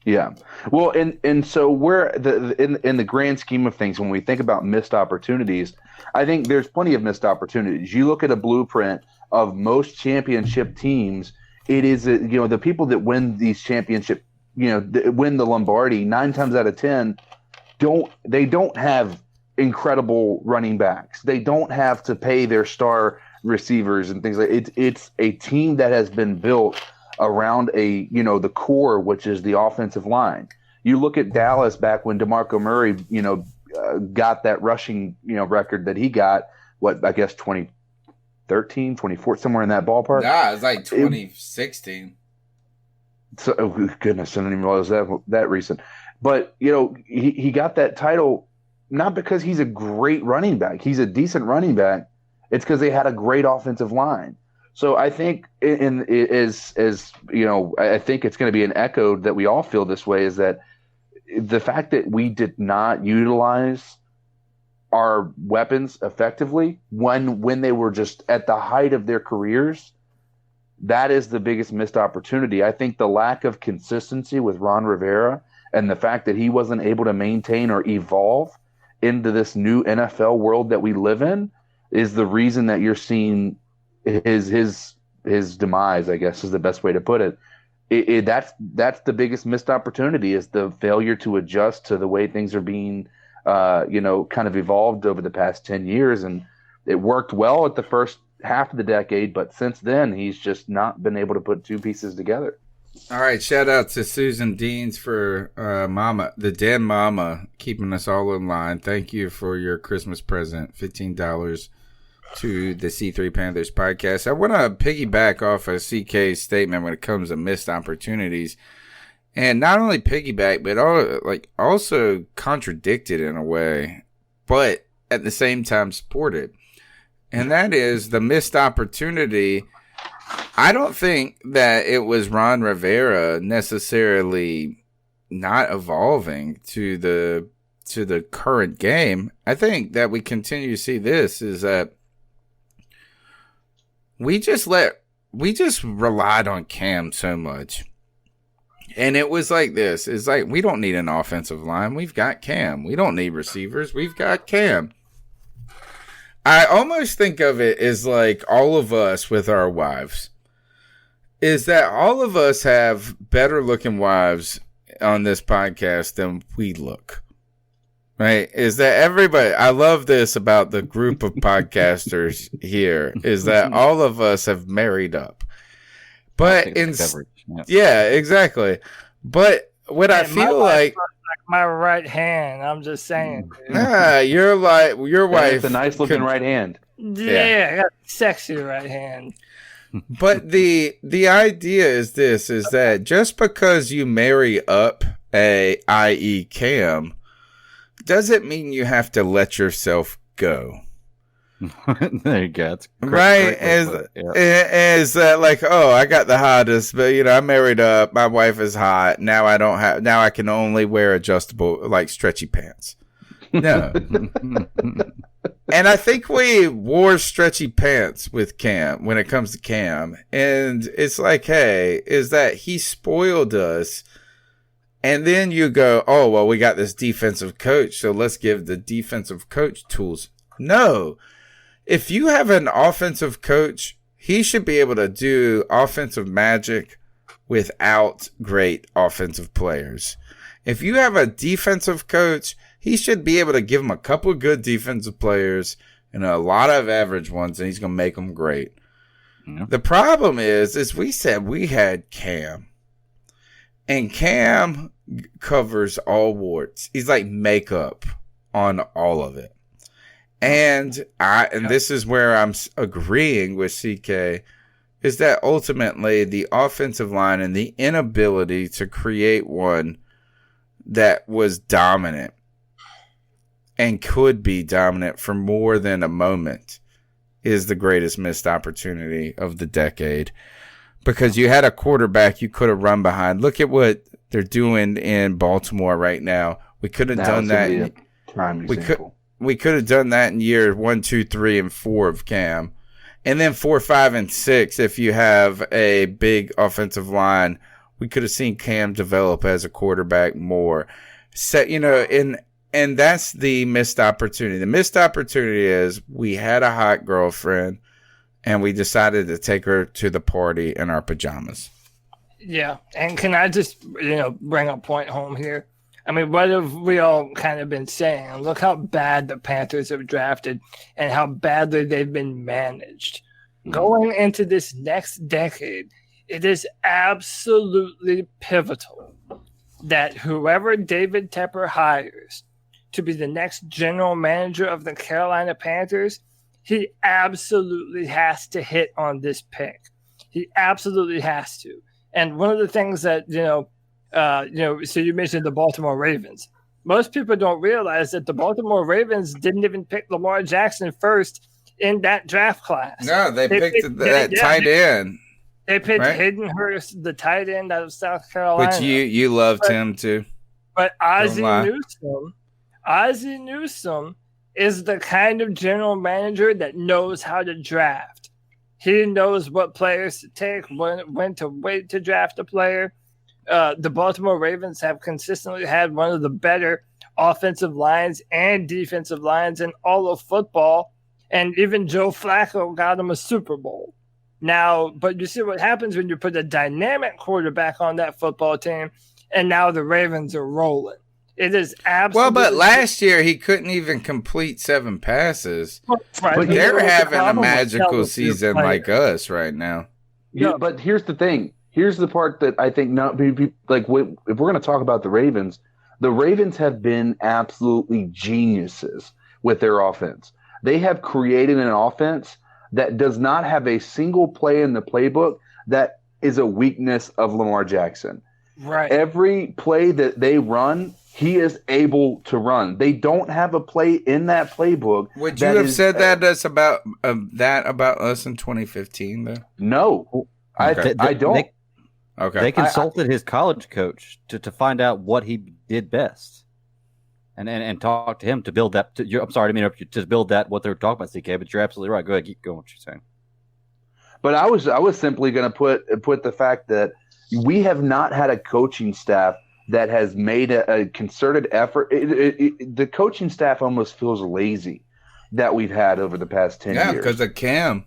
Yeah. Well, and so we're in the grand scheme of things, when we think about missed opportunities, I think there's plenty of missed opportunities. You look at a blueprint of most championship teams, it is the people that win these championship, win the Lombardi 9 times out of 10 don't have incredible running backs. They don't have to pay their star receivers and things like it. It's a team that has been built around the core, which is the offensive line. You look at Dallas back when DeMarco Murray, got that rushing, record that he got, I guess 2013, 2014, somewhere in that ballpark. Nah, it's like 2016. So, oh, goodness, I didn't even realize that recent. But, he got that title not because he's a great running back. He's a decent running back. It's because they had a great offensive line. So I think I think it's going to be an echo that we all feel this way, is that the fact that we did not utilize our weapons effectively when they were just at the height of their careers, that is the biggest missed opportunity. I think the lack of consistency with Ron Rivera and the fact that he wasn't able to maintain or evolve into this new NFL world that we live in is the reason that you're seeing his demise, I guess is the best way to put it. That's the biggest missed opportunity, is the failure to adjust to the way things are being kind of evolved over the past 10 years. And it worked well at the first half of the decade, but since then he's just not been able to put two pieces together. All right, shout out to Susan Deans for the Den Mama, keeping us all in line. Thank you for your Christmas present, $15 to the C3 Panthers podcast. I want to piggyback off of CK's statement when it comes to missed opportunities, and not only piggyback, but also contradict it in a way, but at the same time support it. And that is the missed opportunity. I don't think that it was Ron Rivera necessarily not evolving to the current game. I think that we continue to see this is that we just relied on Cam so much. And it was like this. It's like, we don't need an offensive line. We've got Cam. We don't need receivers. We've got Cam. I almost think of it as like all of us with our wives. Is that all of us have better looking wives on this podcast than we look. Right? Is that everybody, I love this about the group of podcasters here, is that all of us have married up. But yeah, exactly. But what I feel like my right hand, I'm just saying. You're like your wife. It's a nice looking right hand. Yeah, I got a sexy right hand. But the idea is this, is that just because you marry up i.e. Cam, doesn't mean you have to let yourself go. There you go. Right? Is that like, oh, I got the hottest, but I married up, my wife is hot, now I can only wear adjustable, like stretchy pants. No. And I think we wore stretchy pants with Cam when it comes to Cam. And it's like, hey, is that he spoiled us. And then you go, oh, well, we got this defensive coach, so let's give the defensive coach tools. No. If you have an offensive coach, he should be able to do offensive magic without great offensive players. If you have a defensive coach, he should be able to give him a couple of good defensive players and a lot of average ones, and he's going to make them great. Yeah. The problem is we said we had Cam. And Cam covers all warts. He's like makeup on all of it. And this is where I'm agreeing with CK, is that ultimately the offensive line and the inability to create one that was dominant and could be dominant for more than a moment is the greatest missed opportunity of the decade. Because you had a quarterback you could have run behind. Look at what they're doing in Baltimore right now. We could have done that. We could have done that in year 1, 2, 3, and 4 of Cam. And then 4, 5, and 6, if you have a big offensive line, we could have seen Cam develop as a quarterback more. And that's the missed opportunity. The missed opportunity is we had a hot girlfriend, and we decided to take her to the party in our pajamas. Yeah, and can I just, bring a point home here? I mean, what have we all kind of been saying? Look how bad the Panthers have drafted and how badly they've been managed. Mm-hmm. Going into this next decade, it is absolutely pivotal that whoever David Tepper hires to be the next general manager of the Carolina Panthers, he absolutely has to hit on this pick. He absolutely has to. And one of the things that, so you mentioned the Baltimore Ravens. Most people don't realize that the Baltimore Ravens didn't even pick Lamar Jackson first in that draft class. No, they picked that tight end. They picked right? Hayden Hurst, the tight end out of South Carolina. Which you loved him too. But Ozzie Newsome is the kind of general manager that knows how to draft. He knows what players to take, when to wait to draft a player. The Baltimore Ravens have consistently had one of the better offensive lines and defensive lines in all of football. And even Joe Flacco got him a Super Bowl. Now, but you see what happens when you put a dynamic quarterback on that football team, and now the Ravens are rolling. It is absolutely... Well, but last year he couldn't even complete 7 passes. Right. But they're having a magical season like us right now. Yeah, but here's the thing. Here's the part that I think if we're going to talk about the Ravens have been absolutely geniuses with their offense. They have created an offense that does not have a single play in the playbook that is a weakness of Lamar Jackson. Right. Every play that they run, he is able to run. They don't have a play in that playbook. Would you have said that about us in 2015, though? No, okay. I don't. They consulted his college coach to find out what he did best, and talk to him to build that. I'm sorry, I mean to build that what they were talking about, CK. But you're absolutely right. Go ahead, keep going. What you're saying. But I was simply going to put the fact that we have not had a coaching staff that has made a concerted effort. The coaching staff almost feels lazy that we've had over the past 10 years. Yeah, because of Cam.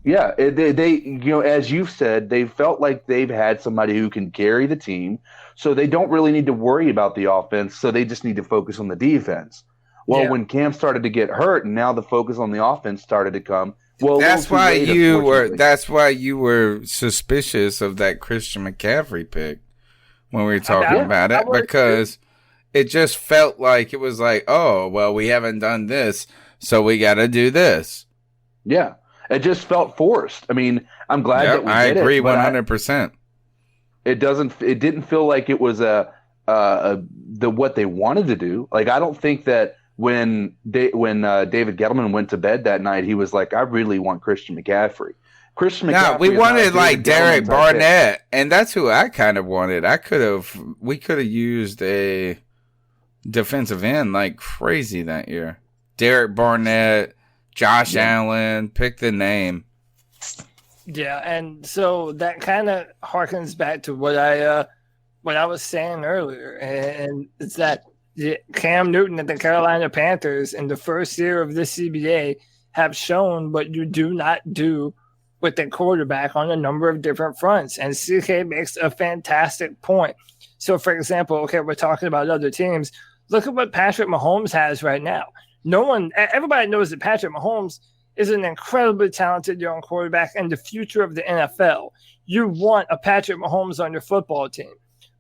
Yeah, they as you've said, they felt like they've had somebody who can carry the team, so they don't really need to worry about the offense, so they just need to focus on the defense. Well, when Cam started to get hurt and now the focus on the offense started to come, well, that's why you were suspicious of that Christian McCaffrey pick when we were talking about it, because it just felt like it was like, oh, well, we haven't done this, so we got to do this. Yeah. It just felt forced. I mean, I'm glad that we did it. I agree 100%. It didn't feel like it was what they wanted to do. Like, I don't think that when David Gettleman went to bed that night, he was like, I really want Christian McCaffrey. No, we wanted like Derek Barnett, and that's who I kind of wanted. We could have used a defensive end like crazy that year. Derek Barnett, Josh Allen, pick the name. Yeah, and so that kind of harkens back to what I was saying earlier, and it's that Cam Newton and the Carolina Panthers in the first year of this CBA have shown what you do not do with the quarterback on a number of different fronts. And CK makes a fantastic point. So, for example, we're talking about other teams. Look at what Patrick Mahomes has right now. Everybody knows that Patrick Mahomes is an incredibly talented young quarterback and the future of the NFL. You want a Patrick Mahomes on your football team,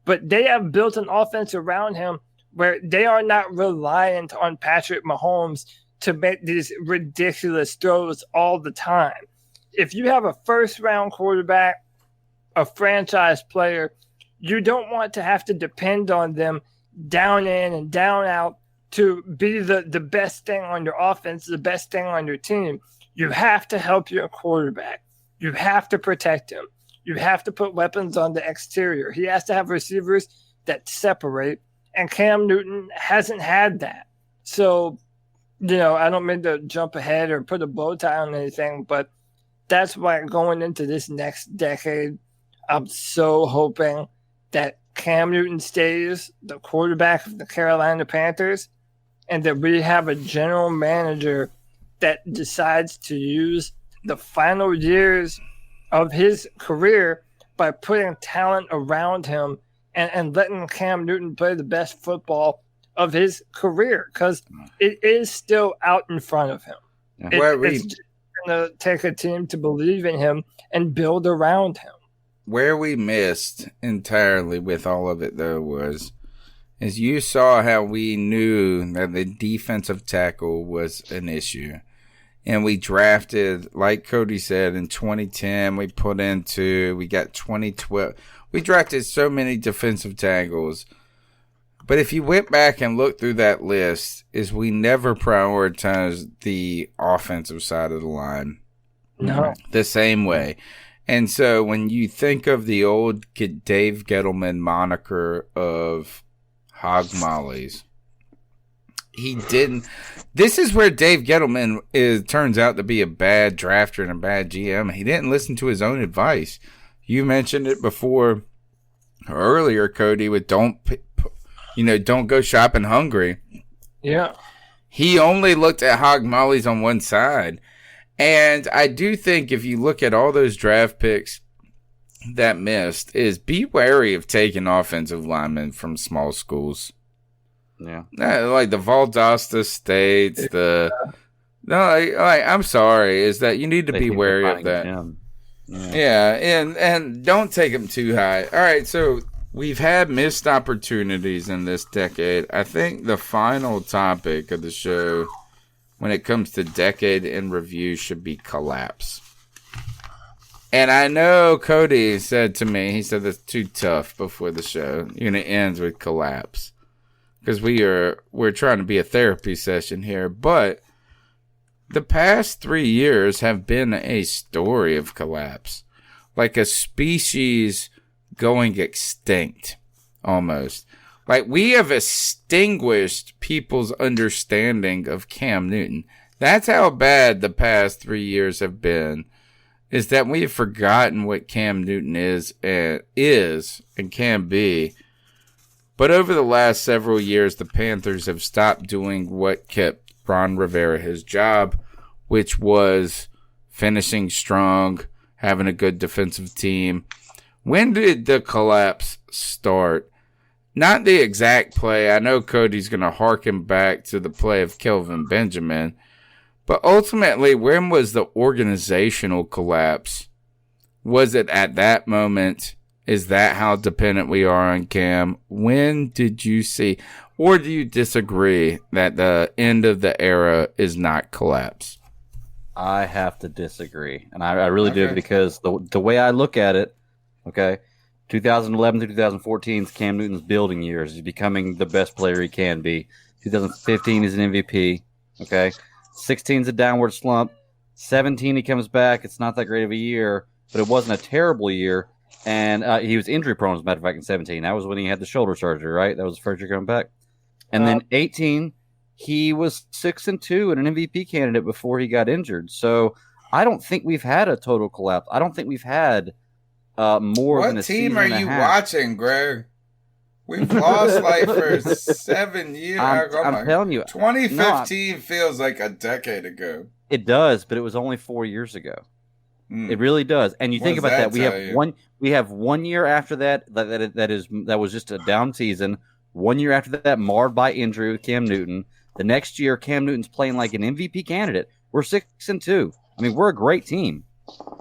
but they have built an offense around him where they are not reliant on Patrick Mahomes to make these ridiculous throws all the time. If you have a first-round quarterback, a franchise player, you don't want to have to depend on them down in and down out to be the best thing on your offense, the best thing on your team. You have to help your quarterback. You have to protect him. You have to put weapons on the exterior. He has to have receivers that separate, and Cam Newton hasn't had that. So, I don't mean to jump ahead or put a bow tie on anything, but that's why going into this next decade, I'm so hoping that Cam Newton stays the quarterback of the Carolina Panthers, and that we have a general manager that decides to use the final years of his career by putting talent around him and letting Cam Newton play the best football of his career, because it is still out in front of him. It's just going to take a team to believe in him and build around him. where we missed entirely with all of it, though, is you saw how we knew that the defensive tackle was an issue. And we drafted, like Cody said, in 2010, we got 2012. We drafted so many defensive tackles. But if you went back and looked through that list, is we never prioritized the offensive side of the line. No. The same way. And so when you think of the old Dave Gettleman moniker of hog mollies, he didn't. This is where Dave Gettleman turns out to be a bad drafter and a bad GM. He didn't listen to his own advice. You mentioned it before earlier, Cody, with don't go shopping hungry. Yeah. He only looked at hog mollies on one side. And I do think if you look at all those draft picks that missed, is be wary of taking offensive linemen from small schools. Yeah. Like the Valdosta States, I'm sorry, is that you need to be wary of that. Yeah, and don't take them too high. All right, so we've had missed opportunities in this decade. I think the final topic of the show when it comes to decade in review should be collapse. And I know Cody said to me, he said that's too tough before the show. It ends with collapse. Because we're trying to be a therapy session here. But the past 3 years have been a story of collapse. Like a species going extinct, almost. Like, we have extinguished people's understanding of Cam Newton. That's how bad the past 3 years have been, is that we have forgotten what Cam Newton is and can be. But over the last several years, the Panthers have stopped doing what kept Ron Rivera his job, which was finishing strong, having a good defensive team. When did the collapse start? Not the exact play. I know Cody's going to harken back to the play of Kelvin Benjamin. But ultimately, when was the organizational collapse? Was it at that moment? Is that how dependent we are on Cam? When did you see, or do you disagree that the end of the era is not collapse? I have to disagree. And I really do, because the way I look at it, okay, 2011 to 2014 is Cam Newton's building years. He's becoming the best player he can be. 2015 is an MVP. Okay. 16 is a downward slump. 17 he comes back. It's not that great of a year, but it wasn't a terrible year. And he was injury prone, as a matter of fact, in 17. That was when he had the shoulder surgery, right? That was the first year coming back. And then 18, he was 6-2 and an MVP candidate before he got injured. So I don't think we've had a total collapse. I don't think we've had more than a season. What team are you watching, Greg? We've lost for 7 years. I'm telling you, 2015 feels like a decade ago. It does, but it was only 4 years ago. It really does. And you think about that. We have 1 year after that that was just a down season. 1 year after that, marred by injury with Cam Newton. The next year, Cam Newton's playing like an MVP candidate. We're 6-2. I mean, we're a great team.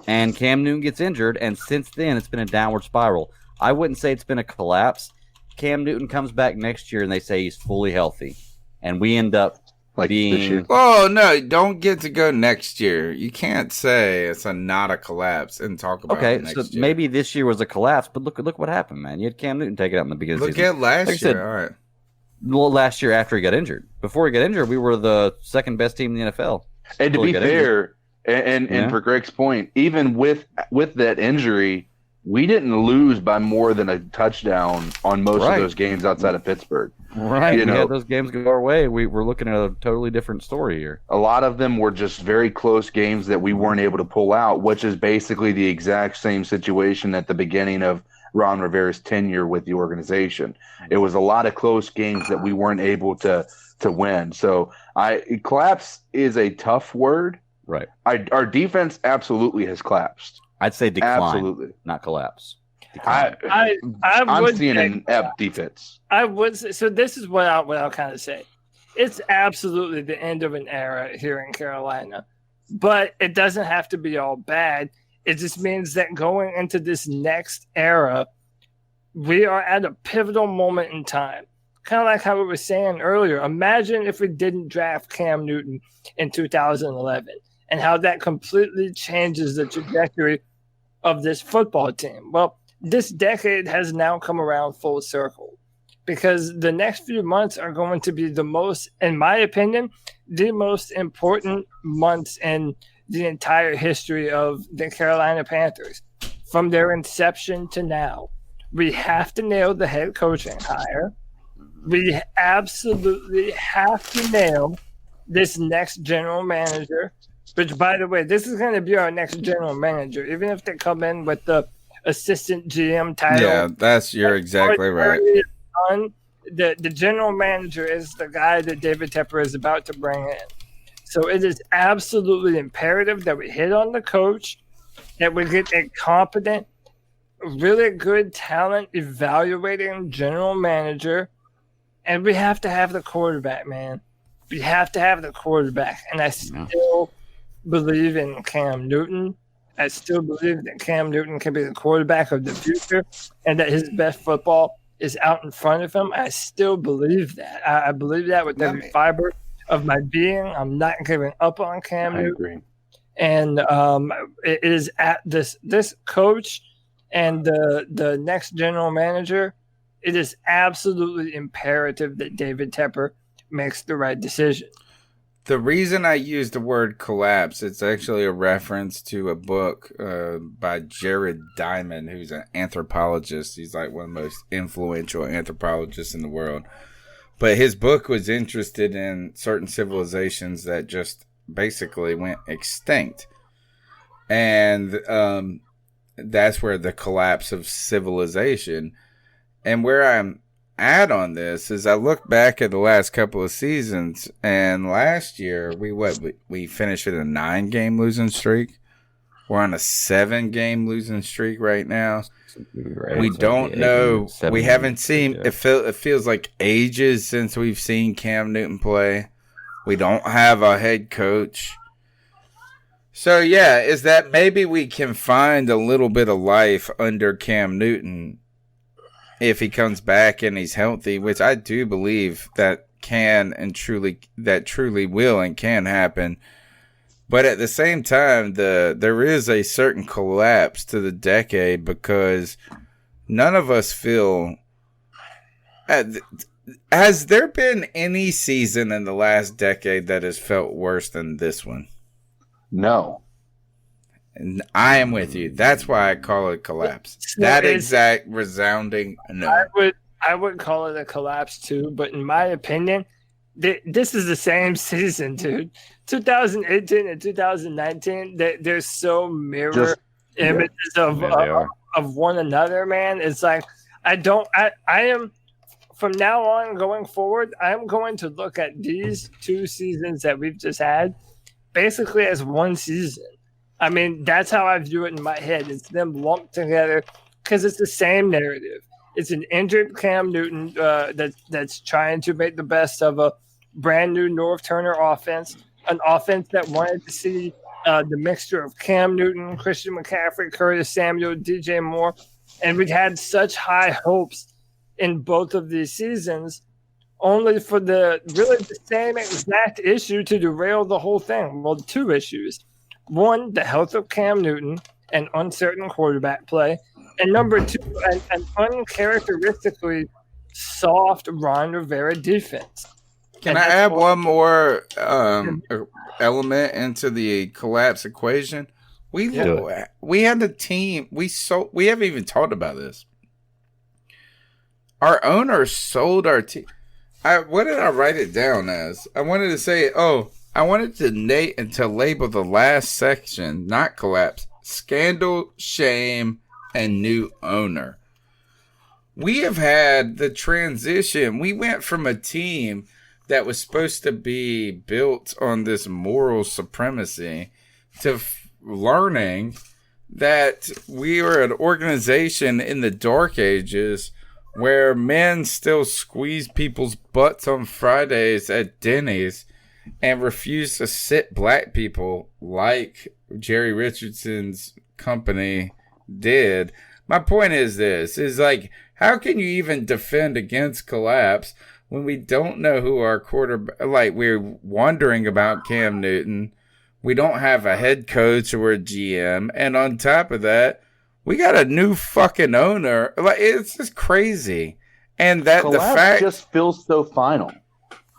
And Cam Newton gets injured, and since then, it's been a downward spiral. I wouldn't say it's been a collapse. Cam Newton comes back next year, and they say he's fully healthy. And we end up being... Oh, no, don't get to go next year. You can't say it's not a collapse and talk about it next year. Okay, so maybe this year was a collapse, but look what happened, man. You had Cam Newton take it out in the beginning of the season. Look at last year, all right. Well, last year after he got injured. Before he got injured, we were the second best team in the NFL. And to be fair, and for Greg's point, even with that injury, we didn't lose by more than a touchdown on most of those games outside of Pittsburgh. Right. We had those games go our way. We're looking at a totally different story here. A lot of them were just very close games that we weren't able to pull out, which is basically the exact same situation at the beginning of Ron Rivera's tenure with the organization. It was a lot of close games that we weren't able to win. So collapse is a tough word. Right. Our defense absolutely has collapsed. I'd say decline, absolutely, not collapse. I'm seeing an F defense. I would say, so this is what I'll kind of say. It's absolutely the end of an era here in Carolina, but it doesn't have to be all bad. It just means that going into this next era, we are at a pivotal moment in time. Kind of like how we were saying earlier. Imagine if we didn't draft Cam Newton in 2011 and how that completely changes the trajectory of this football team. Well, this decade has now come around full circle because the next few months are going to be the most, in my opinion, the most important months in the entire history of the Carolina Panthers. From their inception to now, we have to nail the head coaching hire. We absolutely have to nail this next general manager, which, by the way, this is going to be our next general manager, even if they come in with the assistant GM title. Yeah, you're exactly right. The general manager is the guy that David Tepper is about to bring in. So it is absolutely imperative that we hit on the coach, that we get a competent, really good talent evaluating general manager, and we have to have the quarterback, man. We have to have the quarterback. And I still believe in Cam Newton. I still believe that Cam Newton can be the quarterback of the future and that his best football is out in front of him. I still believe that. I believe that with every fiber of my being. I'm not giving up on Cam Newton. Agree. And it is at this coach and the next general manager, it is absolutely imperative that David Tepper makes the right decision. The reason I use the word collapse, it's actually a reference to a book by Jared Diamond, who's an anthropologist. He's like one of the most influential anthropologists in the world. But his book was interested in certain civilizations that just basically went extinct. And that's where the collapse of civilization. And where I'm at on this is I look back at the last couple of seasons, and last year we finished with a 9-game losing streak. We're on a 7-game losing streak right now. Right. We don't know. We haven't seen. It feels like ages since we've seen Cam Newton play. We don't have a head coach. So yeah, is that maybe we can find a little bit of life under Cam Newton if he comes back and he's healthy, which I do believe that truly will and can happen. But at the same time, there is a certain collapse to the decade because none of us feel. Has there been any season in the last decade that has felt worse than this one? No. And I am with you. That's why I call it collapse. That exact resounding no. I would call it a collapse too, but in my opinion, this is the same season, dude. 2018 and 2019, they're so mirror images of one another, man. It's like I am from now on going forward, I'm going to look at these 2 seasons that we've just had basically as one season. I mean, that's how I view it in my head. It's them lumped together because it's the same narrative. It's an injured Cam Newton that's trying to make the best of a brand new Norv Turner offense, an offense that wanted to see the mixture of Cam Newton, Christian McCaffrey, Curtis Samuel, DJ Moore. And we had such high hopes in both of these seasons, only for the same exact issue to derail the whole thing. Well, 2 issues. One, the health of Cam Newton and uncertain quarterback play. And number 2, an uncharacteristically soft Ron Rivera defense. Can I add one more element into the collapse equation? We had a team. We haven't even talked about this. Our owner sold our team. What did I write it down as? I wanted to say, I wanted to label the last section, not collapse, scandal, shame, and new owner. We have had the transition. We went from a team that was supposed to be built on this moral supremacy to learning that we are an organization in the dark ages where men still squeeze people's butts on Fridays at Denny's and refuse to sit black people like Jerry Richardson's company did. My point is this, is like, how can you even defend against collapse when we don't know who our quarterback, like we're wondering about Cam Newton. We don't have a head coach or a GM. And on top of that, we got a new fucking owner. Like, it's just crazy. And that collapse the fact just feels so final.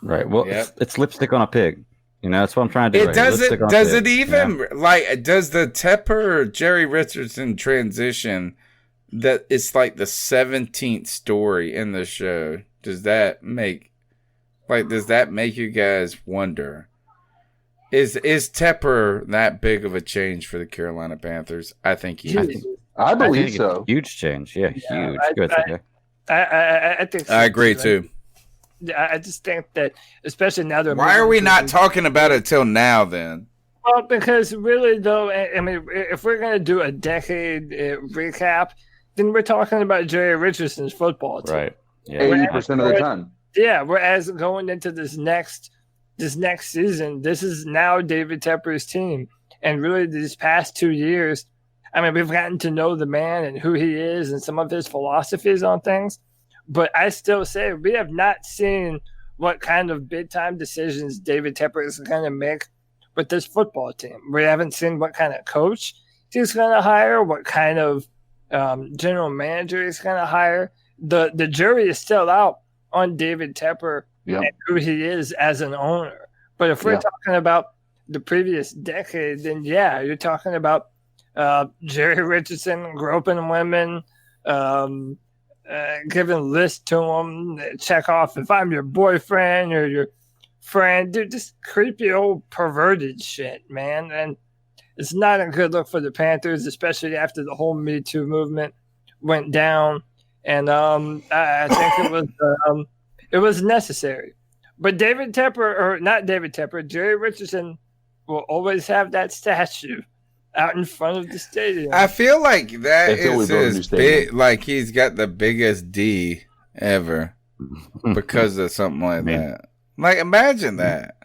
Right. Well, Yep. it's lipstick on a pig. You know, that's what I'm trying to do. it right here. Lipstick on a does pig, it even you know? like does the Tepper Jerry Richardson transition that it's like the 17th story in the show? Does that make you guys wonder? Is Tepper that big of a change for the Carolina Panthers? I think he is. I believe think so. it's a huge change. Yeah, huge. Go ahead, okay. I think so, I agree right? too. I just think that, especially now that Why are we not talking about it till now then? Well, because really, though, I mean, if we're going to do a decade recap, then we're talking about Jerry Richardson's football team. Right. Yeah. 80% of the time. Yeah, whereas going into this next season, this is now David Tepper's team. And really, these past 2 years, I mean, we've gotten to know the man and who he is and some of his philosophies on things. But I still say we have not seen what kind of big-time decisions David Tepper is going to make with this football team. We haven't seen what kind of coach he's going to hire, what kind of general manager he's going to hire. The jury is still out on David Tepper and who he is as an owner. But if we're talking about the previous decade, then yeah, you're talking about Jerry Richardson groping women, giving lists to them, check off if I'm your boyfriend or your friend. Dude, just creepy old perverted shit, man. And it's not a good look for the Panthers, especially after the whole Me Too movement went down. And I think it was necessary. But David Tepper, or not David Tepper, Jerry Richardson will always have that statue out in front of the stadium. I feel like that Until we is build a new his stadium. big, like he's got the biggest D ever because of something like that. Like, imagine that.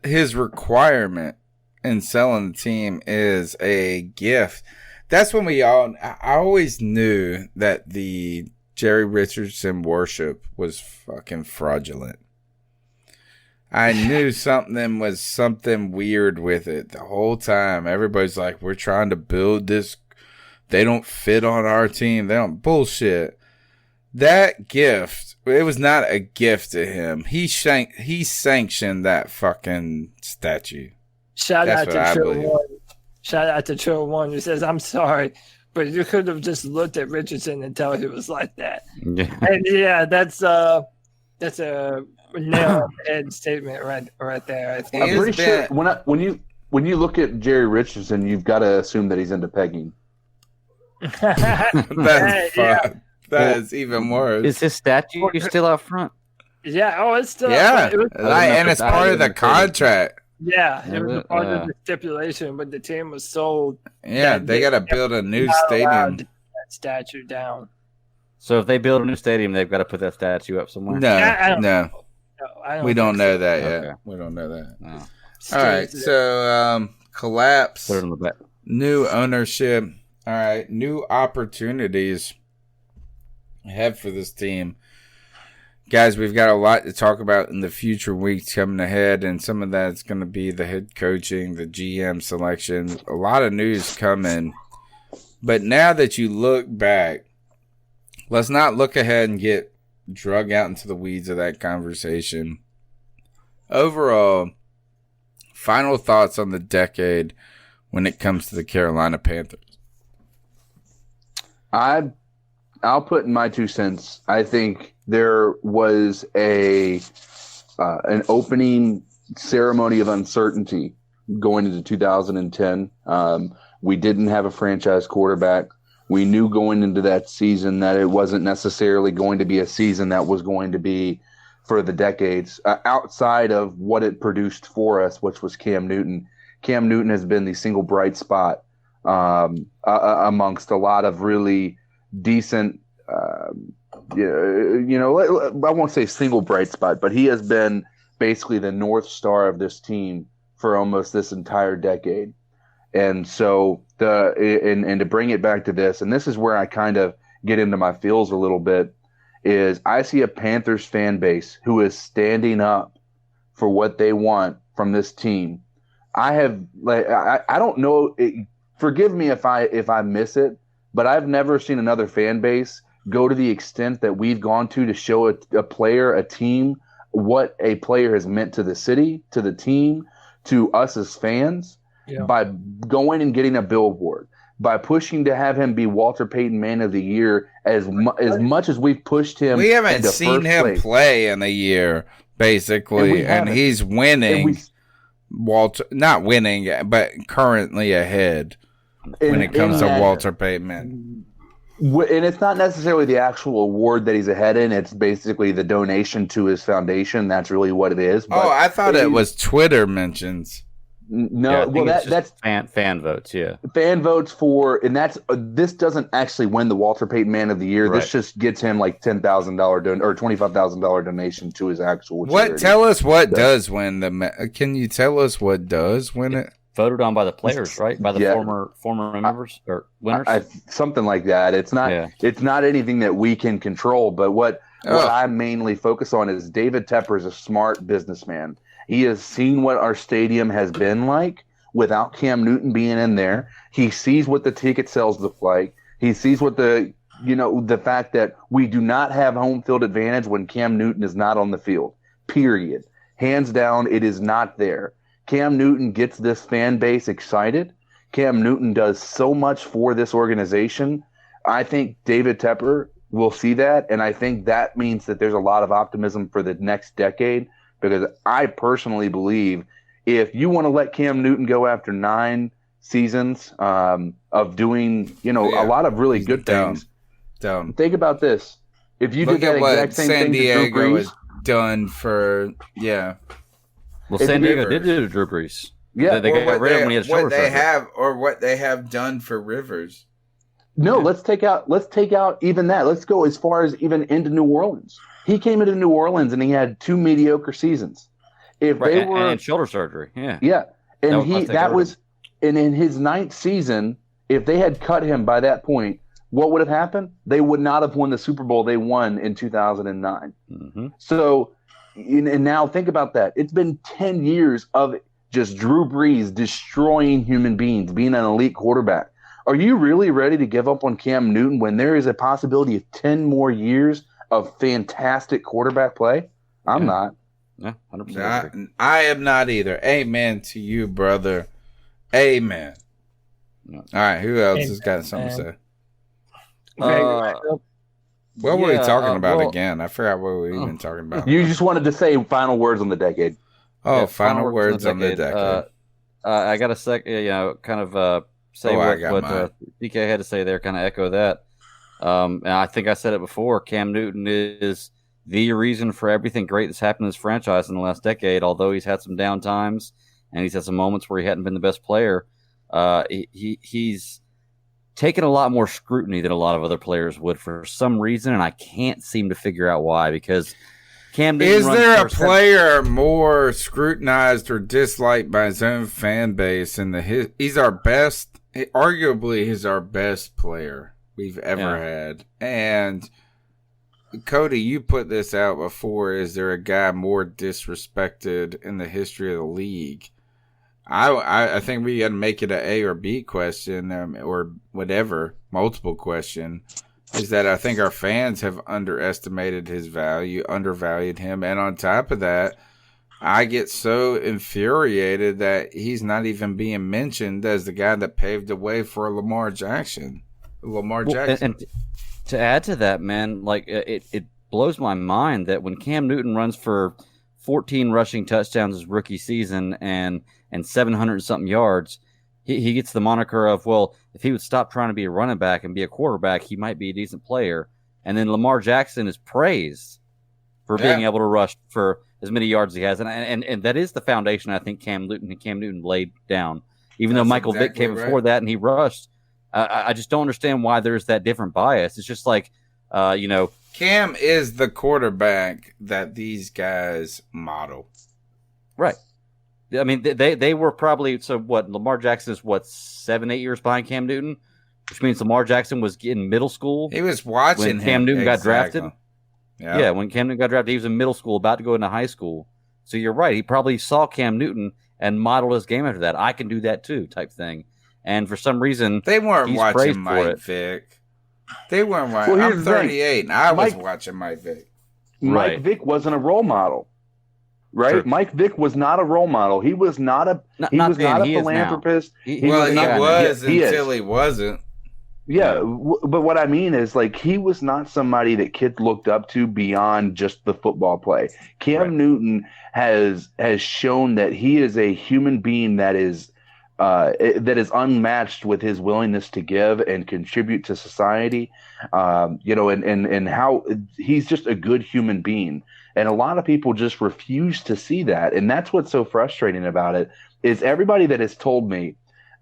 His requirement in selling the team is a gift. That's when I always knew that the Jerry Richardson worship was fucking fraudulent. I knew something was something weird with it the whole time. Everybody's like, we're trying to build this. They don't fit on our team. They don't bullshit. That gift, it was not a gift to him. He sanctioned that fucking statue. Shout out That's what I to believe. Trill One. Shout out to Trill One who says, I'm sorry, but you could have just looked at Richardson and tell he was like that. Yeah. And yeah, that's a nail on the head statement right there. I think. I'm pretty sure when you look at Jerry Richardson, you've got to assume that he's into pegging. That's Yeah. fun. That is even worse. Is his statue still out front? Yeah. Oh, it's still. Yeah, It was, and it's part of the contract. yeah. It was a part Yeah. of the stipulation, but the team was sold. Yeah, that they got to build a new not allowed stadium. to take that statue down. So if they build a new stadium, they've got to put that statue up somewhere. No, I don't no, No, we don't think know so. that yet. Okay. We don't know that. No. All right, so collapse, Put it in the back. new ownership. All right, new opportunities ahead for this team. Guys, we've got a lot to talk about in the future weeks coming ahead, and some of that's going to be the head coaching, the GM selection, a lot of news coming. But now that you look back, let's not look ahead and get drug out into the weeds of that conversation. Overall, final thoughts on the decade when it comes to the Carolina Panthers. I'll put in my 2 cents. I think there was an opening ceremony of uncertainty going into 2010. We didn't have a franchise quarterback. We knew going into that season that it wasn't necessarily going to be a season that was going to be for the decades outside of what it produced for us, which was Cam Newton. Cam Newton has been the single bright spot amongst a lot of really decent, I won't say single bright spot, but he has been basically the North Star of this team for almost this entire decade. And so and to bring it back to this, and this is where I kind of get into my feels a little bit, is I see a Panthers fan base who is standing up for what they want from this team. I don't know. Forgive me if I miss it, but I've never seen another fan base go to the extent that we've gone to show a player, a team, what a player has meant to the city, to the team, to us as fans, by going and getting a billboard, by pushing to have him be Walter Payton Man of the Year as much as we've pushed him. We haven't seen him play in a year, basically, and he's winning. Walter, not winning, but currently ahead when it comes to Walter Payton. And it's not necessarily the actual award that he's ahead in. It's basically the donation to his foundation. That's really what it is. But I thought it was Twitter mentions. No, well, that's fan votes. Yeah, fan votes and that's this doesn't actually win the Walter Payton Man of the Year. Right. This just gets him like $10,000 or $25,000 donation to his actual charity. Tell us what does win the? Can you tell us what does win it? Voted on by the players, right? By the former members or winners, something like that. It's not. Yeah. It's not anything that we can control. But what I mainly focus on is David Tepper is a smart businessman. He has seen what our stadium has been like without Cam Newton being in there. He sees what the ticket sales look like. He sees what the fact that we do not have home field advantage when Cam Newton is not on the field. Period. Hands down, it is not there. Cam Newton gets this fan base excited. Cam Newton does so much for this organization. I think David Tepper will see that, and I think that means that there's a lot of optimism for the next decade. Because I personally believe if you want to let Cam Newton go after 9 seasons of doing, a lot of really good things, think about this. If you did that exact same San thing Diego to Drew Brees, is done for, Well, San Diego did do to Drew Brees. Yeah, they got rid of him when he had shoulder surgery. What they have done for Rivers. No, let's take out even that. Let's go as far as even into New Orleans. He came into New Orleans and he had 2 mediocre seasons. And shoulder surgery, and in his 9th season, if they had cut him by that point, what would have happened? They would not have won the Super Bowl they won in 2009. Mm-hmm. So, and now think about that. It's been 10 years of just Drew Brees destroying human beings, being an elite quarterback. Are you really ready to give up on Cam Newton when there is a possibility of 10 more years of fantastic quarterback play? I'm not. Yeah, 100%. I am not either. Amen to you, brother. Amen. No. All right, who else has got something to say? What were we talking about again? I forgot what we were even talking about. You just wanted to say final words on the decade. Oh, final words on the decade. I got to say what DK had to say there, kind of echo that. And I think I said it before, Cam Newton is the reason for everything great that's happened in this franchise in the last decade, although he's had some down times and he's had some moments where he hadn't been the best player. He's taken a lot more scrutiny than a lot of other players would for some reason, and I can't seem to figure out why, because Cam Newton is there a player more scrutinized or disliked by his own fan base? He's our best, arguably he's our best player we've ever had. And Cody, you put this out before. Is there a guy more disrespected in the history of the league? I think we got to make it an A or B question, or whatever, multiple question. Is that I think our fans have underestimated his value, undervalued him, and on top of that, I get so infuriated that he's not even being mentioned as the guy that paved the way for Lamar Jackson. And to add to that, man, like it blows my mind that when Cam Newton runs for 14 rushing touchdowns his rookie season and 700 something yards, he gets the moniker of, well, if he would stop trying to be a running back and be a quarterback, he might be a decent player. And then Lamar Jackson is praised for being able to rush for as many yards as he has, and that is the foundation I think Cam Newton laid down. Even though Michael Vick came before that and he rushed. I just don't understand why there's that different bias. It's just like, Cam is the quarterback that these guys model. Right. I mean, they were probably Lamar Jackson is 7-8 years behind Cam Newton, which means Lamar Jackson was in middle school. He was watching when Cam Newton got drafted. Yeah, when Cam Newton got drafted, he was in middle school, about to go into high school. So you're right. He probably saw Cam Newton and modeled his game after that. I can do that too, type thing. And for some reason, they weren't watching Mike for Vick. They weren't watching. Well, I'm 38, and I was watching Mike Vick. Mike Vick wasn't a role model, right? Sure. Mike Vick was not a role model. He was not a philanthropist. He was until he wasn't. Yeah, but what I mean is, like, he was not somebody that kids looked up to beyond just the football play. Cam Newton has shown that he is a human being that is unmatched with his willingness to give and contribute to society. And how he's just a good human being. And a lot of people just refuse to see that. And that's what's so frustrating about it is everybody that has told me,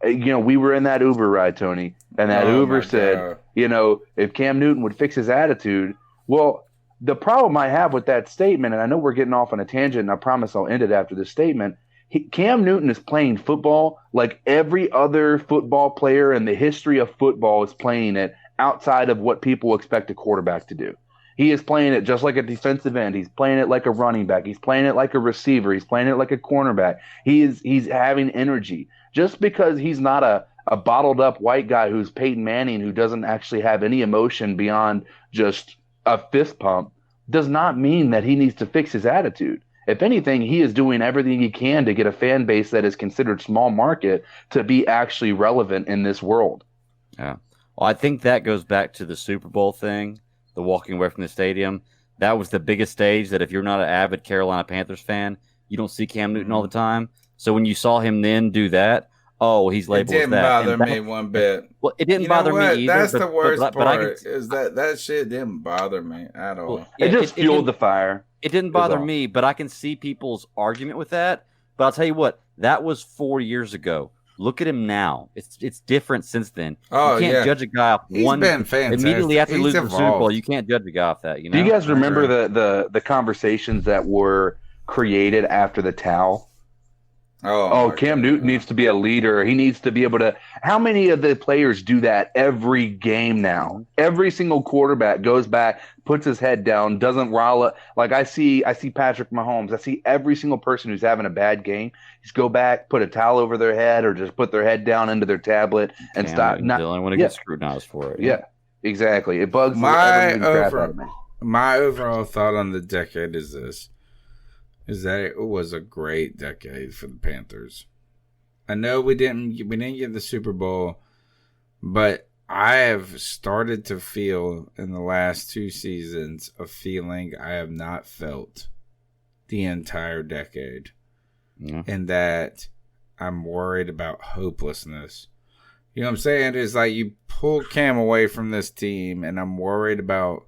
we were in that Uber ride, Tony, and that Uber said, if Cam Newton would fix his attitude. Well, the problem I have with that statement, and I know we're getting off on a tangent, and I promise I'll end it after this statement. Cam Newton is playing football like every other football player in the history of football is playing it outside of what people expect a quarterback to do. He is playing it just like a defensive end. He's playing it like a running back. He's playing it like a receiver. He's playing it like a cornerback. He's having energy. Just because he's not a bottled up white guy who's Peyton Manning, who doesn't actually have any emotion beyond just a fist pump, does not mean that he needs to fix his attitude. If anything, he is doing everything he can to get a fan base that is considered small market to be actually relevant in this world. Yeah. Well, I think that goes back to the Super Bowl thing, the walking away from the stadium. That was the biggest stage that if you're not an avid Carolina Panthers fan, you don't see Cam Newton all the time. So when you saw him then do that, he's labeled as that. It didn't bother me one bit. Well, it didn't bother me either. That's the worst part, is that shit didn't bother me at all. Well, it just fueled the fire. It didn't bother me, but I can see people's argument with that. But I'll tell you what, that was 4 years ago. Look at him now. It's different since then. Oh, you can't judge a guy off He's been fantastic. Immediately after losing the Super Bowl. You can't judge a guy off that. Do you guys remember the conversations that were created after the towel? Cam Newton needs to be a leader. He needs to be able to. How many of the players do that every game now? Every single quarterback goes back, puts his head down, doesn't roll. Like I see Patrick Mahomes. I see every single person who's having a bad game. Just go back, put a towel over their head, or just put their head down into their tablet and stop. Dylan want to get scrutinized for it. Yeah, exactly. It bugs my crap out of me. My overall thought on the decade is this. Is that it was a great decade for the Panthers. I know we didn't get the Super Bowl, but I have started to feel in the last 2 seasons a feeling I have not felt the entire decade. Yeah. And that I'm worried about hopelessness. You know what I'm saying? It's like you pull Cam away from this team, and I'm worried about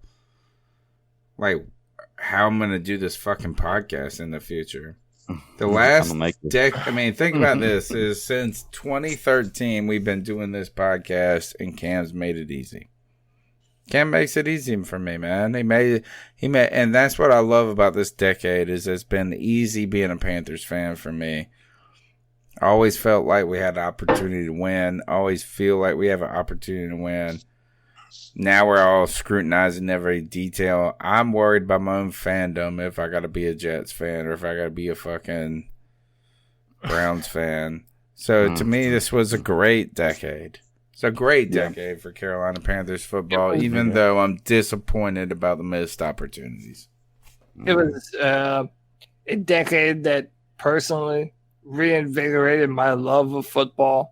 how I'm going to do this fucking podcast in the future. The last think about this, is since 2013 we've been doing this podcast and Cam's made it easy. Cam makes it easy for me, man. He made, and that's what I love about this decade is it's been easy being a Panthers fan for me. I always felt like we had the opportunity to win. I always feel like we have an opportunity to win. Now we're all scrutinizing every detail. I'm worried about my own fandom if I got to be a Jets fan or if I got to be a fucking Browns fan. So to me, this was a great decade. It's a great decade for Carolina Panthers football, even though I'm disappointed about the missed opportunities. It was a decade that personally reinvigorated my love of football.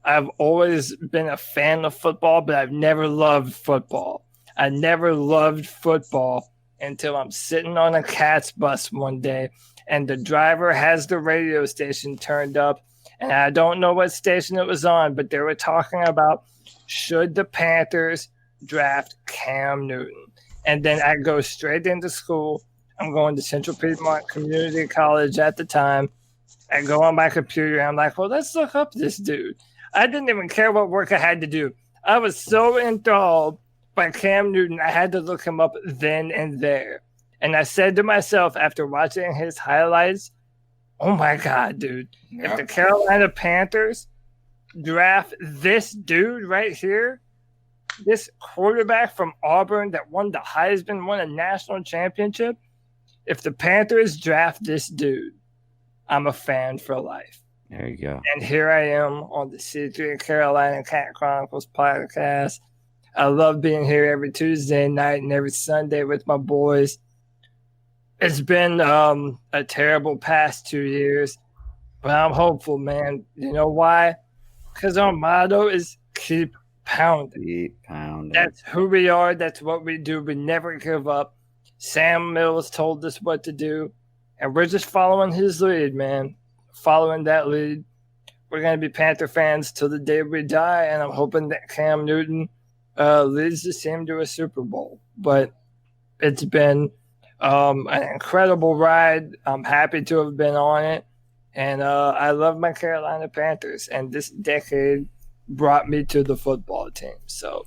I've always been a fan of football, but I've never loved football. I never loved football until I'm sitting on a Cats bus one day and the driver has the radio station turned up, and I don't know what station it was on, but they were talking about should the Panthers draft Cam Newton. And then I go straight into school. I'm going to Central Piedmont Community College at the time. I go on my computer and I'm like, well, let's look up this dude. I didn't even care what work I had to do. I was so enthralled by Cam Newton, I had to look him up then and there. And I said to myself after watching his highlights, oh my God, dude. Yep. If the Carolina Panthers draft this dude right here, this quarterback from Auburn that won the Heisman, won a national championship, if the Panthers draft this dude, I'm a fan for life. There you go. And here I am on the C3 Carolina Cat Chronicles podcast. I love being here every Tuesday night and every Sunday with my boys. It's been a terrible past 2 years, but I'm hopeful, man. You know why? Because our motto is keep pounding. Keep pounding. That's who we are. That's what we do. We never give up. Sam Mills told us what to do, and we're just following his lead, man. Following that lead. We're going to be Panther fans till the day we die, and I'm hoping that Cam Newton leads the team to a Super Bowl. But it's been an incredible ride. I'm happy to have been on it, and I love my Carolina Panthers, and this decade brought me to the football team. So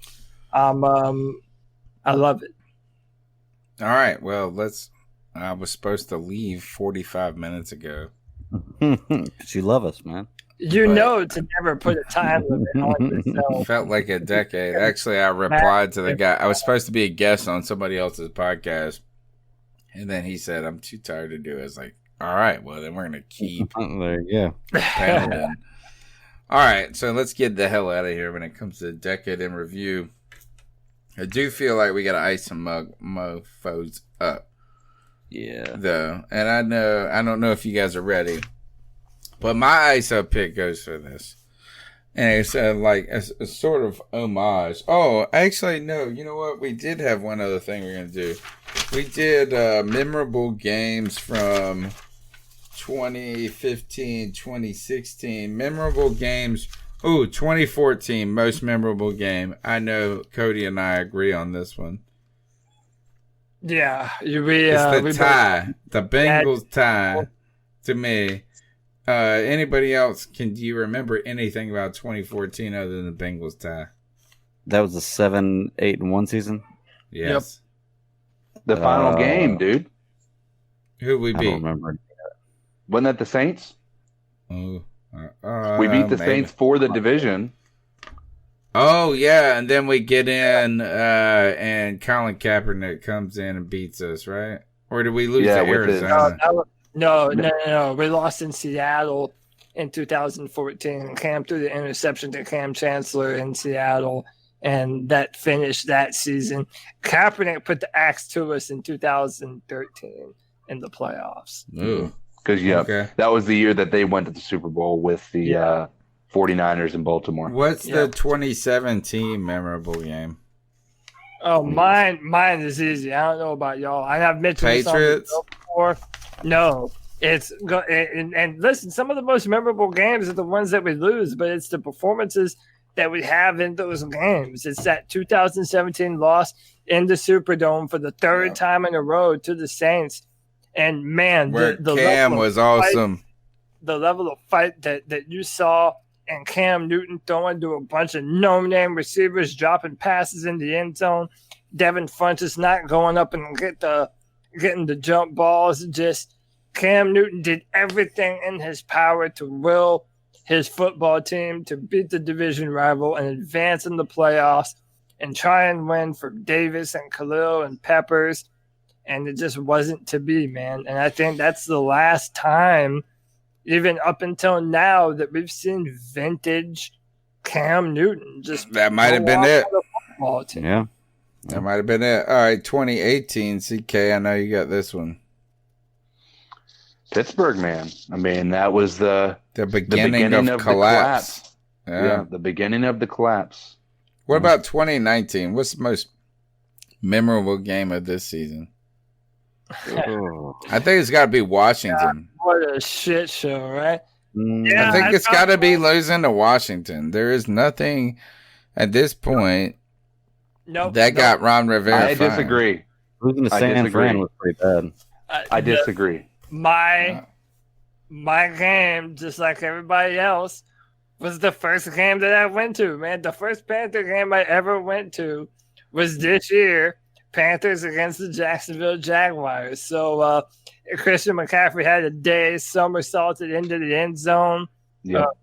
I love it. All right. Well, I was supposed to leave 45 minutes ago. Because you love us, man. You know to never put a time limit on yourself. Felt like a decade. Actually, I replied to the guy. I was supposed to be a guest on somebody else's podcast. And then he said, I'm too tired to do it. I was like, all right, well, then we're going to keep There you go. pounding. All right, so let's get the hell out of here when it comes to decade in review. I do feel like we got to ice some mofos up. Yeah. Though, and I don't know if you guys are ready, but my ice up pick goes for this, and it's like a sort of homage. Oh, actually, no. You know what? We did have one other thing we're gonna do. We did memorable games from 2015, 2016. Memorable games. Ooh, 2014 most memorable game. I know Cody and I agree on this one. Yeah, It's the tie. The Bengals tie to me. Anybody else, do you remember anything about 2014 other than the Bengals tie? That was the 7-8-1 season? Yes. The final game, dude. Who we I beat? don't remember. Wasn't that the Saints? Oh, We beat the maybe. Saints for the division. Oh, yeah, and then we get in, and Colin Kaepernick comes in and beats us, right? Or did we lose to with his- Arizona? No. We lost in Seattle in 2014. Cam threw the interception to Cam Chancellor in Seattle, and that finished that season. Kaepernick put the axe to us in 2013 in the playoffs. Ooh. Because, Okay. that was the year that they went to the Super Bowl with the 49ers in Baltimore. What's the 2017 memorable game? Oh, mine is easy. I don't know about y'all. I've mentioned this on the Patriots? show before. No, and listen. Some of the most memorable games are the ones that we lose, but it's the performances that we have in those games. It's that 2017 loss in the Superdome for the third time in a row to the Saints, and man, Where the Cam level of was awesome. the level of fight that you saw, and Cam Newton throwing to a bunch of no-name receivers, dropping passes in the end zone. Devin Funchess not going up and getting the jump balls. Just Cam Newton did everything in his power to will his football team to beat the division rival and advance in the playoffs and try and win for Davis and Khalil and Peppers. And it just wasn't to be, man. And I think that's the last time, even up until now, that we've seen vintage Cam Newton. That might have been it. Football team. Yeah. That might have been it. All right, 2018, CK, I know you got this one. Pittsburgh, man. I mean, that was the beginning of collapse. Yeah, the beginning of the collapse. What about 2019? What's the most memorable game of this season? I think it's got to be Washington. What a shit show, right? I think it's got to be losing to Washington. There is nothing at this point that got Ron Rivera I fired. disagree. Losing to I San disagree. Fran was pretty bad. I disagree. My game, just like everybody else, was the first game that I went to, man. The first Panther game I ever went to was this year. Panthers against the Jacksonville Jaguars. So Christian McCaffrey had a day, somersaulted into the end zone,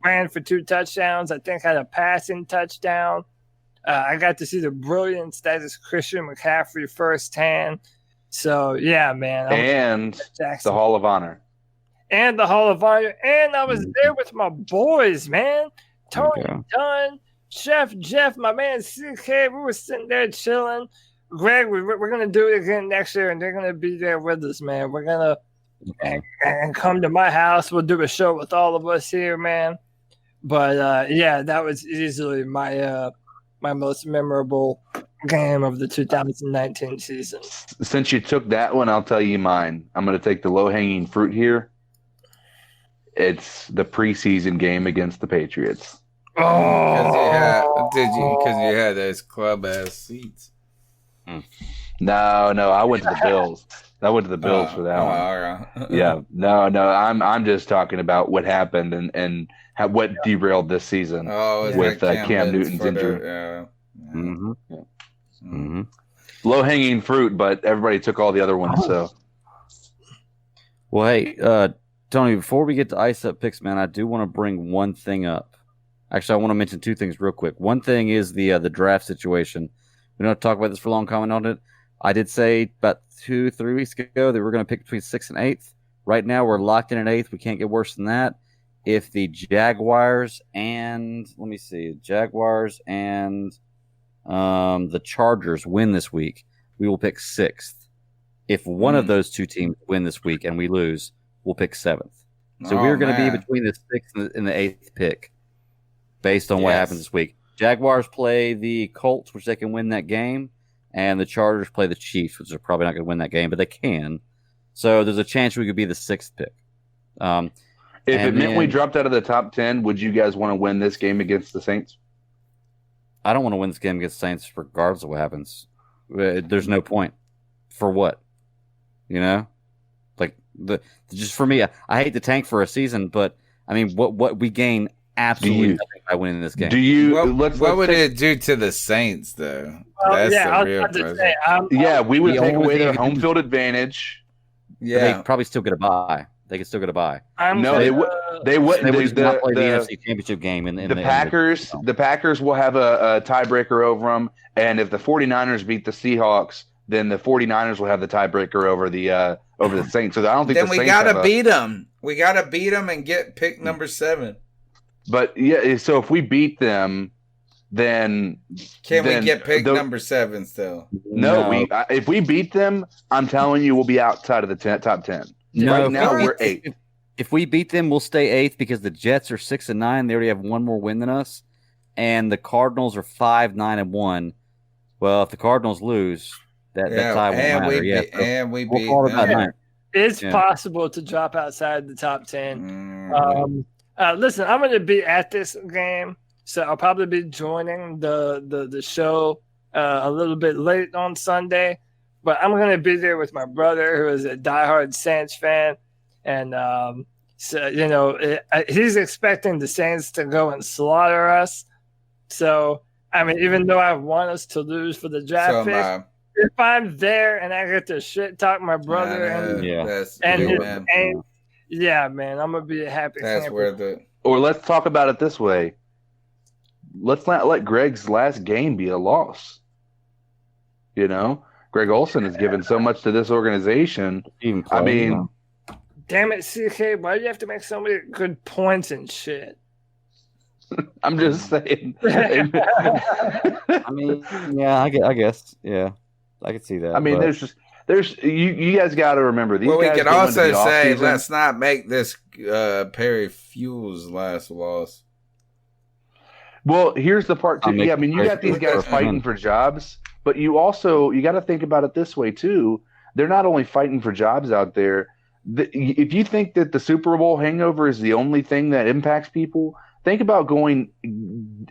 ran for 2 touchdowns. I think had a passing touchdown. I got to see the brilliance that is Christian McCaffrey firsthand. So, yeah, man. And the Hall of Honor. And the Hall of Honor. And I was there with my boys, man. Tony Dunn, Chef Jeff, my man CK. We were sitting there chilling. Greg, we're going to do it again next year, and they're going to be there with us, man. We're going to and come to my house. We'll do a show with all of us here, man. But, yeah, that was easily my most memorable game of the 2019 season. Since you took that one, I'll tell you mine. I'm going to take the low-hanging fruit here. It's the preseason game against the Patriots. Because you had those club-ass seats. No, I went to the Bills. I went to the Bills for that one. Yeah, no, I'm just talking about what happened and what derailed this season with Cam Newton's injury. Low hanging fruit, but everybody took all the other ones. So, well, hey, Tony, before we get to ice up picks, man, I do want to bring one thing up. Actually, I want to mention 2 things real quick. One thing is the draft situation. We don't have to talk about this for long, comment on it. I did say about 2-3 weeks ago that we're going to pick between 6th and 8th. Right now, we're locked in at 8th. We can't get worse than that. If the Jaguars and the Chargers win this week, we will pick 6th. If one of those 2 teams win this week and we lose, we'll pick 7th. So we're going to be between the 6th and the 8th pick based on what happens this week. Jaguars play the Colts, which they can win that game, and the Chargers play the Chiefs, which are probably not going to win that game, but they can. So there's a chance we could be the 6th pick. If it meant we dropped out of the top 10, would you guys want to win this game against the Saints? I don't want to win this game against the Saints regardless of what happens. There's no point. For what? You know? Like, just for me, I hate to tank for a season, but, I mean, what we gain absolutely nothing by winning this game. What would it do to the Saints, though? That's the real question. We would take away their home field advantage. Yeah, they probably still get a bye. They can still get a bye. They wouldn't. They would not play the NFC Championship game. The Packers will have a tiebreaker over them, and if the 49ers beat the Seahawks, then the 49ers will have the tiebreaker over the Saints. So I don't think then we gotta beat them. We gotta beat them and get pick number 7. But yeah, so if we beat them, then we get pick number 7 still? No, if we beat them, I'm telling you, we'll be outside of the top 10. No, right now we're 8th. If we beat them, we'll stay 8th because the Jets are 6-9. They already have one more win than us, and the Cardinals are 5-9-1. Well, if the Cardinals lose, that tie won't matter. We beat them. It's possible to drop outside the top 10. Listen, I'm going to be at this game, so I'll probably be joining the show a little bit late on Sunday, but I'm going to be there with my brother, who is a diehard Saints fan, and so he's expecting the Saints to go and slaughter us. So I mean, even though I want us to lose for the draft pick, if I'm there and I get to shit talk my brother yeah, man, I'm gonna be a happy. That's camper. worth it. Or let's talk about it this way. Let's not let Greg's last game be a loss. You know, Greg Olson has given so much to this organization. I mean, damn it, CK, why do you have to make so many good points and shit? I'm just saying. I mean, yeah, I guess, yeah, I can see that. I mean, there's you guys got to remember these. Well, we guys could also say off-season. Let's not make this Perry Fuel's last loss. Well, here's the part too. Yeah, I mean, you got these guys fighting for jobs, but you got to think about it this way too. They're not only fighting for jobs out there. If you think that the Super Bowl hangover is the only thing that impacts people, think about going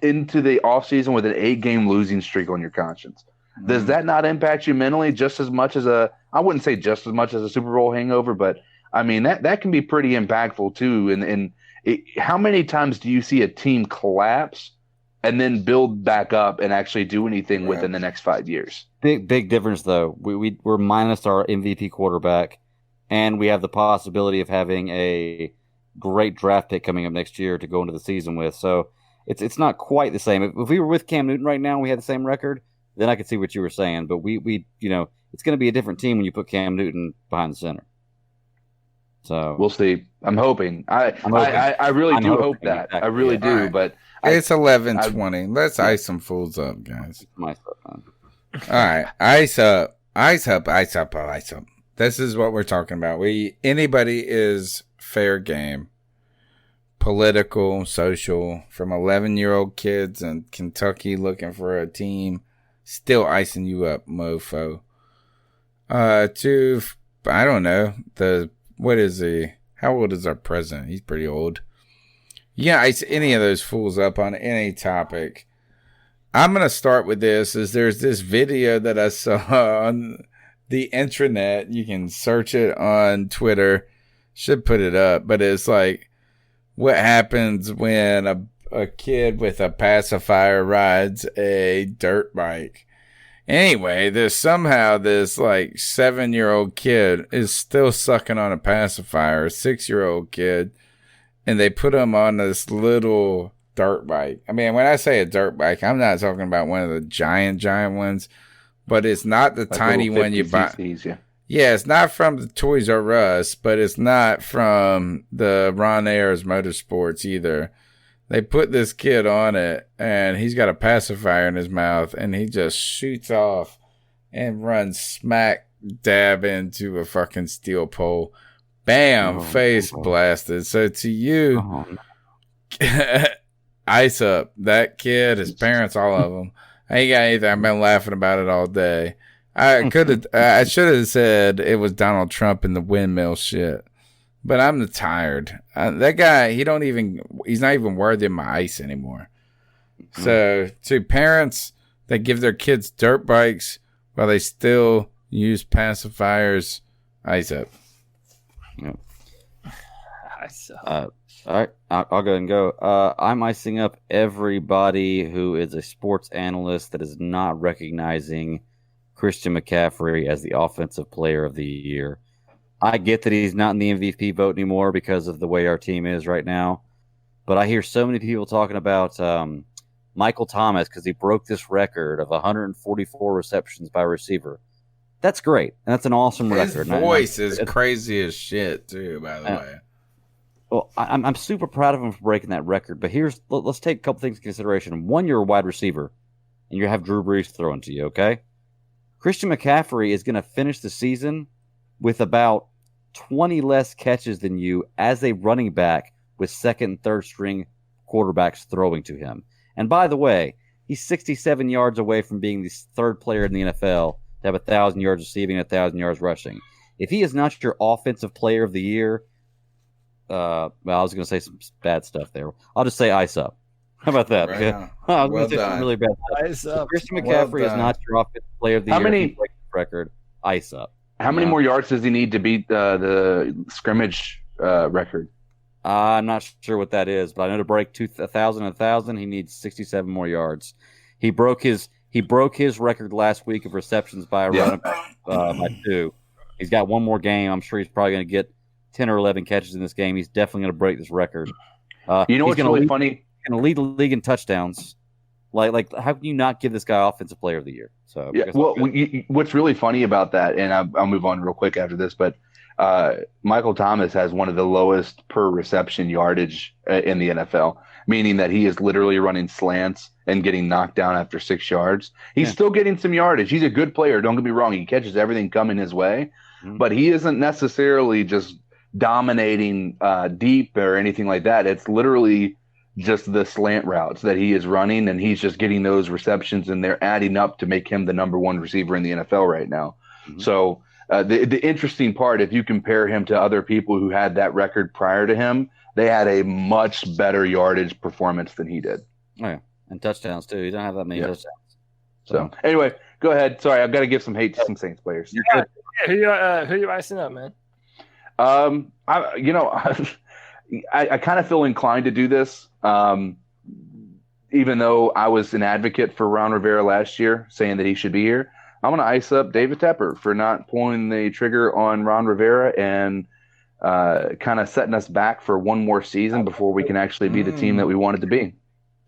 into the offseason with an 8-game losing streak on your conscience. Does that not impact you mentally just as much as I wouldn't say just as much as a Super Bowl hangover, but I mean, that can be pretty impactful too. And how many times do you see a team collapse and then build back up and actually do anything within the next 5 years. Big difference though. We're minus our MVP quarterback, and we have the possibility of having a great draft pick coming up next year to go into the season with. So it's not quite the same. If we were with Cam Newton right now, and we had the same record, then I could see what you were saying. But we it's going to be a different team when you put Cam Newton behind the center. So we'll see. I'm hoping. I really do hope that. Exactly. I really do. Right. But it's 11:20. Let's ice some fools up, guys. My stuff, man. All right, ice up. This is what we're talking about. Anybody is fair game. Political, social, from 11-year-old kids in Kentucky looking for a team, still icing you up, mofo. To, I don't know, how old is our president? He's pretty old. Yeah, ice any of those fools up on any topic. I'm going to start with this, there's this video that I saw on the intranet. You can search it on Twitter. Should put it up, but it's like, what happens when a kid with a pacifier rides a dirt bike? Anyway, somehow this like 7-year-old kid is still sucking on a pacifier, a 6-year-old kid, and they put him on this little dirt bike. I mean, when I say a dirt bike, I'm not talking about one of the giant ones, but it's not the like tiny one you buy. CCs, yeah, it's not from the Toys R Us, but it's not from the Ron Ayers Motorsports either. They put this kid on it, and he's got a pacifier in his mouth, and he just shoots off and runs smack dab into a fucking steel pole. Bam! Face blasted. So to you, ice up. That kid, his parents, all of them. I ain't got anything. I've been laughing about it all day. I should have said it was Donald Trump and the windmill shit, but I'm tired. That guy, he's not even worthy of my ice anymore. So to parents that give their kids dirt bikes while they still use pacifiers, ice up. Yep. Ice up. All right, I'll go ahead and go. I'm icing up everybody who is a sports analyst that is not recognizing Christian McCaffrey as the offensive player of the year. I get that he's not in the MVP vote anymore because of the way our team is right now, but I hear so many people talking about Michael Thomas because he broke this record of 144 receptions by receiver. That's great, and that's an awesome record. His voice is crazy as shit, too, by the way. Well, I'm super proud of him for breaking that record, but let's take a couple things into consideration. One, you're a wide receiver, and you have Drew Brees throwing to you, okay? Christian McCaffrey is going to finish the season with about 20 less catches than you as a running back with second and third string quarterbacks throwing to him. And by the way, he's 67 yards away from being the third player in the NFL to have 1,000 yards receiving and 1,000 yards rushing. If he is not your offensive player of the year, well, I was going to say some bad stuff there. I'll just say ice up. How about that? Right I was going to say some really bad stuff. Ice up. Christian McCaffrey is not your offensive player of the year. How many record? Ice up. How many more yards does he need to beat the scrimmage record? I'm not sure what that is, but I know to break 1,000, he needs 67 more yards. He broke his record last week of receptions by a running back by 2. He's got one more game. I'm sure he's probably going to get 10 or 11 catches in this game. He's definitely going to break this record. You know what's really funny? He's going to lead the league in touchdowns. Like, how can you not give this guy Offensive Player of the Year? So, yeah. Well, what's really funny about that, and I'll move on real quick after this, but Michael Thomas has one of the lowest per reception yardage in the NFL, meaning that he is literally running slants and getting knocked down after 6 yards. He's still getting some yardage. He's a good player. Don't get me wrong. He catches everything coming his way, but he isn't necessarily just dominating deep or anything like that. It's literally just the slant routes that he is running, and he's just getting those receptions, and they're adding up to make him the number one receiver in the NFL right now. So the interesting part, if you compare him to other people who had that record prior to him, they had a much better yardage performance than he did. Oh, yeah. And touchdowns, too. He don't have that many touchdowns. So anyway, go ahead. Sorry, I've got to give some hate to some Saints players. You're good. Who you icing up, man? I kind of feel inclined to do this. even though I was an advocate for Ron Rivera last year, saying that he should be here, I'm going to ice up David Tepper for not pulling the trigger on Ron Rivera and kind of setting us back for one more season before we can actually be the team that we wanted to be.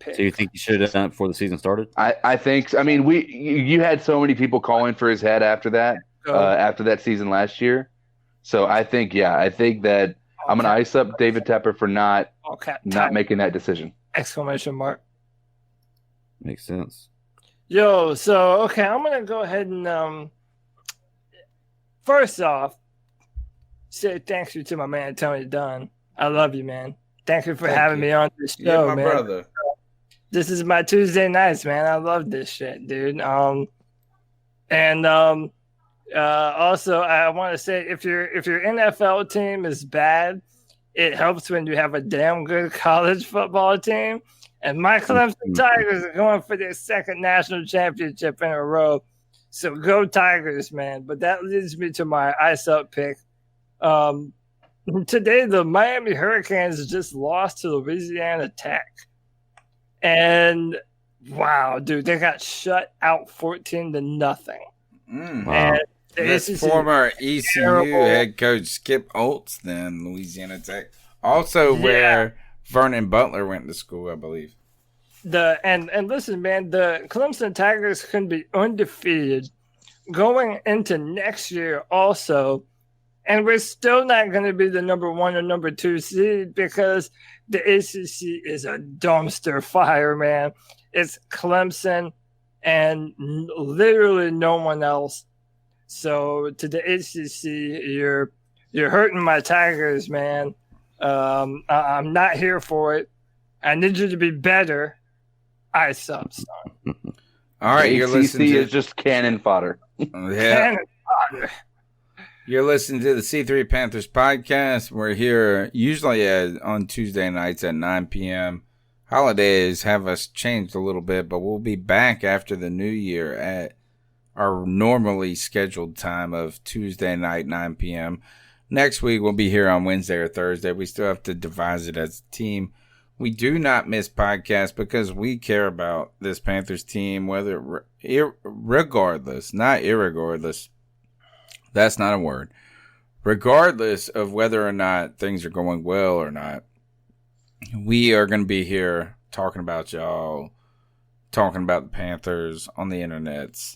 So you think you should have done it before the season started? I think. I mean, you had so many people calling for his head after that season last year. So I think that I'm going to ice up David Tepper for not making that decision. Exclamation mark. Makes sense. Yo, so okay, I'm gonna go ahead and first off, say thank you to my man Tony Dunn. I love you, man. Thank you for having me on this show, my man. brother. This is my Tuesday nights, man. I love this shit, dude. Also, I want to say if your NFL team is bad, it helps when you have a damn good college football team. And my Clemson Tigers are going for their second national championship in a row. So go Tigers, man. But that leads me to my ice up pick. Today, the Miami Hurricanes just lost to Louisiana Tech. And wow, dude, they got shut out 14-0. Wow. And That's former ECU head coach Skip Oltz, then Louisiana Tech. Also where Vernon Butler went to school, I believe. And listen, man, the Clemson Tigers can be undefeated going into next year also, and we're still not going to be the number 1 or number 2 seed because the ACC is a dumpster fire, man. It's Clemson and literally no one else. So to the ACC, you're hurting my Tigers, man. I'm not here for it. I need you to be better. Ice up, son. All right, the ACC is just cannon fodder. Cannon fodder. You're listening to the C3 Panthers podcast. We're here usually on Tuesday nights at 9 p.m. Holidays have us changed a little bit, but we'll be back after the new year at our normally scheduled time of Tuesday night, 9 p.m. Next week, we'll be here on Wednesday or Thursday. We still have to devise it as a team. We do not miss podcasts because we care about this Panthers team, regardless, not irregardless. That's not a word. Regardless of whether or not things are going well or not, we are going to be here talking about y'all, talking about the Panthers on the internets,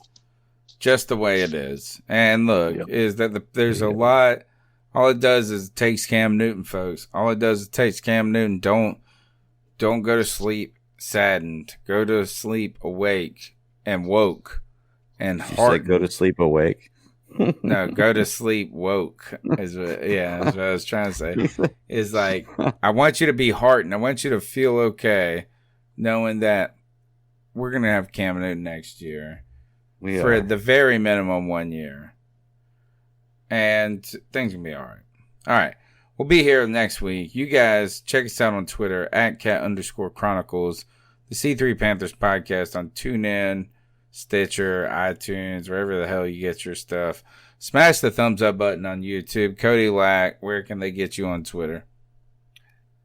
just the way it is. And look, is that there's a lot. All it does is it takes Cam Newton, folks. All it does is it takes Cam Newton. Don't go to sleep saddened. Go to sleep awake and woke and heartened. Go to sleep awake. No, go to sleep woke. That's what I was trying to say. Is like, I want you to be heartened. I want you to feel okay knowing that we're going to have Cam Newton next year for the very minimum 1 year. And things can be all right. All right. We'll be here next week. You guys check us out on Twitter at @cat_chronicles. The C3 Panthers podcast on TuneIn, Stitcher, iTunes, wherever the hell you get your stuff. Smash the thumbs up button on YouTube. Cody Lack, where can they get you on Twitter?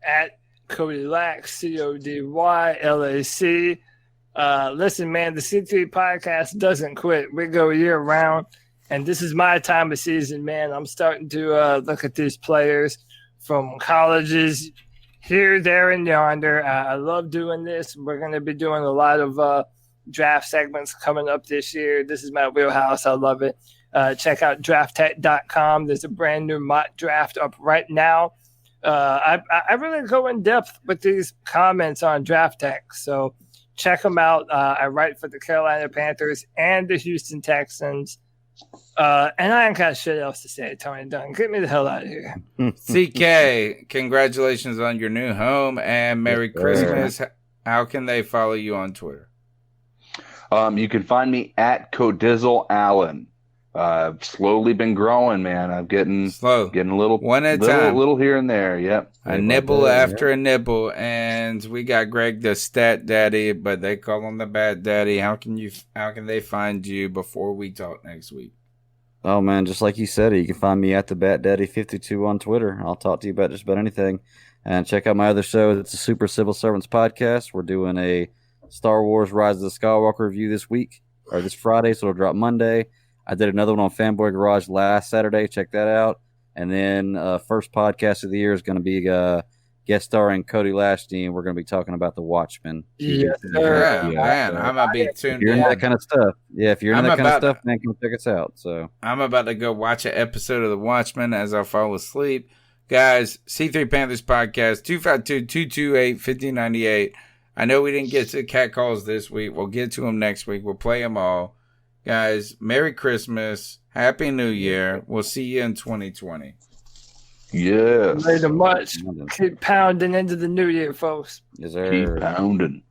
At Cody Lack, CODYLAC. Listen, man, the C3 podcast doesn't quit. We go year round. And this is my time of season, man. I'm starting to look at these players from colleges here, there, and yonder. I love doing this. We're going to be doing a lot of draft segments coming up this year. This is my wheelhouse. I love it. Check out drafttech.com. There's a brand new mock draft up right now. I really go in depth with these comments on Draft Tech. So check them out. I write for the Carolina Panthers and the Houston Texans. And I ain't got shit else to say, Tony Dunn. Get me the hell out of here. CK, congratulations on your new home and Merry Christmas. How can they follow you on Twitter? You can find me at Codizzle Allen. Slowly been growing, man. I'm getting a little one at a time, little here and there. Yep, a nibble after a nibble, and we got Greg the Stat Daddy, but they call him the Bat Daddy. How can they find you before we talk next week? Oh man, just like you said, you can find me at the Bat Daddy 52 on Twitter. I'll talk to you about just about anything, and check out my other show. It's a Super Civil Servants podcast. We're doing a Star Wars Rise of the Skywalker review this week, or this Friday, so it'll drop Monday. I did another one on Fanboy Garage last Saturday. Check that out. And then first podcast of the year is going to be guest starring Cody Lashley, and we're going to be talking about The Watchmen. Yes, sir. Yeah, man, I'm going to be If tuned you're in. into that kind of stuff, if you're into that kind of about- stuff, man, come check us out. So I'm about to go watch an episode of The Watchmen as I fall asleep. Guys, C3 Panthers Podcast, 252-228-5098. I know we didn't get to cat calls this week. We'll get to them next week. We'll play them all. Guys, Merry Christmas. Happy New Year. We'll see you in 2020. Yes. Later much. Keep pounding into the new year, folks. is there Keep pounding.